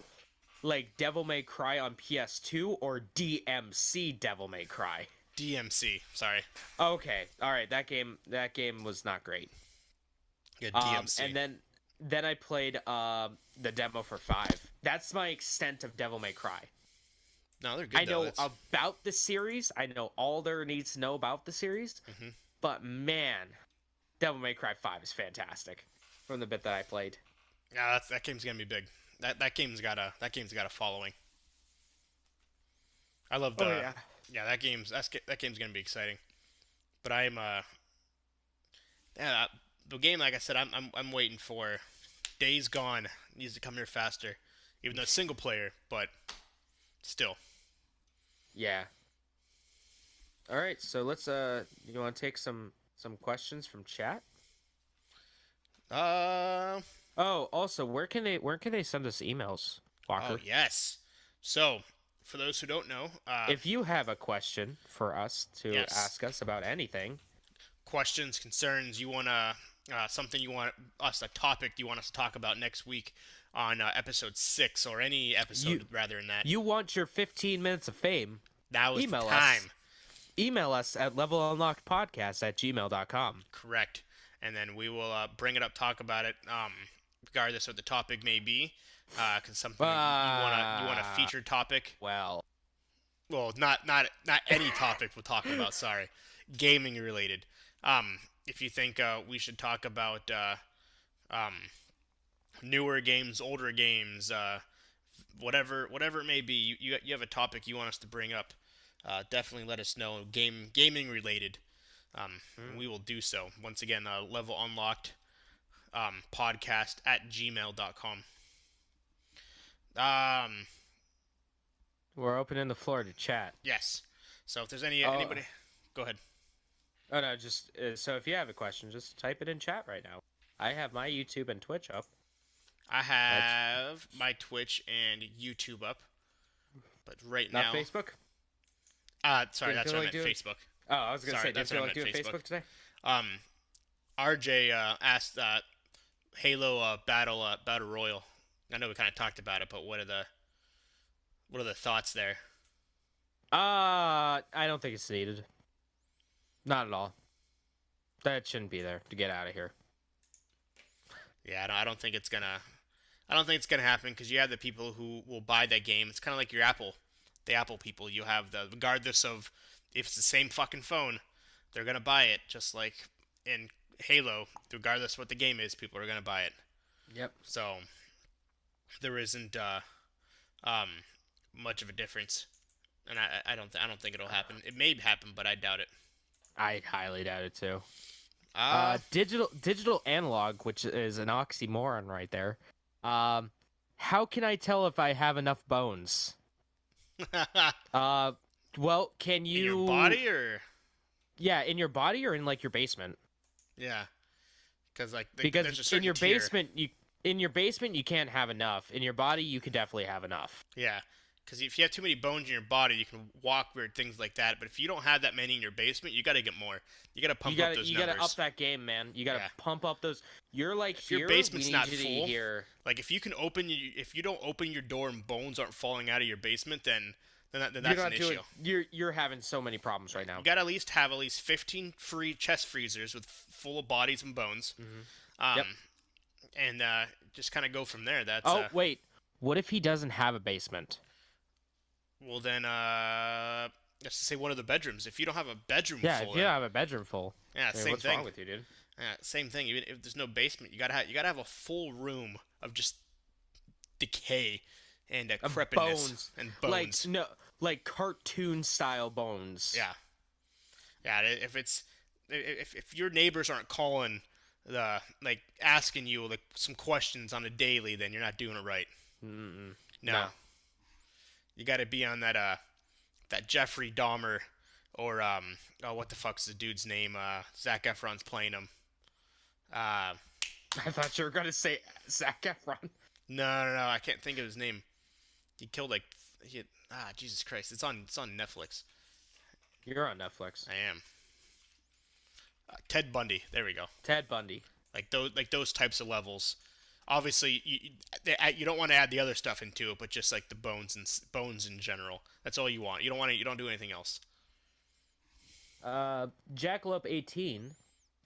Like Devil May Cry on PS2 or DMC Devil May Cry. DMC, sorry. Okay, all right. That game was not great. Yeah, DMC. And then I played the demo for 5. That's my extent of Devil May Cry. No, they're good. I know about the series. I know all there needs to know about the series. Mhm. But man, Devil May Cry 5 is fantastic from the bit that I played. Yeah, that game's gonna be big. That game's got a following. I love the that game's gonna be exciting. But the game, like I said, I'm waiting for. Days Gone needs to come here faster, even though it's single player, but still. Yeah. All right, so let's you want to take some questions from chat? Oh, also, where can they send us emails, Walker? Oh yes. So, for those who don't know, If you have a question for us to ask us about anything, questions, concerns, you wanna something you want us a topic you want us to talk about next week on episode 6 or any episode rather than that. you want your 15 minutes of fame, That was email the time. us. Email us at levelunlockedpodcast@gmail.com. Correct. And then we will bring it up, talk about it, regardless of what the topic may be. Cause something you want a featured topic. Well, Not any topic we'll talk about. Sorry, gaming related. If you think we should talk about newer games, older games, whatever it may be, you have a topic you want us to bring up. Definitely let us know. Gaming related. We will do so. Once again, Level Unlocked podcast at gmail.com. we're opening the floor to chat. Yes. So if there's anybody, go ahead. Oh no, just so if you have a question, just type it in chat right now. I have my YouTube and Twitch up. I have my Twitch and YouTube up, but right Not now, Facebook. Sorry, Didn't that's feel what I like meant. doing- Facebook. Oh, I was gonna Sorry, say, did that's you feel what I like doing meant, Facebook today? RJ asked Halo Battle Royal. I know we kind of talked about it, but what are the thoughts there? I don't think it's needed. Not at all. That shouldn't be there to get out of here. Yeah, I don't think it's gonna happen because you have the people who will buy that game. It's kind of like the Apple people. You have regardless of if it's the same fucking phone, they're gonna buy it. Just like in Halo, regardless of what the game is, people are gonna buy it. Yep. So there isn't much of a difference, and I don't think it'll happen. It may happen, but I doubt it. I highly doubt it too. Digital analog, which is an oxymoron right there. How can I tell if I have enough bones? Well, can you in your body or yeah, in your body or in like your basement? yeah, because like Because there's a in your certain tier. basement, in your basement you can't have enough. In your body you could definitely have enough. Yeah, because if you have too many bones in your body, you can walk weird, things like that. But if you don't have that many in your basement, you got to get more. You got to pump up those You numbers. gotta up that game, man. You gotta Yeah. pump up those. You're like If your here. basement's We not need you to full, here. like if you can open, if you don't open your door and bones aren't falling out of your basement, then that's You're an not issue. doing. You're having so many problems right now. You got to have at least 15 free chest freezers with full of bodies and bones. Yep. And just kind of go from there. That's Oh wait, what if he doesn't have a basement? well then let's say one of the bedrooms. If you don't have a bedroom Yeah, full, if you don't have a bedroom full. yeah, I mean, same what's thing. wrong with you, dude? Yeah, same thing. Even if there's no basement, you gotta have a full room of just decay and decrepitness Bones and bones. Like no, like cartoon style bones. Yeah, yeah. If your neighbors aren't calling like asking you like some questions on a daily, then you're not doing it right. No. You got to be on that Jeffrey Dahmer or what the fuck's the dude's name? Zac Efron's playing him. I thought you were gonna say Zac Efron. No, I can't think of his name. He killed Jesus Christ. It's on Netflix. You're on Netflix. I am. Ted Bundy. There we go. Ted Bundy. Like those types of levels. Obviously, you don't want to add the other stuff into it, but just like the bones in general. That's all you want. You don't do anything else. Jackalope18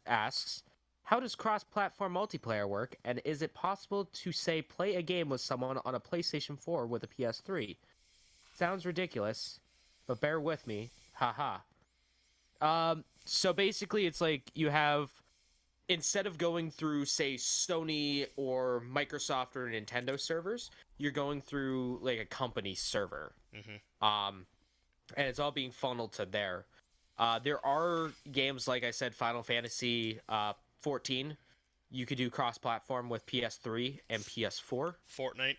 asks, how does cross-platform multiplayer work, and is it possible to, say, play a game with someone on a PlayStation 4 with a PS3? Sounds ridiculous, but bear with me. Haha. So basically, it's like you have, instead of going through, say, Sony or Microsoft or Nintendo servers, you're going through, like, a company server. And it's all being funneled to there. There are games, like I said, Final Fantasy 14. You could do cross-platform with PS3 and PS4. Fortnite.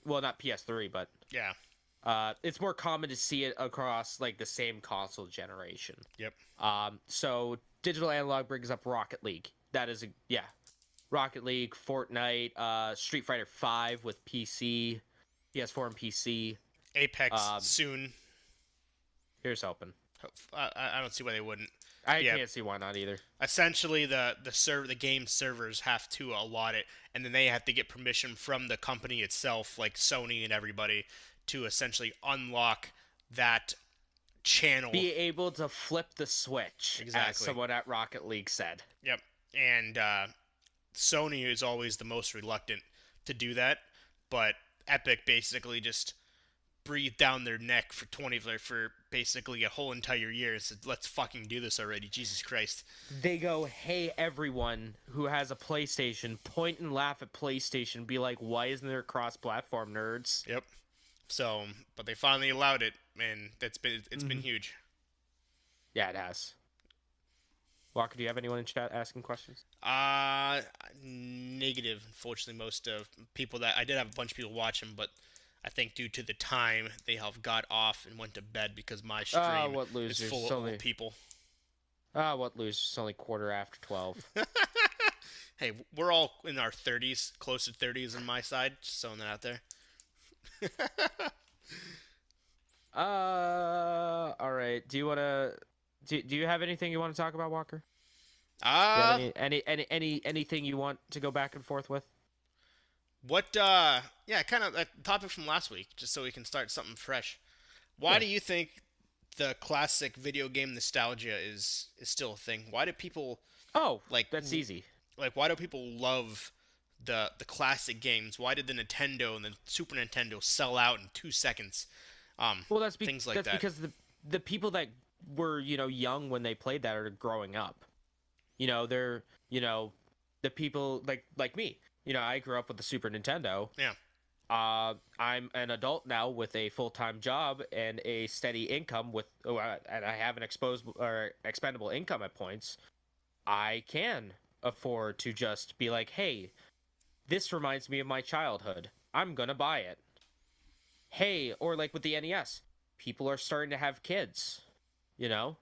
Well, not PS3, but Yeah. it's more common to see it across like the same console generation. Yep. So Digital Analog brings up Rocket League. That is Rocket League, Fortnite, Street Fighter 5 with PC, PS4 and PC. Apex soon. Here's hoping. I don't see why they wouldn't. I can't see why not either. Essentially, the game servers have to allot it, and then they have to get permission from the company itself, like Sony and everybody, to essentially unlock that channel. Be able to flip the switch, Exactly. as someone at Rocket League said. Yep. And Sony is always the most reluctant to do that, but Epic basically just breathed down their neck for basically a whole entire year and said, let's fucking do this already, Jesus Christ. They go, hey, everyone who has a PlayStation, point and laugh at PlayStation, be like, why isn't there cross-platform, nerds? Yep. So, but they finally allowed it, and it's been huge. Yeah, it has. Walker, do you have anyone in chat asking questions? Negative. Unfortunately, most of people that I did have a bunch of people watching, but I think due to the time, they have got off and went to bed because my stream what is losers. full of old people. What losers? It's only 12:15. Hey, we're all in our 30s, close to 30s on my side. Just throwing that out there. All right. Do you want to? Do you have anything you want to talk about, Walker? Do you have anything you want to go back and forth with? Yeah, kind of that topic from last week, just so we can start something fresh. Why do you think the classic video game nostalgia is still a thing? Why do people that's easy. Like, why do people love the classic games? Why did the Nintendo and the Super Nintendo sell out in 2 seconds? Well, that's things like that. Because the people that were young when they played that are growing up. They're the people like me. I grew up with the Super Nintendo. Yeah. I'm an adult now with a full-time job and a steady income and I have an expendable income at points. I can afford to just be like, hey, this reminds me of my childhood. I'm gonna buy it. Hey, or like with the NES, people are starting to have kids. I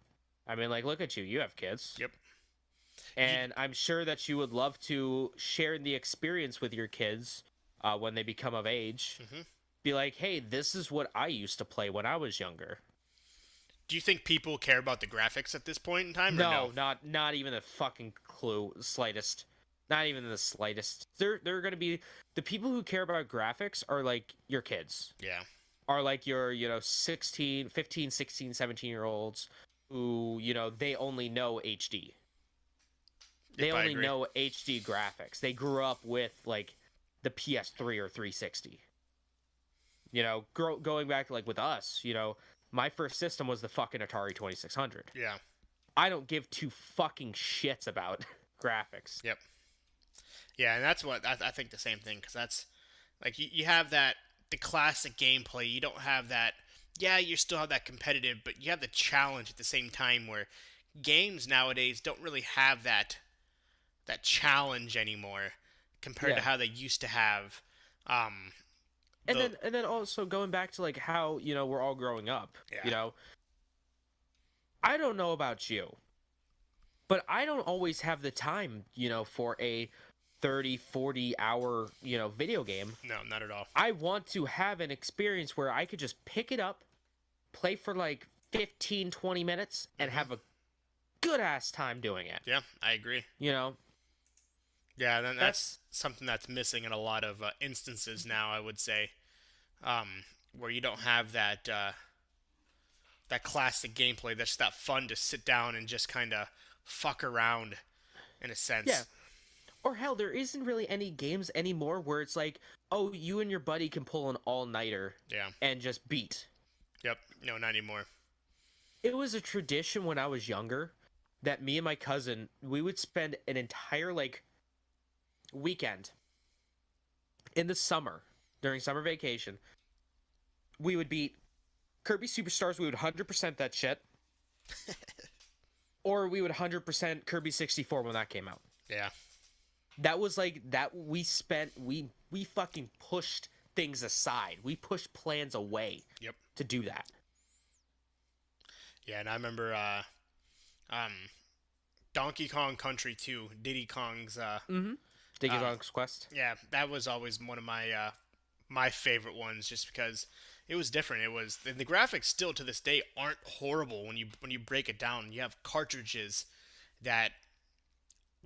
mean, like, look at you. You have kids. Yep. And I'm sure that you would love to share the experience with your kids when they become of age. Mm-hmm. Be like, hey, this is what I used to play when I was younger. Do you think people care about the graphics at this point in time, or no? No, not even a fucking clue, slightest. Not even the slightest. They're gonna be the people who care about graphics are like your kids. Yeah. Are like your, 16, 15, 16, 17-year olds who, they only know HD. They Yep, I only agree. know HD graphics. They grew up with like the PS3 or 360. Going back like with us, my first system was the fucking Atari 2600. Yeah. I don't give two fucking shits about graphics. Yep. Yeah, and that's what I think the same thing, because that's like you have that the classic gameplay. You don't have that. Yeah, you still have that competitive, but you have the challenge at the same time. Where games nowadays don't really have that challenge anymore compared to Yeah. how they used to have. Um, And the then also going back to like how, we're all growing up, Yeah. I don't know about you, but I don't always have the time, for a 30, 40 hour, video game. No, not at all. I want to have an experience where I could just pick it up, play for like 15, 20 minutes, and have a good ass time doing it. Yeah, I agree. You know, Yeah, then that's something that's missing in a lot of instances now. I would say, where you don't have that classic gameplay. That's that fun to sit down and just kind of fuck around, in a sense. yeah. Or hell, there isn't really any games anymore where it's like, oh, you and your buddy can pull an all-nighter Yeah. and just beat. Yep. No, not anymore. It was a tradition when I was younger that me and my cousin, we would spend an entire like weekend in the summer during summer vacation. We would beat Kirby Superstars. We would 100% that shit, or we would 100% Kirby 64 when that came out. Yeah. That was like that. We fucking pushed things aside. We pushed plans away. Yep. To do that. Yeah, and I remember Donkey Kong Country 2, Diddy Kong's Diddy Kong's Quest. yeah, that was always one of my my favorite ones, just because it was different. It was, and the graphics still to this day aren't horrible when you break it down. You have cartridges that,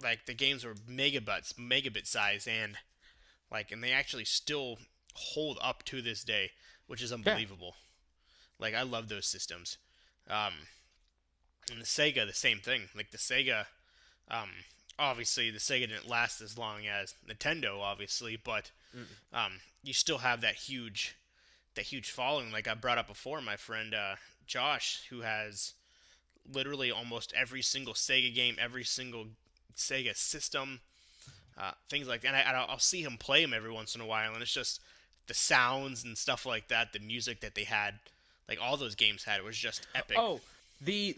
like, the games were megabit size, and they actually still hold up to this day, which is unbelievable. Like, I love those systems. And the Sega, the same thing. Like, the Sega, obviously the Sega didn't last as long as Nintendo, obviously, but you still have that huge following. Like I brought up before, my friend Josh, who has literally almost every single Sega game, every single Sega system, things like that. And I'll see him play them every once in a while, and it's just the sounds and stuff like that, the music that they had, like all those games had, it was just epic. Oh, the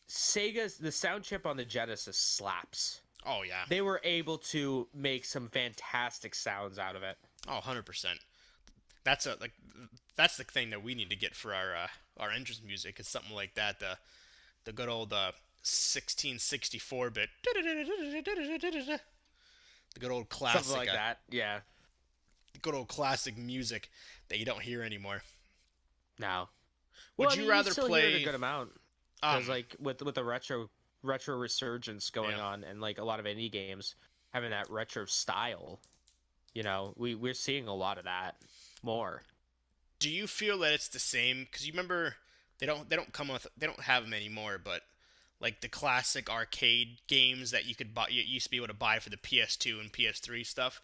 Sega's, the sound chip on the Genesis slaps. Oh yeah. They were able to make some fantastic sounds out of it. Oh, 100%. That's the thing that we need to get for our entrance music, is something like that. The good old 1664-bit. The good old classic. Something like that. Yeah. Good old classic music that you don't hear anymore. No. Would you rather still play hear it a good amount? Because like with the retro resurgence going on, and like a lot of indie games having that retro style, we're seeing a lot of that more. Do you feel that it's the same? Because you remember they don't have them anymore, but like the classic arcade games that you could buy, you used to be able to buy for the PS2 and PS3 stuff.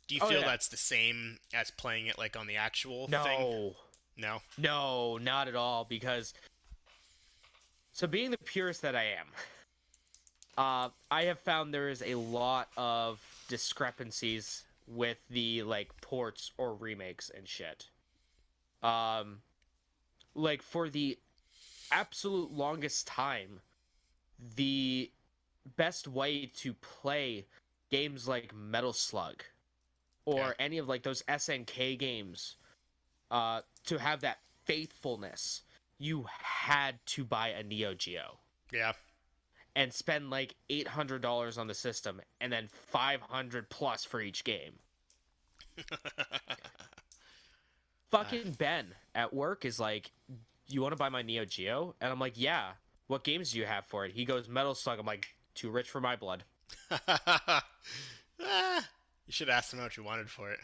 Do you feel that's the same as playing it like on the actual thing? No, not at all. Because being the purist that I am, I have found there is a lot of discrepancies with the like ports or remakes and shit. Like for the absolute longest time, the best way to play games like Metal Slug or any of like those SNK games, to have that faithfulness, you had to buy a Neo Geo. Yeah. and spend like $800 on the system and then 500 plus for each game. Fucking Ben at work is like, you want to buy my Neo Geo? And I'm like, yeah. What games do you have for it? He goes, Metal Slug. I'm like, too rich for my blood. You should ask him how much you wanted for it.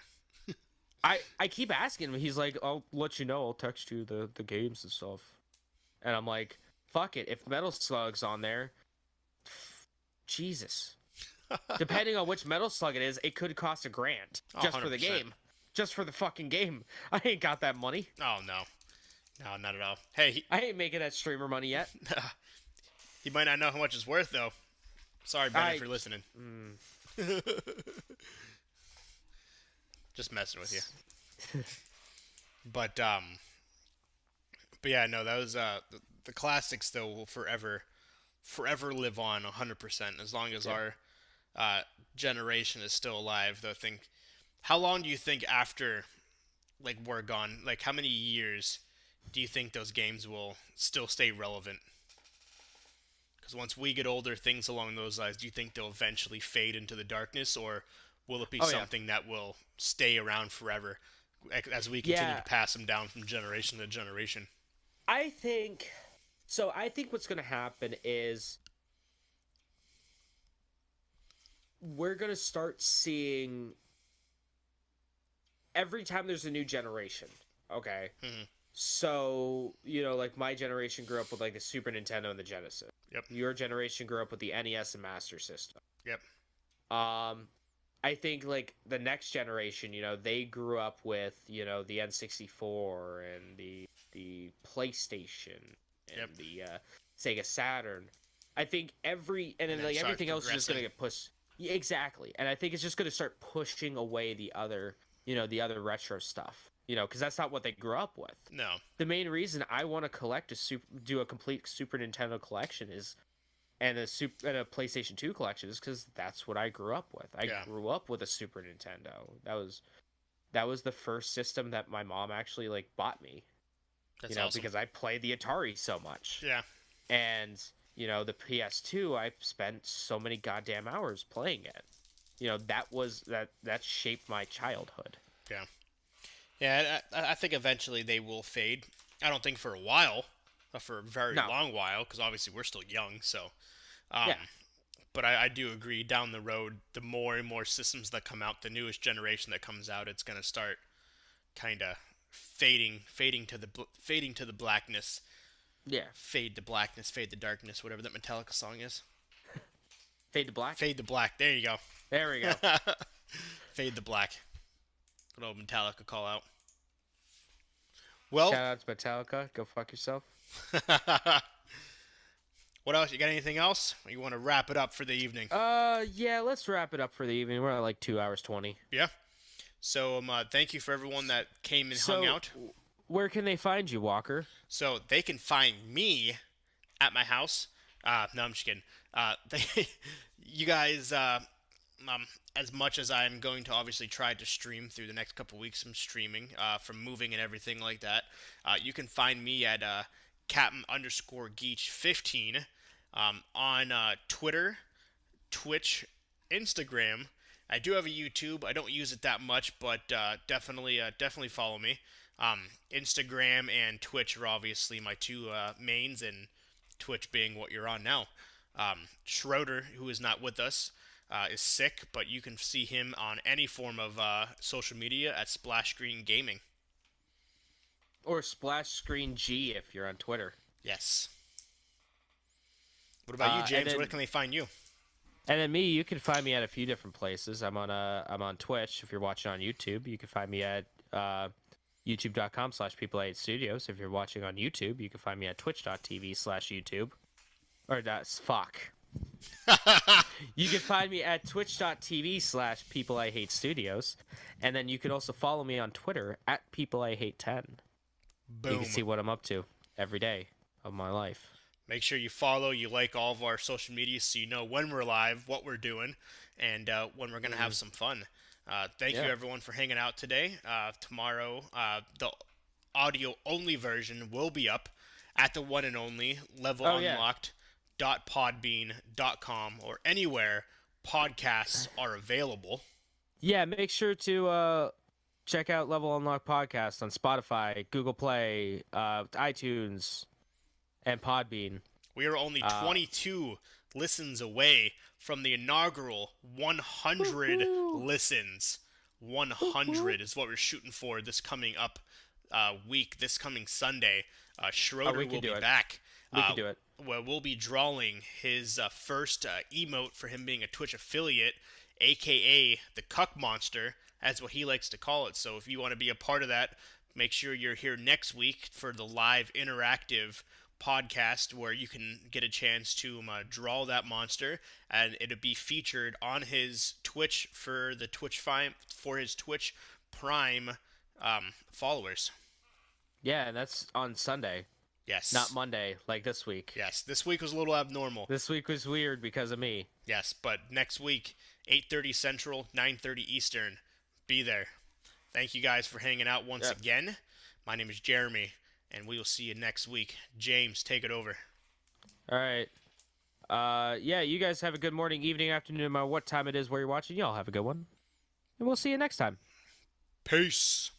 I keep asking him. He's like, I'll let you know. I'll text you the games and stuff. And I'm like, fuck it. If Metal Slug's on there, Jesus. Depending on which Metal Slug it is, it could cost $1,000 just for the 100%. game. Just for the fucking game. I ain't got that money. Oh, no. No, not at all. Hey, I ain't making that streamer money yet. he might not know how much it's worth, though. Sorry, Ben, if you're listening. Just messing with you. But yeah, no, that was the classics though will forever live on 100% as long as our generation is still alive. Though, how long do you think after like we're gone? Like, how many years do you think those games will still stay relevant? Because once we get older, things along those lines, do you think they'll eventually fade into the darkness, or will it be something that will stay around forever as we continue to pass them down from generation to generation? I think what's going to happen is we're going to start seeing every time there's a new generation. Okay. Mm-hmm. So, like my generation grew up with like the Super Nintendo and the Genesis. Yep. Your generation grew up with the NES and Master System. Yep. I think like the next generation, they grew up with, the N64 and the PlayStation and the Sega Saturn. I think everything else is just going to get pushed. Yeah, exactly. And I think it's just going to start pushing away the other retro stuff. Because that's not what they grew up with. No. The main reason I want to do a complete Super Nintendo collection and a PlayStation 2 collection is because that's what I grew up with. I grew up with a Super Nintendo. That was the first system that my mom actually like bought me. That's awesome. Because I played the Atari so much. Yeah. And the PS2, I spent so many goddamn hours playing it. That shaped my childhood. Yeah. Yeah, I think eventually they will fade. I don't think for a while, but for a very long while, because obviously we're still young. So, But I do agree. Down the road, the more and more systems that come out, the newest generation that comes out, it's gonna start kind of fading to the blackness. Yeah. Fade to blackness, fade to darkness, whatever that Metallica song is. Fade to black. Fade to black. There you go. There we go. Fade to black. Good old Metallica call out. Well, shout out to Metallica. Go fuck yourself. What else? You got anything else? Or you want to wrap it up for the evening? Yeah, let's wrap it up for the evening. We're at like 2 hours 20. Yeah. So, thank you for everyone that came and hung out. Where can they find you, Walker? So they can find me at my house. No, I'm just kidding. You guys, as much as I'm going to obviously try to stream through the next couple weeks, from streaming, from moving and everything like that, you can find me at Captain_Geach15 on Twitter, Twitch, Instagram. I do have a YouTube. I don't use it that much, but definitely follow me. Instagram and Twitch are obviously my two mains, and Twitch being what you're on now. Schroeder, who is not with us, is sick, but you can see him on any form of social media at Splash Screen Gaming. Or Splash Screen G if you're on Twitter. Yes. What about you, James? Where can they find you? And then me, you can find me at a few different places. I'm on Twitch. If you're watching on YouTube, you can find me at youtube.com/people8studios. If you're watching on YouTube, you can find me at twitch.tv/YouTube. Or that's fuck. You can find me at twitch.tv/peopleihatestudios. And then you can also follow me on Twitter at peopleihate10. Boom. You can see what I'm up to every day of my life. Make sure you follow, you like all of our social media so you know when we're live, what we're doing, and when we're going to have some fun. Thank you, everyone, for hanging out today. Tomorrow, the audio-only version will be up at the one and only Level Unlocked unlock.podbean.com or anywhere podcasts are available. Yeah, make sure to check out Level Unlock Podcast on Spotify, Google Play, iTunes, and Podbean. We are only 22 listens away from the inaugural 100 Woo-hoo. listens. 100 is what we're shooting for this coming up week, this coming Sunday. Schroeder will be back. We can do it. Well, we'll be drawing his first emote for him being a Twitch affiliate, aka the Cuck Monster, as what he likes to call it. So if you want to be a part of that, make sure you're here next week for the live interactive podcast where you can get a chance to draw that monster, and it'll be featured on his Twitch for his Twitch Prime followers. Yeah, and that's on Sunday. Yes. Not Monday, like this week. Yes, this week was a little abnormal. This week was weird because of me. Yes, but next week, 8:30 Central, 9:30 Eastern, be there. Thank you guys for hanging out once again. My name is Jeremy, and we will see you next week. James, take it over. All right. Yeah, you guys have a good morning, evening, afternoon, no matter what time it is where you're watching. Y'all have a good one. And we'll see you next time. Peace.